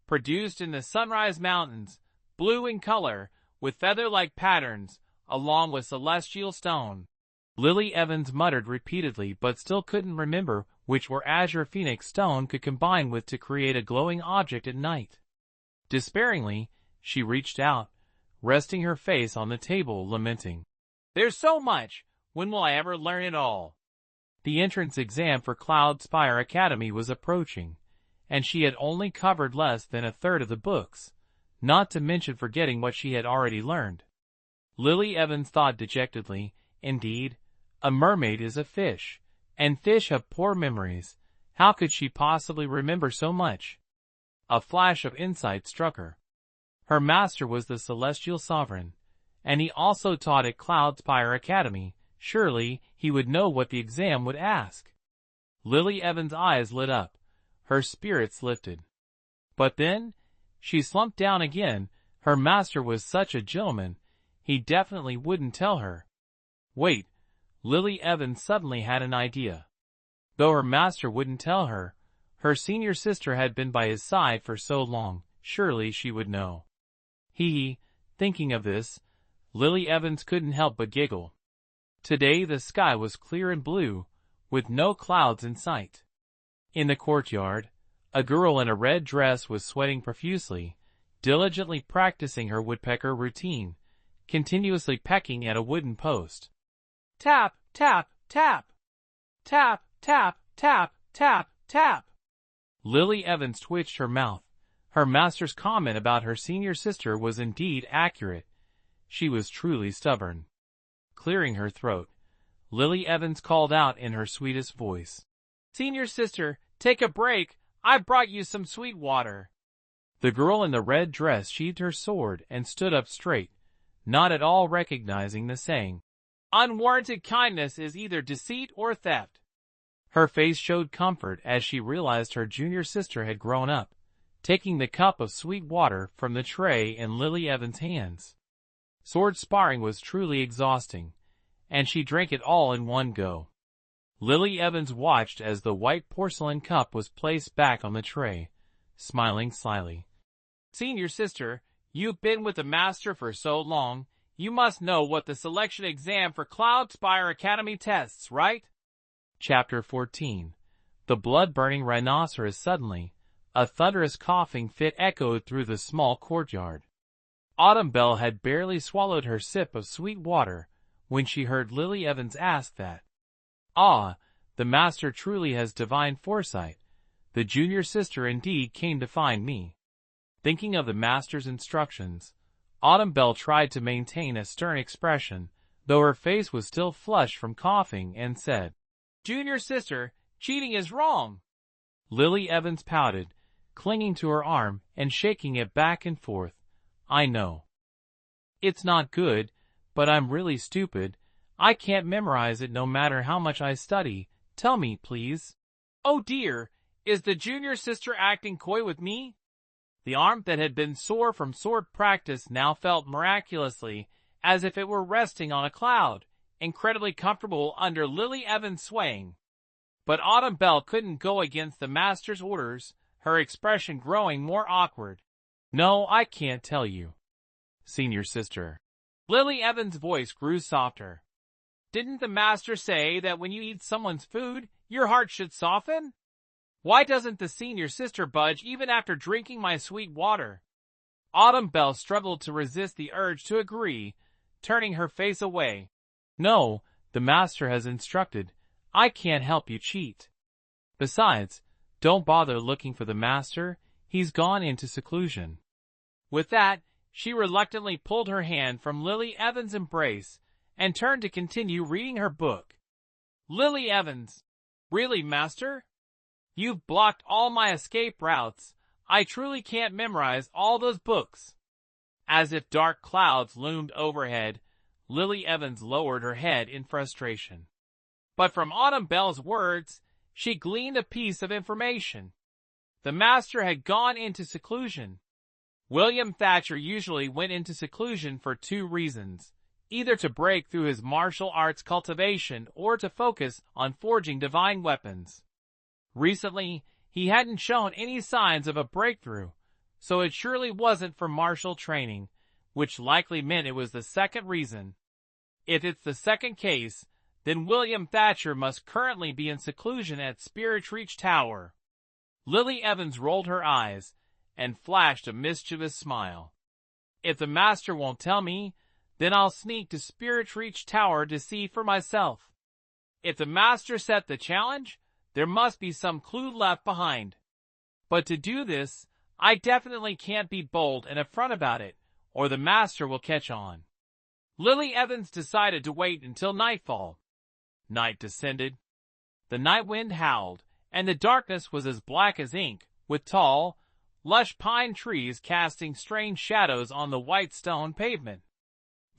produced in the Sunrise Mountains, blue in color, with feather-like patterns, along with celestial stone. Lily Evans muttered repeatedly but still couldn't remember which were azure phoenix stone could combine with to create a glowing object at night. Despairingly, she reached out, resting her face on the table, lamenting, "There's so much! When will I ever learn it all?" The entrance exam for Cloud Spire Academy was approaching, and she had only covered less than a third of the books, not to mention forgetting what she had already learned. Lily Evans thought dejectedly, indeed, a mermaid is a fish, and fish have poor memories. How could she possibly remember so much? A flash of insight struck her. Her master was the celestial sovereign, and he also taught at Cloud Spire Academy. Surely he would know what the exam would ask. Lily Evans' eyes lit up, her spirits lifted. But then, she slumped down again. Her master was such a gentleman, he definitely wouldn't tell her. Wait, Lily Evans suddenly had an idea. Though her master wouldn't tell her, her senior sister had been by his side for so long, surely she would know. Thinking of this, Lily Evans couldn't help but giggle. Today the sky was clear and blue, with no clouds in sight. In the courtyard, a girl in a red dress was sweating profusely, diligently practicing her woodpecker routine, continuously pecking at a wooden post. Tap, tap, tap. Tap, tap, tap, tap, tap. Lily Evans twitched her mouth. Her master's comment about her senior sister was indeed accurate. She was truly stubborn. Clearing her throat, Lily Evans called out in her sweetest voice, "Senior sister, take a break. I brought you some sweet water." The girl in the red dress sheathed her sword and stood up straight, not at all recognizing the saying. Unwarranted kindness is either deceit or theft. Her face showed comfort as she realized her junior sister had grown up, taking the cup of sweet water from the tray in Lily Evans' hands. Sword sparring was truly exhausting, and she drank it all in one go. Lily Evans watched as the white porcelain cup was placed back on the tray, smiling slyly. "Senior sister, you've been with the master for so long, you must know what the selection exam for Cloud Spire Academy tests, right?" Chapter 14. The blood-burning rhinoceros. Suddenly, a thunderous coughing fit echoed through the small courtyard. Autumn Belle had barely swallowed her sip of sweet water when she heard Lily Evans ask that. Ah, the master truly has divine foresight. The junior sister indeed came to find me. Thinking of the master's instructions, Autumn Belle tried to maintain a stern expression, though her face was still flushed from coughing, and said, "Junior sister, cheating is wrong." Lily Evans pouted, clinging to her arm and shaking it back and forth. "I know. It's not good, but I'm really stupid. I can't memorize it no matter how much I study. Tell me, please." "Oh dear, is the junior sister acting coy with me?" The arm that had been sore from sword practice now felt miraculously as if it were resting on a cloud, incredibly comfortable under Lily Evans' swaying. But Autumn Belle couldn't go against the master's orders, her expression growing more awkward. "No, I can't tell you, senior sister." Lily Evans' voice grew softer. "Didn't the master say that when you eat someone's food, your heart should soften? Why doesn't the senior sister budge even after drinking my sweet water?" Autumn Belle struggled to resist the urge to agree, turning her face away. "No, the master has instructed. I can't help you cheat. Besides, don't bother looking for the master. He's gone into seclusion." With that, she reluctantly pulled her hand from Lily Evans' embrace and turned to continue reading her book. "Lily Evans, really, master? You've blocked all my escape routes. I truly can't memorize all those books." As if dark clouds loomed overhead, Lily Evans lowered her head in frustration. But from Autumn Belle's words, she gleaned a piece of information. The master had gone into seclusion. William Thatcher usually went into seclusion for two reasons, either to break through his martial arts cultivation or to focus on forging divine weapons. Recently, he hadn't shown any signs of a breakthrough, so it surely wasn't for martial training, which likely meant it was the second reason. If it's the second case, then William Thatcher must currently be in seclusion at Spirit Reach Tower. Lily Evans rolled her eyes and flashed a mischievous smile. If the master won't tell me, then I'll sneak to Spirit Reach Tower to see for myself. If the master set the challenge, there must be some clue left behind. But to do this, I definitely can't be bold and upfront about it, or the master will catch on. Lily Evans decided to wait until nightfall. Night descended. The night wind howled, and the darkness was as black as ink, with tall, lush pine trees casting strange shadows on the white stone pavement.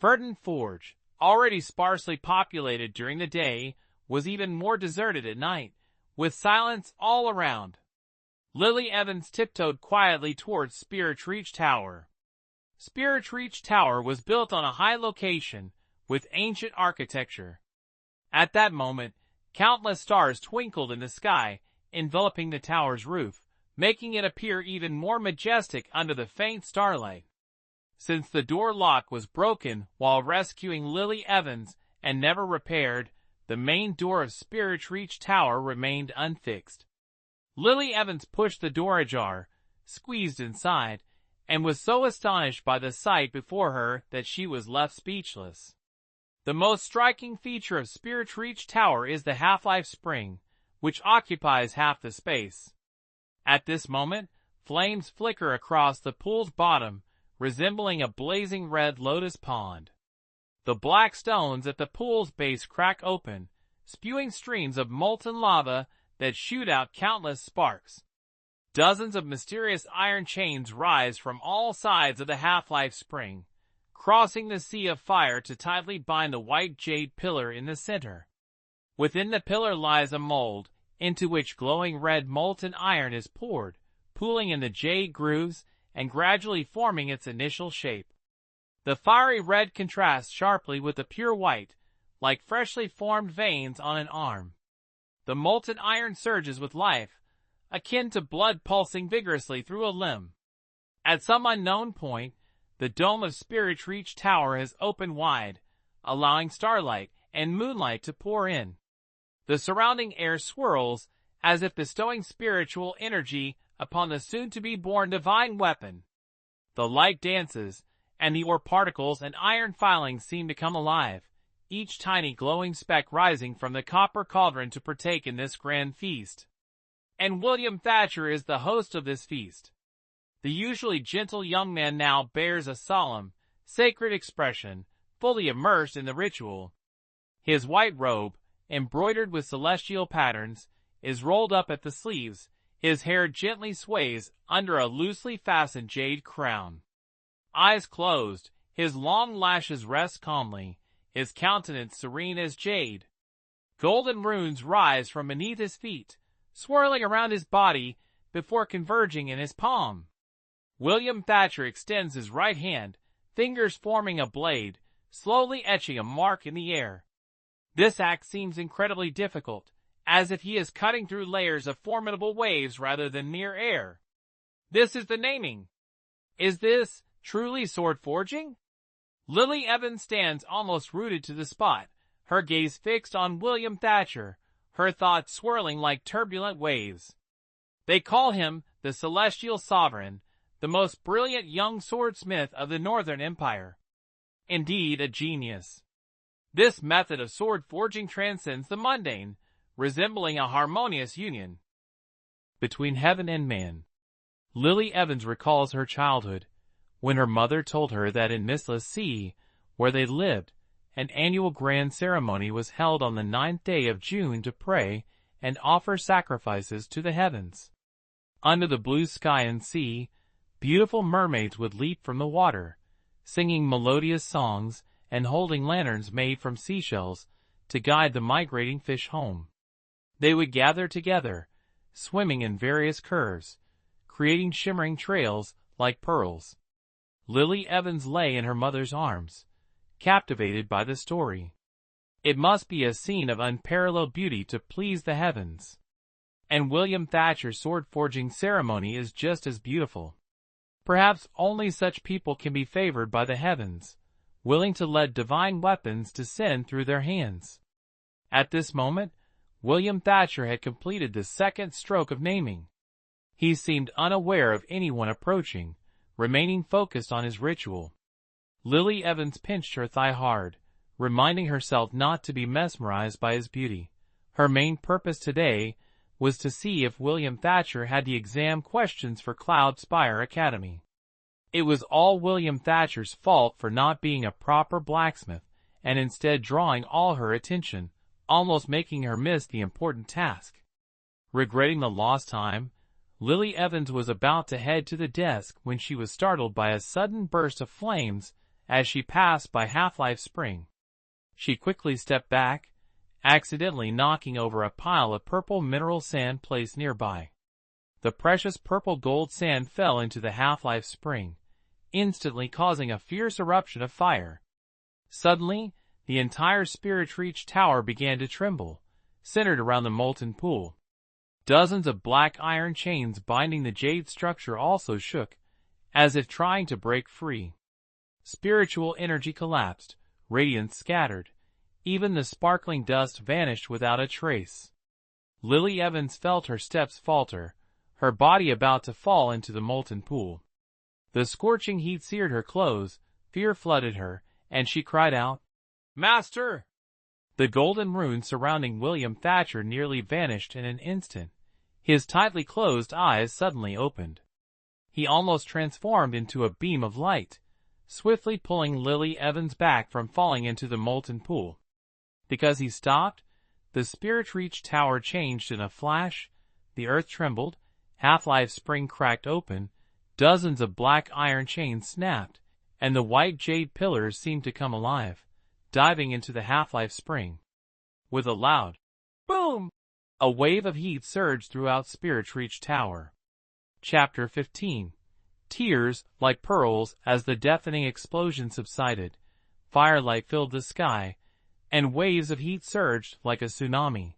Verdant Forge, already sparsely populated during the day, was even more deserted at night, with silence all around. Lily Evans tiptoed quietly towards Spirit Reach Tower. Spirit Reach Tower was built on a high location, with ancient architecture. At that moment, countless stars twinkled in the sky, enveloping the tower's roof, making it appear even more majestic under the faint starlight. Since the door lock was broken while rescuing Lily Evans and never repaired, the main door of Spirit Reach Tower remained unfixed. Lily Evans pushed the door ajar, squeezed inside, and was so astonished by the sight before her that she was left speechless. The most striking feature of Spirit Reach Tower is the half-life spring, which occupies half the space. At this moment, flames flicker across the pool's bottom, resembling a blazing red lotus pond. The black stones at the pool's base crack open, spewing streams of molten lava that shoot out countless sparks. Dozens of mysterious iron chains rise from all sides of the half-life spring, crossing the sea of fire to tightly bind the white jade pillar in the center. Within the pillar lies a mold, into which glowing red molten iron is poured, pooling in the jade grooves and gradually forming its initial shape. The fiery red contrasts sharply with the pure white, like freshly formed veins on an arm. The molten iron surges with life, akin to blood pulsing vigorously through a limb. At some unknown point, the dome of Spirit Reach Tower has opened wide, allowing starlight and moonlight to pour in. The surrounding air swirls as if bestowing spiritual energy upon the soon-to-be-born divine weapon. The light dances, and the ore particles and iron filings seem to come alive, each tiny glowing speck rising from the copper cauldron to partake in this grand feast. And William Thatcher is the host of this feast. The usually gentle young man now bears a solemn, sacred expression, fully immersed in the ritual. His white robe, embroidered with celestial patterns, is rolled up at the sleeves, his hair gently sways under a loosely fastened jade crown. Eyes closed, his long lashes rest calmly, his countenance serene as jade. Golden runes rise from beneath his feet, swirling around his body before converging in his palm. William Thatcher extends his right hand, fingers forming a blade, slowly etching a mark in the air. This act seems incredibly difficult, as if he is cutting through layers of formidable waves rather than mere air. This is the naming. Is this truly sword forging? Lily Evans stands almost rooted to the spot, her gaze fixed on William Thatcher, her thoughts swirling like turbulent waves. They call him the Celestial Sovereign, the most brilliant young swordsmith of the Northern Empire. Indeed, a genius. This method of sword forging transcends the mundane, resembling a harmonious union between heaven and man. Lily Evans recalls her childhood, when her mother told her that in Merciless Sea, where they lived, an annual grand ceremony was held on the 9th day of June to pray and offer sacrifices to the heavens. Under the blue sky and sea, beautiful mermaids would leap from the water, singing melodious songs and holding lanterns made from seashells to guide the migrating fish home. They would gather together, swimming in various curves, creating shimmering trails like pearls. Lily Evans lay in her mother's arms, captivated by the story. It must be a scene of unparalleled beauty to please the heavens. And William Thatcher's sword-forging ceremony is just as beautiful. Perhaps only such people can be favored by the heavens, willing to let divine weapons descend through their hands. At this moment, William Thatcher had completed the second stroke of naming. He seemed unaware of anyone approaching, remaining focused on his ritual. Lily Evans pinched her thigh hard, reminding herself not to be mesmerized by his beauty. Her main purpose today was to see if William Thatcher had the exam questions for Cloud Spire Academy. It was all William Thatcher's fault for not being a proper blacksmith, and instead drawing all her attention, almost making her miss the important task. Regretting the lost time, Lily Evans was about to head to the desk when she was startled by a sudden burst of flames as she passed by Half-Life Spring. She quickly stepped back, accidentally knocking over a pile of purple mineral sand placed nearby. The precious purple gold sand fell into the Half-Life Spring, instantly causing a fierce eruption of fire. Suddenly, the entire Spirit Reach Tower began to tremble, centered around the molten pool. Dozens of black iron chains binding the jade structure also shook, as if trying to break free. Spiritual energy collapsed, radiance scattered. Even the sparkling dust vanished without a trace. Lily Evans felt her steps falter, her body about to fall into the molten pool. The scorching heat seared her clothes, fear flooded her, and she cried out, "Master!" The golden runes surrounding William Thatcher nearly vanished in an instant. His tightly closed eyes suddenly opened. He almost transformed into a beam of light, swiftly pulling Lily Evans back from falling into the molten pool. Because he stopped, the Spirit Reach Tower changed in a flash, the earth trembled, Half-Life Spring cracked open, dozens of black iron chains snapped, and the white jade pillars seemed to come alive, diving into the Half-Life Spring. With a loud boom, a wave of heat surged throughout Spirit Reach Tower. Chapter 15. Tears like pearls. As the deafening explosion subsided, firelight filled the sky, and waves of heat surged like a tsunami.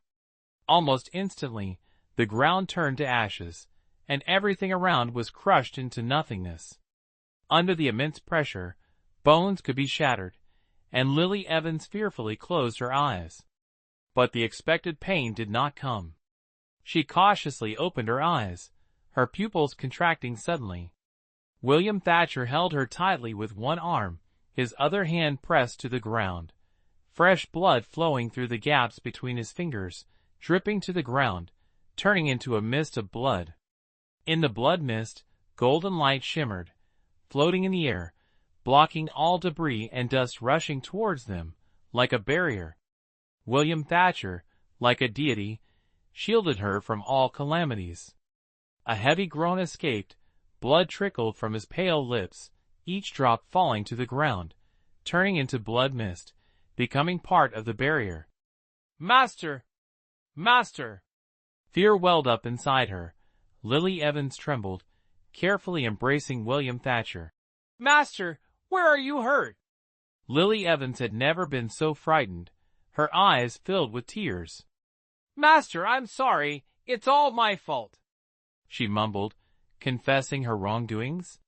Almost instantly, the ground turned to ashes, and everything around was crushed into nothingness. Under the immense pressure, bones could be shattered, and Lily Evans fearfully closed her eyes. But the expected pain did not come. She cautiously opened her eyes, her pupils contracting suddenly. William Thatcher held her tightly with one arm, his other hand pressed to the ground. Fresh blood flowing through the gaps between his fingers, dripping to the ground, turning into a mist of blood. In the blood mist, golden light shimmered, floating in the air, blocking all debris and dust rushing towards them, like a barrier. William Thatcher, like a deity, shielded her from all calamities. A heavy groan escaped, blood trickled from his pale lips, each drop falling to the ground, turning into blood mist, becoming part of the barrier. "Master! Master!" Fear welled up inside her. Lily Evans trembled, carefully embracing William Thatcher. "Master, where are you hurt?" Lily Evans had never been so frightened, her eyes filled with tears. "Master, I'm sorry. It's all my fault," she mumbled, confessing her wrongdoings.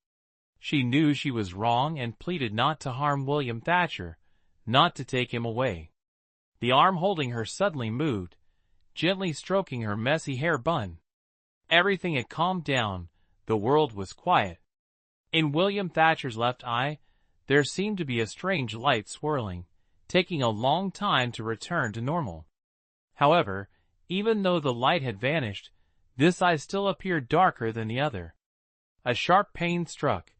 She knew she was wrong and pleaded not to harm William Thatcher, not to take him away. The arm holding her suddenly moved, gently stroking her messy hair bun. Everything had calmed down, the world was quiet. In William Thatcher's left eye, there seemed to be a strange light swirling, taking a long time to return to normal. However, even though the light had vanished, this eye still appeared darker than the other. A sharp pain struck,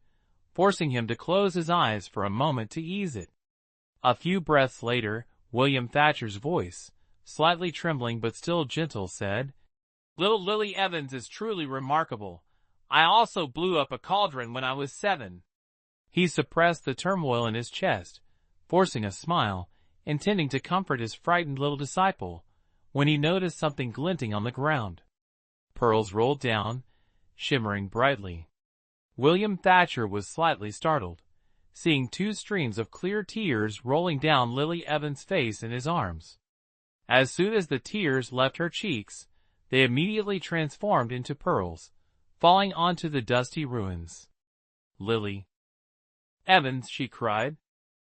forcing him to close his eyes for a moment to ease it. A few breaths later, William Thatcher's voice, slightly trembling but still gentle, said, "Little Lily Evans is truly remarkable. I also blew up a cauldron when I was 7. He suppressed the turmoil in his chest, forcing a smile, intending to comfort his frightened little disciple, when he noticed something glinting on the ground. Pearls rolled down, shimmering brightly. William Thatcher was slightly startled, seeing 2 streams of clear tears rolling down Lily Evans' face in his arms. As soon as the tears left her cheeks, they immediately transformed into pearls, falling onto the dusty ruins. "Lily Evans," she cried.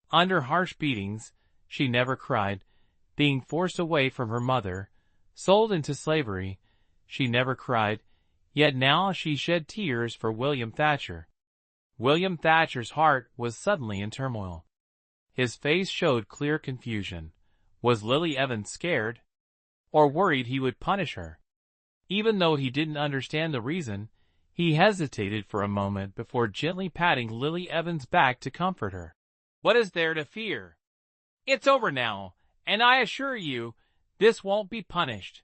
Under harsh beatings, she never cried, being forced away from her mother, sold into slavery. She never cried, yet now she shed tears for William Thatcher. William Thatcher's heart was suddenly in turmoil. His face showed clear confusion. Was Lily Evans scared? Or worried he would punish her? Even though he didn't understand the reason, he hesitated for a moment before gently patting Lily Evans' back to comfort her. "What is there to fear? It's over now, and I assure you, this won't be punished."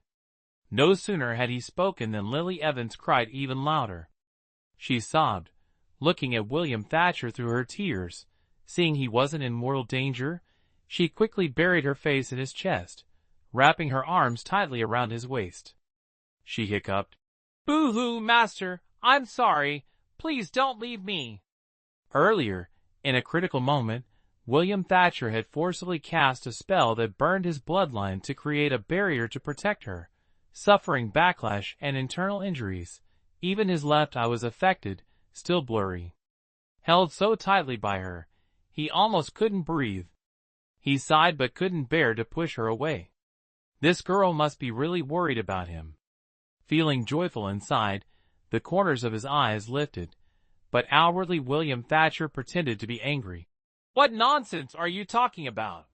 No sooner had he spoken than Lily Evans cried even louder. She sobbed, looking at William Thatcher through her tears. Seeing he wasn't in mortal danger, she quickly buried her face in his chest, wrapping her arms tightly around his waist. She hiccuped, "Boo-hoo, master, I'm sorry. Please don't leave me." Earlier, in a critical moment, William Thatcher had forcibly cast a spell that burned his bloodline to create a barrier to protect her, suffering backlash and internal injuries. Even his left eye was affected, still blurry. Held so tightly by her, he almost couldn't breathe. He sighed but couldn't bear to push her away. This girl must be really worried about him. Feeling joyful inside, the corners of his eyes lifted, but outwardly William Thatcher pretended to be angry. "What nonsense are you talking about?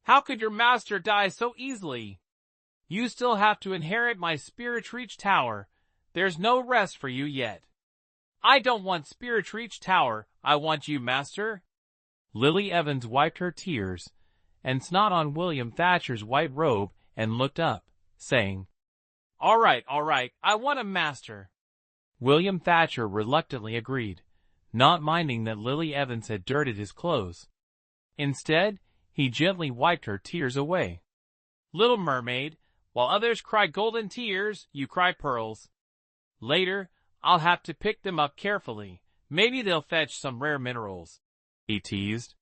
How could your master die so easily? You still have to inherit my Spirit-Reach Tower. There's no rest for you yet." "I don't want Spirit-Reach Tower, I want you, master." Lily Evans wiped her tears and snot on William Thatcher's white robe and looked up, saying, all right, I want a master." William Thatcher reluctantly agreed, not minding that Lily Evans had dirtied his clothes. Instead, he gently wiped her tears away. "Little mermaid, while others cry golden tears, you cry pearls. Later, I'll have to pick them up carefully. Maybe they'll fetch some rare minerals," he teased.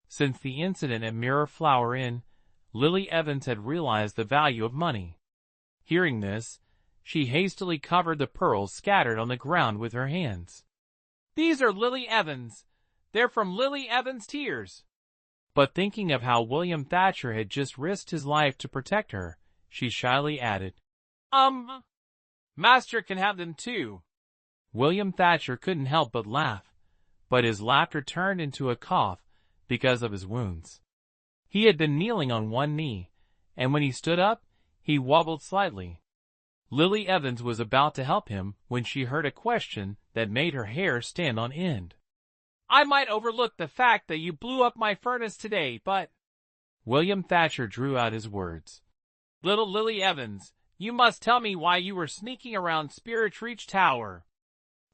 Since the incident at Mirror Flower Inn, Lily Evans had realized the value of money. Hearing this, she hastily covered the pearls scattered on the ground with her hands. "These are Lily Evans. They're from Lily Evans' tears." But thinking of how William Thatcher had just risked his life to protect her, she shyly added, Master can have them too." William Thatcher couldn't help but laugh, but his laughter turned into a cough because of his wounds. He had been kneeling on one knee, and when he stood up, he wobbled slightly. Lily Evans was about to help him when she heard a question that made her hair stand on end. "I might overlook the fact that you blew up my furnace today, but—" William Thatcher drew out his words. "Little Lily Evans, you must tell me why you were sneaking around Spirit-Reach Tower."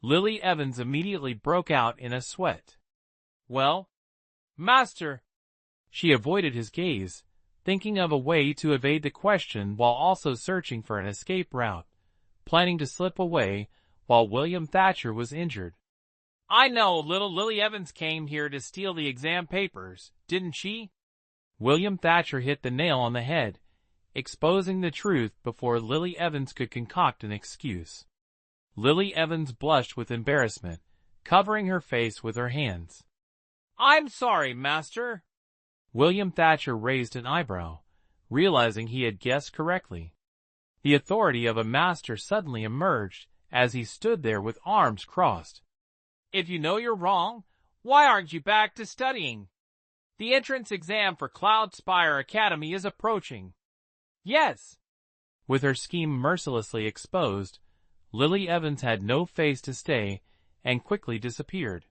Lily Evans immediately broke out in a sweat. "Well, master—" She avoided his gaze, thinking of a way to evade the question while also searching for an escape route, planning to slip away while William Thatcher was injured. "I know little Lily Evans came here to steal the exam papers, didn't she?" William Thatcher hit the nail on the head, exposing the truth before Lily Evans could concoct an excuse. Lily Evans blushed with embarrassment, covering her face with her hands. "I'm sorry, master." William Thatcher raised an eyebrow, realizing he had guessed correctly. The authority of a master suddenly emerged as he stood there with arms crossed. "If you know you're wrong, why aren't you back to studying? The entrance exam for Cloudspire Academy is approaching." "Yes." With her scheme mercilessly exposed, Lily Evans had no face to stay and quickly disappeared.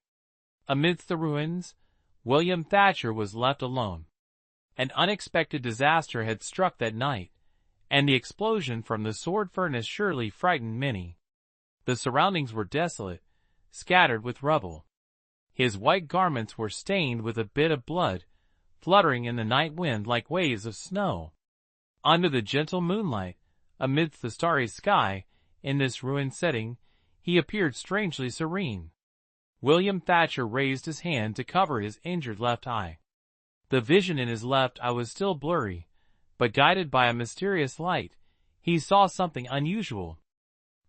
Amidst the ruins, William Thatcher was left alone. An unexpected disaster had struck that night, and the explosion from the sword furnace surely frightened many. The surroundings were desolate, scattered with rubble. His white garments were stained with a bit of blood, fluttering in the night wind like waves of snow. Under the gentle moonlight, amidst the starry sky, in this ruined setting, he appeared strangely serene. William Thatcher raised his hand to cover his injured left eye. The vision in his left eye was still blurry, but guided by a mysterious light, he saw something unusual.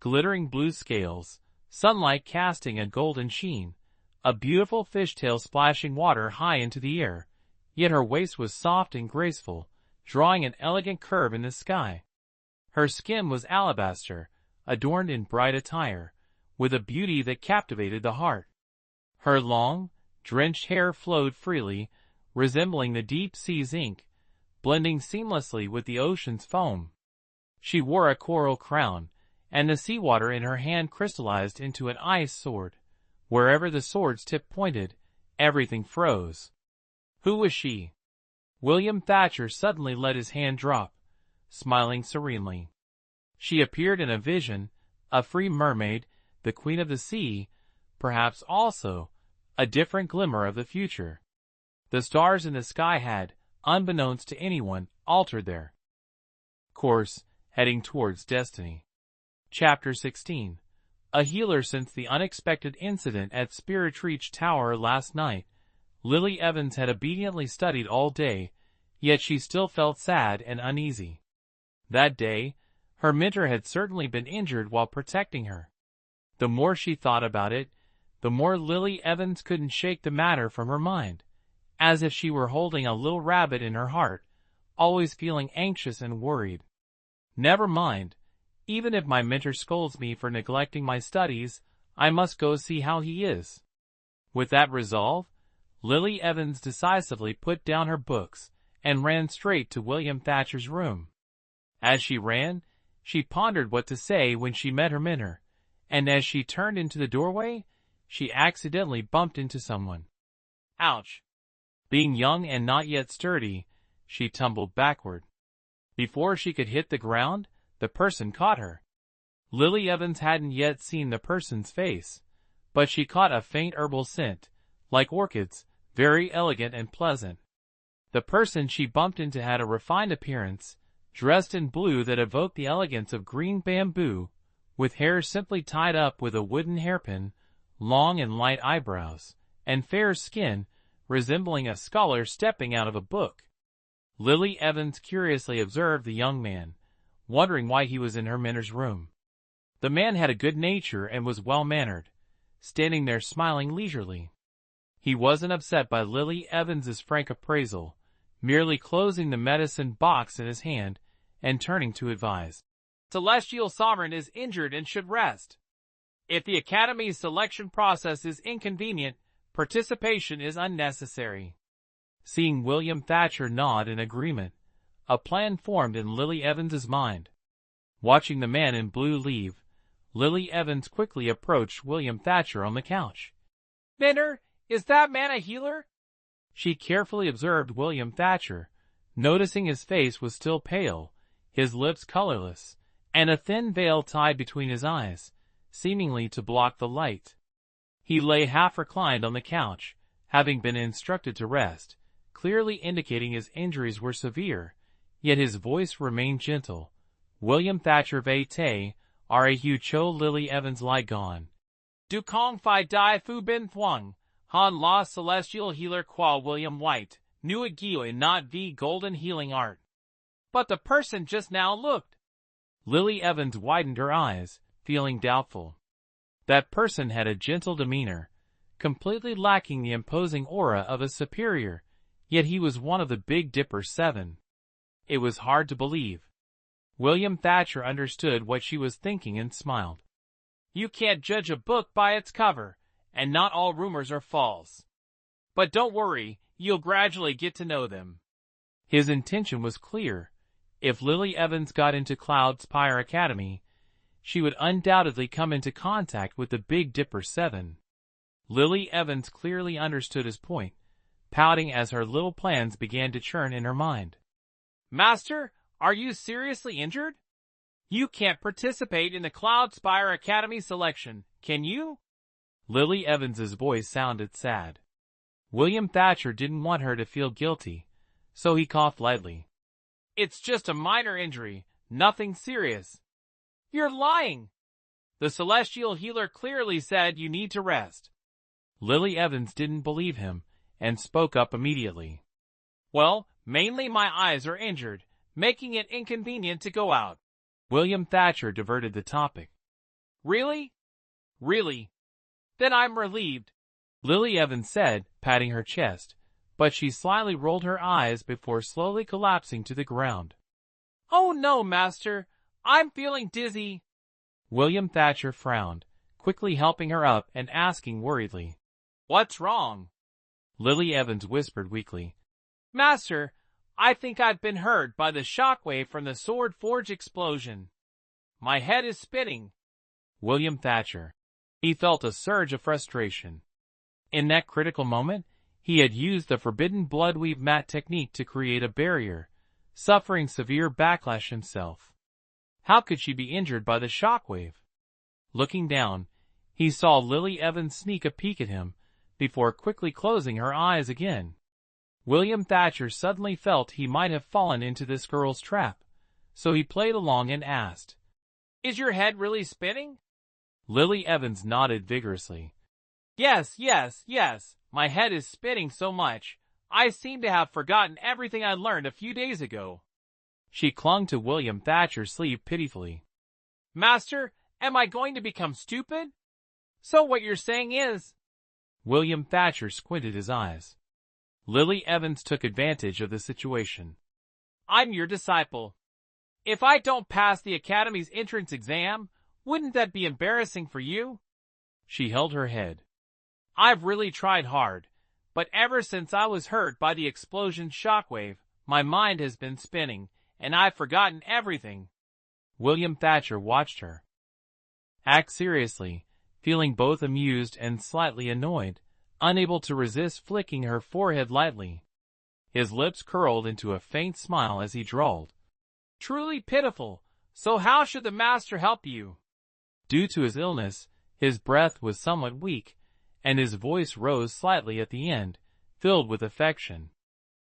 Glittering blue scales, sunlight casting a golden sheen, a beautiful fishtail splashing water high into the air, yet her waist was soft and graceful, drawing an elegant curve in the sky. Her skin was alabaster, adorned in bright attire, with a beauty that captivated the heart. Her long, drenched hair flowed freely, resembling the deep sea's ink, blending seamlessly with the ocean's foam. She wore a coral crown, and the seawater in her hand crystallized into an ice sword. Wherever the sword's tip pointed, everything froze. Who was she? William Thatcher suddenly let his hand drop, smiling serenely. She appeared in a vision, a free mermaid, the queen of the sea, perhaps also a different glimmer of the future. The stars in the sky had, unbeknownst to anyone, altered their course, heading towards destiny. Chapter 16. A healer. Since the unexpected incident at Spiritreach Tower last night, Lily Evans had obediently studied all day, yet she still felt sad and uneasy. That day, her mentor had certainly been injured while protecting her. The more she thought about it, the more Lily Evans couldn't shake the matter from her mind, as if she were holding a little rabbit in her heart, always feeling anxious and worried. Never mind. Even if my mentor scolds me for neglecting my studies, I must go see how he is. With that resolve, Lily Evans decisively put down her books and ran straight to William Thatcher's room. As she ran, she pondered what to say when she met her mentor, and as she turned into the doorway, she accidentally bumped into someone. Ouch! Being young and not yet sturdy, she tumbled backward. Before she could hit the ground, the person caught her. Lily Evans hadn't yet seen the person's face, but she caught a faint herbal scent, like orchids, very elegant and pleasant. The person she bumped into had a refined appearance, dressed in blue that evoked the elegance of green bamboo, with hair simply tied up with a wooden hairpin, long and light eyebrows, and fair skin, resembling a scholar stepping out of a book. Lily Evans curiously observed the young man, wondering why he was in her mentor's room. The man had a good nature and was well-mannered, standing there smiling leisurely. He wasn't upset by Lily Evans's frank appraisal, merely closing the medicine box in his hand and turning to advise. Celestial Sovereign is injured and should rest. If the Academy's selection process is inconvenient, participation is unnecessary. Seeing William Thatcher nod in agreement, a plan formed in Lily Evans's mind. Watching the man in blue leave, Lily Evans quickly approached William Thatcher on the couch. "Mentor, is that man a healer?" She carefully observed William Thatcher, noticing his face was still pale, his lips colorless, and a thin veil tied between his eyes, seemingly to block the light. He lay half reclined on the couch, having been instructed to rest, clearly indicating his injuries were severe, yet his voice remained gentle. "William Thatcher vete, are a hu cho Lily Evans lie gone. Du kong fi di fu bin thuang, han la celestial healer qua William White, nu agio in not v golden healing art." "But the person just now looked." Lily Evans widened her eyes, feeling doubtful. That person had a gentle demeanor, completely lacking the imposing aura of a superior, yet he was one of the Big Dipper 7. It was hard to believe. William Thatcher understood what she was thinking and smiled. "You can't judge a book by its cover, and not all rumors are false. But don't worry, you'll gradually get to know them." His intention was clear. If Lily Evans got into Cloudspire Academy, she would undoubtedly come into contact with the Big Dipper 7. Lily Evans clearly understood his point, pouting as her little plans began to churn in her mind. "Master, are you seriously injured? You can't participate in the Cloudspire Academy selection, can you?" Lily Evans's voice sounded sad. William Thatcher didn't want her to feel guilty, so he coughed lightly. "It's just a minor injury, nothing serious." "You're lying. The celestial healer clearly said you need to rest." Lily Evans didn't believe him, and spoke up immediately. "Well, mainly my eyes are injured, making it inconvenient to go out." William Thatcher diverted the topic. "Really? Really? Then I'm relieved," Lily Evans said, patting her chest, but she slyly rolled her eyes before slowly collapsing to the ground. "Oh no, master! I'm feeling dizzy!" William Thatcher frowned, quickly helping her up and asking worriedly, "What's wrong?" Lily Evans whispered weakly, "Master, I think I've been hurt by the shockwave from the sword forge explosion. My head is spinning." William Thatcher. He felt a surge of frustration. In that critical moment, he had used the forbidden bloodweave mat technique to create a barrier, suffering severe backlash himself. How could she be injured by the shockwave? Looking down, he saw Lily Evans sneak a peek at him, before quickly closing her eyes again. William Thatcher suddenly felt he might have fallen into this girl's trap, so he played along and asked, "Is your head really spinning?" Lily Evans nodded vigorously. Yes, my head is spinning so much, I seem to have forgotten everything I learned a few days ago." She clung to William Thatcher's sleeve pitifully. "Master, am I going to become stupid? So what you're saying is—" William Thatcher squinted his eyes. Lily Evans took advantage of the situation. "I'm your disciple. If I don't pass the Academy's entrance exam, wouldn't that be embarrassing for you?" She held her head. "I've really tried hard, but ever since I was hurt by the explosion shockwave, my mind has been spinning, and I've forgotten everything." William Thatcher watched her act seriously, feeling both amused and slightly annoyed, unable to resist flicking her forehead lightly. His lips curled into a faint smile as he drawled, "Truly pitiful. So how should the master help you?" Due to his illness, his breath was somewhat weak, and his voice rose slightly at the end, filled with affection.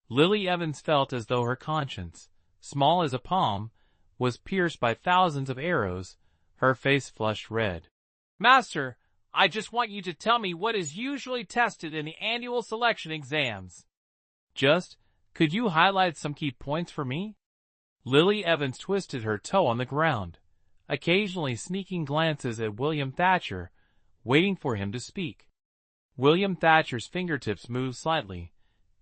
Lily Evans felt as though her conscience, small as a palm, was pierced by thousands of arrows. Her face flushed red. "Master, I just want you to tell me what is usually tested in the annual selection exams." Could you highlight some key points for me?" Lily Evans twisted her toe on the ground, occasionally sneaking glances at William Thatcher, waiting for him to speak. William Thatcher's fingertips moved slightly,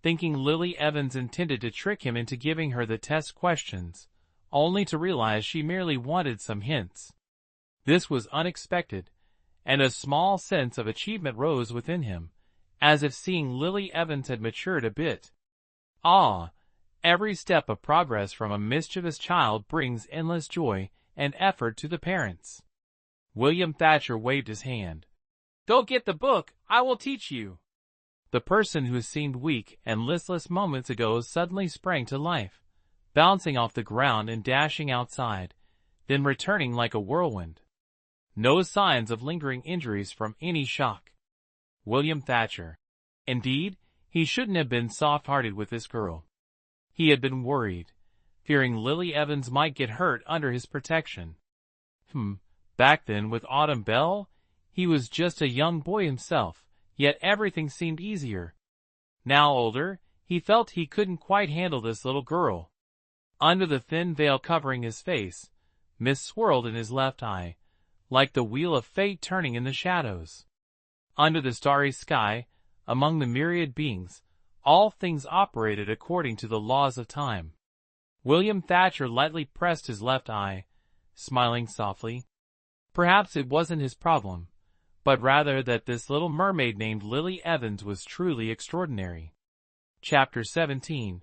thinking Lily Evans intended to trick him into giving her the test questions, only to realize she merely wanted some hints. This was unexpected, and a small sense of achievement rose within him, as if seeing Lily Evans had matured a bit. Every step of progress from a mischievous child brings endless joy and effort to the parents. William Thatcher waved his hand. "Go get the book, I will teach you." The person who seemed weak and listless moments ago suddenly sprang to life, bouncing off the ground and dashing outside, then returning like a whirlwind. No signs of lingering injuries from any shock. William Thatcher. Indeed, he shouldn't have been soft-hearted with this girl. He had been worried, fearing Lily Evans might get hurt under his protection. Back then with Autumn Bell, he was just a young boy himself, yet everything seemed easier. Now older, he felt he couldn't quite handle this little girl. Under the thin veil covering his face, mist swirled in his left eye, like the wheel of fate turning in the shadows. Under the starry sky, among the myriad beings, all things operated according to the laws of time. William Thatcher lightly pressed his left eye, smiling softly. Perhaps it wasn't his problem, but rather that this little mermaid named Lily Evans was truly extraordinary. Chapter 17.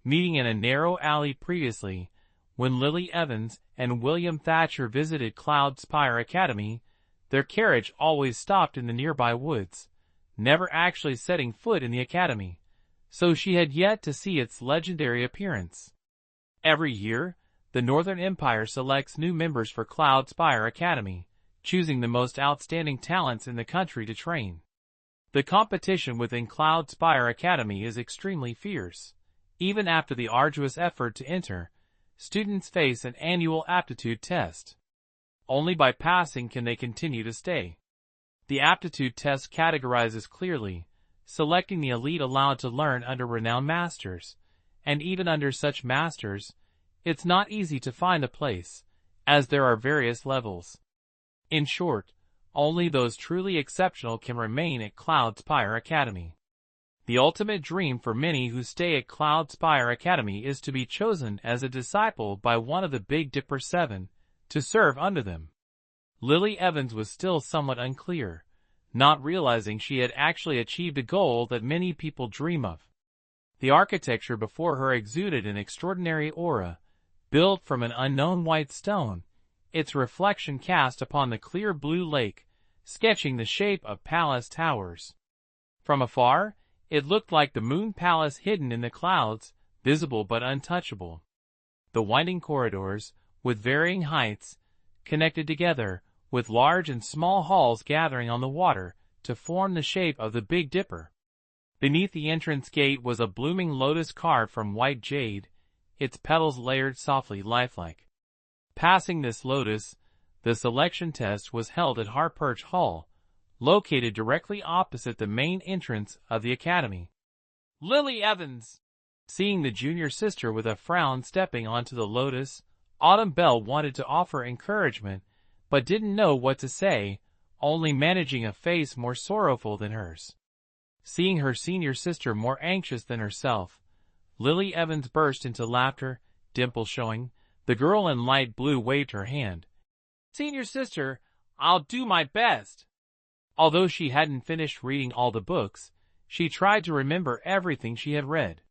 Meeting in a narrow alley previously, when Lily Evans and William Thatcher visited Cloud Spire Academy, their carriage always stopped in the nearby woods, never actually setting foot in the academy, so she had yet to see its legendary appearance. Every year, the Northern Empire selects new members for Cloud Spire Academy, choosing the most outstanding talents in the country to train. The competition within Cloud Spire Academy is extremely fierce. Even after the arduous effort to enter, students face an annual aptitude test. Only by passing can they continue to stay. The aptitude test categorizes clearly, selecting the elite allowed to learn under renowned masters, and even under such masters, it's not easy to find a place, as there are various levels. In short, only those truly exceptional can remain at Cloud Spire Academy. The ultimate dream for many who stay at Cloud Spire Academy is to be chosen as a disciple by one of the Big Dipper 7, to serve under them. Lily Evans was still somewhat unclear, not realizing she had actually achieved a goal that many people dream of. The architecture before her exuded an extraordinary aura, built from an unknown white stone, its reflection cast upon the clear blue lake, sketching the shape of palace towers. From afar, it looked like the moon palace hidden in the clouds, visible but untouchable. The winding corridors, with varying heights, connected together, with large and small halls gathering on the water to form the shape of the Big Dipper. Beneath the entrance gate was a blooming lotus carved from white jade, its petals layered softly lifelike. Passing this lotus, the selection test was held at Harperch Hall, located directly opposite the main entrance of the academy. Lily Evans! Seeing the junior sister with a frown stepping onto the lotus, Autumn Bell wanted to offer encouragement, but didn't know what to say, only managing a face more sorrowful than hers. Seeing her senior sister more anxious than herself, Lily Evans burst into laughter, dimple showing. The girl in light blue waved her hand. Senior sister, I'll do my best. Although she hadn't finished reading all the books, she tried to remember everything she had read.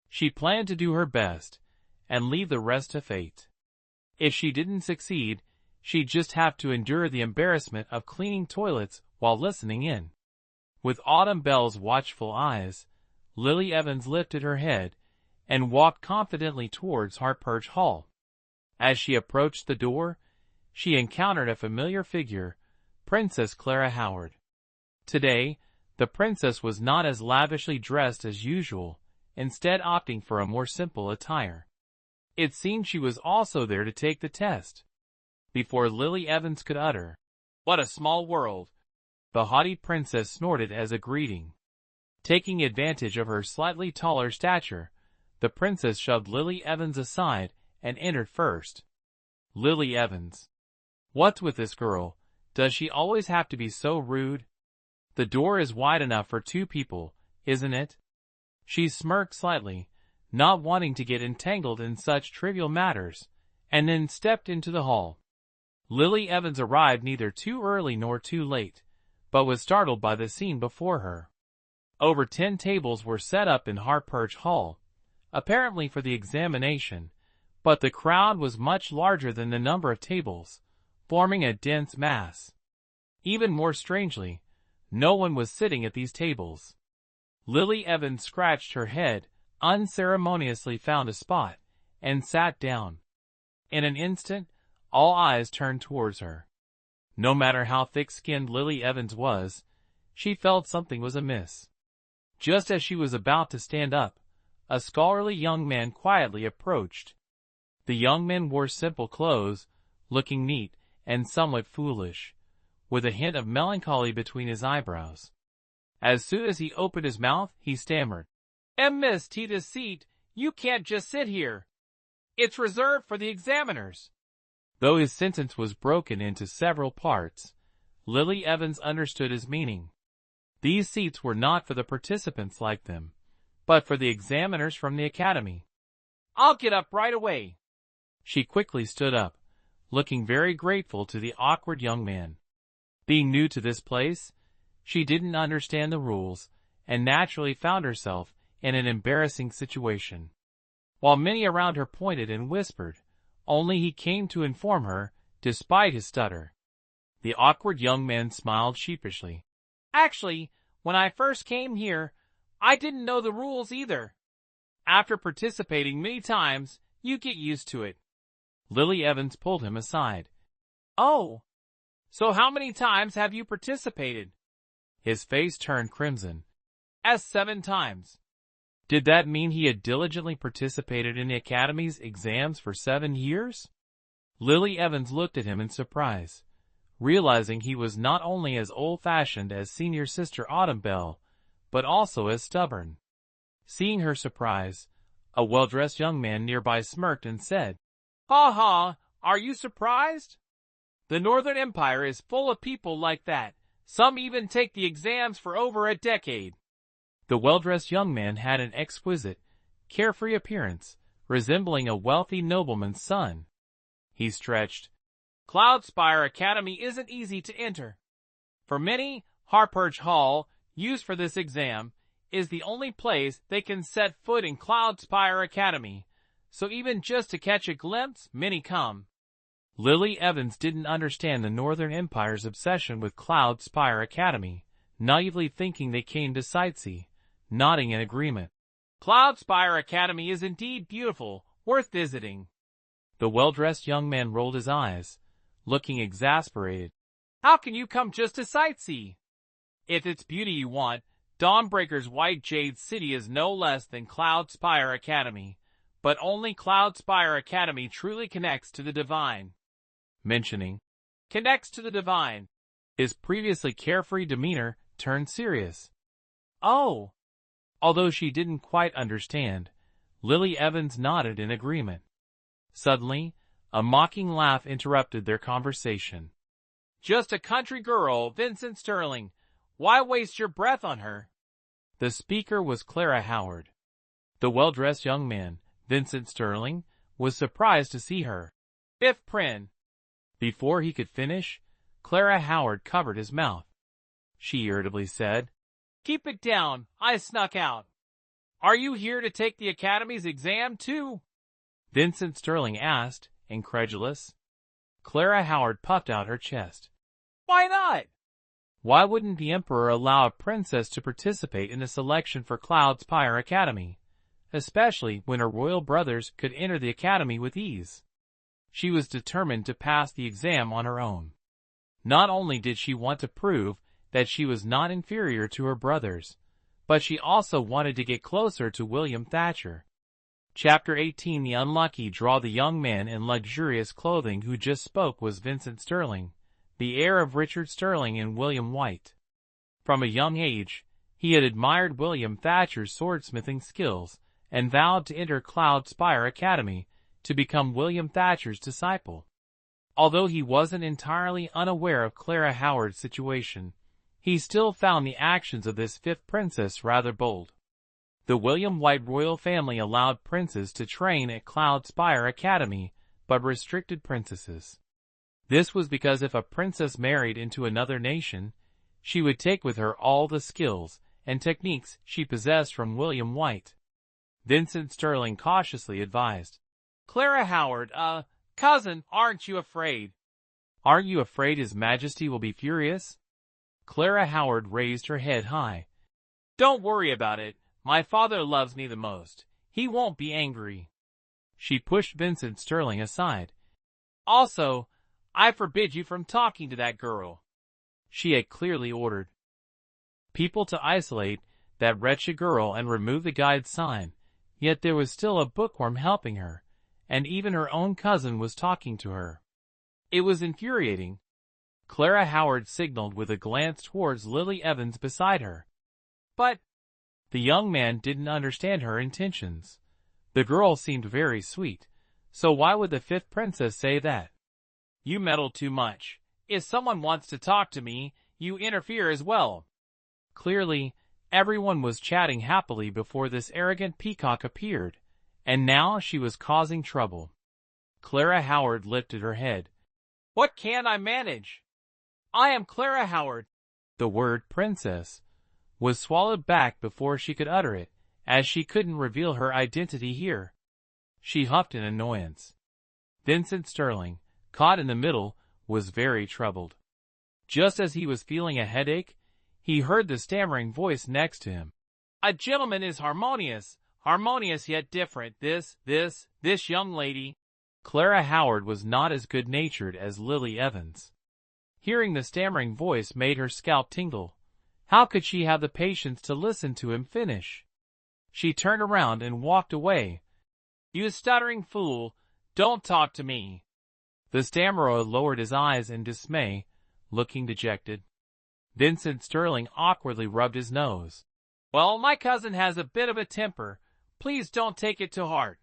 She planned to do her best, and leave the rest to fate. If she didn't succeed, she'd just have to endure the embarrassment of cleaning toilets while listening in. With Autumn Bell's watchful eyes, Lily Evans lifted her head and walked confidently towards Harperch Hall. As she approached the door, she encountered a familiar figure, Princess Clara Howard. Today, the princess was not as lavishly dressed as usual, instead opting for a more simple attire. It seemed she was also there to take the test. Before Lily Evans could utter, "What a small world," the haughty princess snorted as a greeting. Taking advantage of her slightly taller stature, the princess shoved Lily Evans aside and entered first. Lily Evans. What's with this girl? Does she always have to be so rude? The door is wide enough for two people, isn't it? She smirked slightly, not wanting to get entangled in such trivial matters, and then stepped into the hall. Lily Evans arrived neither too early nor too late, but was startled by the scene before her. Over 10 tables were set up in Harperch Hall, apparently for the examination, but the crowd was much larger than the number of tables, forming a dense mass. Even more strangely, no one was sitting at these tables. Lily Evans scratched her head, unceremoniously found a spot, and sat down. In an instant, all eyes turned towards her. No matter how thick-skinned Lily Evans was, she felt something was amiss. Just as she was about to stand up, a scholarly young man quietly approached. The young man wore simple clothes, looking neat and somewhat foolish, with a hint of melancholy between his eyebrows. As soon as he opened his mouth, he stammered, Miss Tita's seat, you can't just sit here. It's reserved for the examiners." Though his sentence was broken into several parts, Lily Evans understood his meaning. These seats were not for the participants like them, but for the examiners from the academy. "I'll get up right away." She quickly stood up, looking very grateful to the awkward young man. Being new to this place, she didn't understand the rules, and naturally found herself in an embarrassing situation. While many around her pointed and whispered, only he came to inform her, despite his stutter. The awkward young man smiled sheepishly. "Actually, when I first came here, I didn't know the rules either. After participating many times, you get used to it." Lily Evans pulled him aside. "Oh, so how many times have you participated?" His face turned crimson. "As 7 times. Did that mean he had diligently participated in the Academy's exams for 7 years? Lily Evans looked at him in surprise, realizing he was not only as old-fashioned as senior sister Autumn Bell, but also as stubborn. Seeing her surprise, a well-dressed young man nearby smirked and said, "Ha ha, are you surprised? The Northern Empire is full of people like that. Some even take the exams for over a decade." The well-dressed young man had an exquisite, carefree appearance, resembling a wealthy nobleman's son. He stretched. Cloudspire Academy isn't easy to enter. For many, Harpurge Hall, used for this exam, is the only place they can set foot in Cloudspire Academy, so even just to catch a glimpse, many come. Lily Evans didn't understand the Northern Empire's obsession with Cloudspire Academy, naively thinking they came to sightsee, nodding in agreement. Cloudspire Academy is indeed beautiful, worth visiting. The well-dressed young man rolled his eyes, looking exasperated. How can you come just to sightsee? If it's beauty you want, Dawnbreaker's White Jade City is no less than Cloudspire Academy, but only Cloudspire Academy truly connects to the divine. Mentioning connects to the divine, his previously carefree demeanor turned serious. Oh! Although she didn't quite understand, Lily Evans nodded in agreement. Suddenly, a mocking laugh interrupted their conversation. Just a country girl, Vincent Sterling. Why waste your breath on her? The speaker was Clara Howard. The well-dressed young man, Vincent Sterling, was surprised to see her. Fifth Prin. Before he could finish, Clara Howard covered his mouth. She irritably said, Keep it down, I snuck out. Are you here to take the Academy's exam too? Vincent Sterling asked, incredulous. Clara Howard puffed out her chest. Why not? Why wouldn't the Emperor allow a princess to participate in the selection for Cloudspire Academy, especially when her royal brothers could enter the Academy with ease? She was determined to pass the exam on her own. Not only did she want to prove that she was not inferior to her brothers, but she also wanted to get closer to William Thatcher. Chapter 18. The unlucky draw. The young man in luxurious clothing who just spoke was Vincent Sterling, the heir of Richard Sterling and William White. From a young age, he had admired William Thatcher's swordsmithing skills and vowed to enter Cloudspire Academy to become William Thatcher's disciple. Although he wasn't entirely unaware of Clara Howard's situation, he still found the actions of this fifth princess rather bold. The William White royal family allowed princes to train at Cloudspire Academy, but restricted princesses. This was because if a princess married into another nation, she would take with her all the skills and techniques she possessed from William White. Vincent Sterling cautiously advised, Clara Howard, cousin, aren't you afraid? Aren't you afraid His Majesty will be furious? Clara Howard raised her head high. Don't worry about it. My father loves me the most. He won't be angry. She pushed Vincent Sterling aside. Also, I forbid you from talking to that girl. She had clearly ordered people to isolate that wretched girl and remove the guide sign, yet there was still a bookworm helping her, and even her own cousin was talking to her. It was infuriating. Clara Howard signaled with a glance towards Lily Evans beside her. But the young man didn't understand her intentions. The girl seemed very sweet, so why would the fifth princess say that? You meddle too much. If someone wants to talk to me, you interfere as well. Clearly, everyone was chatting happily before this arrogant peacock appeared, and now she was causing trouble. Clara Howard lifted her head. What can I manage? I am Clara Howard. The word princess was swallowed back before she could utter it, as she couldn't reveal her identity here. She huffed in annoyance. Vincent Sterling, caught in the middle, was very troubled. Just as he was feeling a headache, he heard the stammering voice next to him. A gentleman is harmonious yet different. This young lady. Clara Howard was not as good-natured as Lily Evans. Hearing the stammering voice made her scalp tingle. How could she have the patience to listen to him finish? She turned around and walked away. You stuttering fool, don't talk to me. The stammerer lowered his eyes in dismay, looking dejected. Vincent Sterling awkwardly rubbed his nose. Well, my cousin has a bit of a temper. Please don't take it to heart.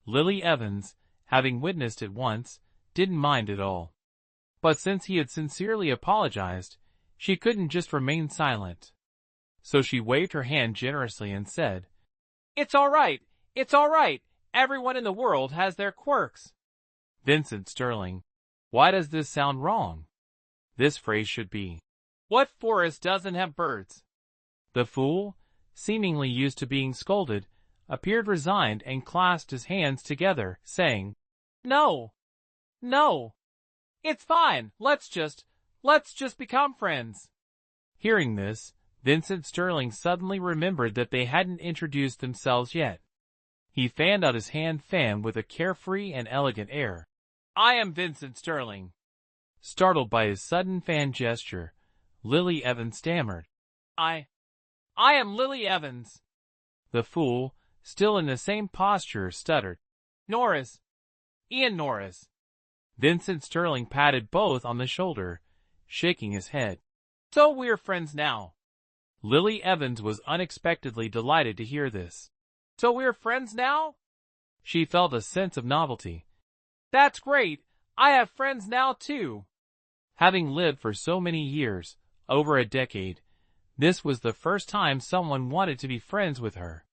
Lily Evans, having witnessed it once, didn't mind at all. But since he had sincerely apologized, she couldn't just remain silent. so she waved her hand generously and said, "It's all right, it's all right. Everyone in the world has their quirks." Vincent Sterling, why does this sound wrong? This phrase should be, what forest doesn't have birds? The fool, seemingly used to being scolded, appeared resigned and clasped his hands together, saying, "No, no, it's fine, let's just become friends." Hearing this, Vincent Sterling suddenly remembered that they hadn't introduced themselves yet. He fanned out his hand fan with a carefree and elegant air. "I am Vincent Sterling." Startled by his sudden fan gesture, Lily Evans stammered, I am Lily Evans." The fool, still in the same posture, stuttered, "Norris, Ian Norris." Vincent Sterling patted both on the shoulder, shaking his head. "So we're friends now." Lily Evans was unexpectedly delighted to hear this. "So we're friends now?" She felt a sense of novelty. "That's great. I have friends now too." Having lived for so many years, over a decade, this was the first time someone wanted to be friends with her.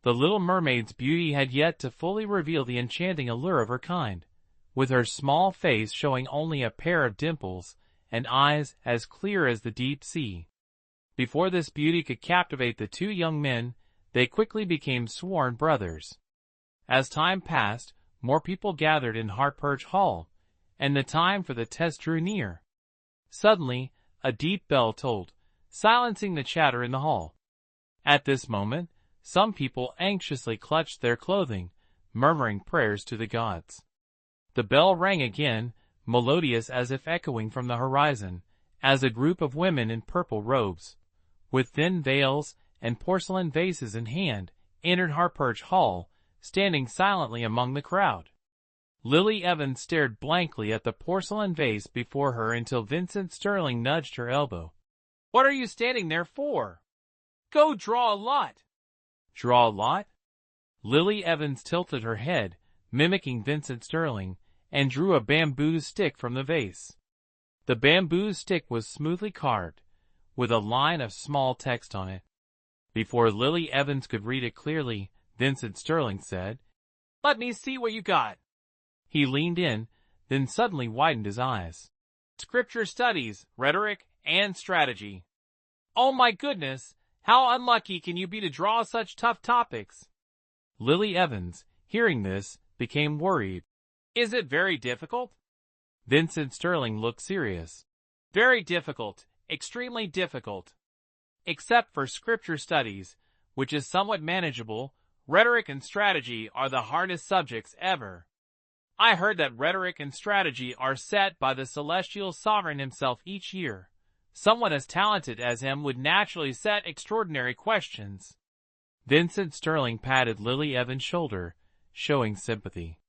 The little mermaid's beauty had yet to fully reveal the enchanting allure of her kind, with her small face showing only a pair of dimples and eyes as clear as the deep sea. Before this beauty could captivate the two young men, they quickly became sworn brothers. As time passed, more people gathered in Hartperch Hall, and the time for the test drew near. Suddenly, a deep bell tolled, silencing the chatter in the hall. At this moment, some people anxiously clutched their clothing, murmuring prayers to the gods. The bell rang again, melodious as if echoing from the horizon, as a group of women in purple robes, with thin veils and porcelain vases in hand, entered Hartperch Hall, standing silently among the crowd. Lily Evans stared blankly at the porcelain vase before her until Vincent Sterling nudged her elbow. "What are you standing there for? Go draw a lot." "Draw a lot?" Lily Evans tilted her head, mimicking Vincent Sterling, and drew a bamboo stick from the vase. The bamboo stick was smoothly carved, with a line of small text on it. Before Lily Evans could read it clearly, Vincent Sterling said, "Let me see what you got." He leaned in, then suddenly widened his eyes. "Scripture studies, rhetoric, and strategy." "Oh my goodness, how unlucky can you be to draw such tough topics?" Lily Evans, hearing this, became worried. "Is it very difficult?" Vincent Sterling looked serious. "Very difficult, extremely difficult. Except for scripture studies, which is somewhat manageable, rhetoric and strategy are the hardest subjects ever. I heard that rhetoric and strategy are set by the celestial sovereign himself each year. Someone as talented as him would naturally set extraordinary questions." Vincent Sterling patted Lily Evans' shoulder, showing sympathy.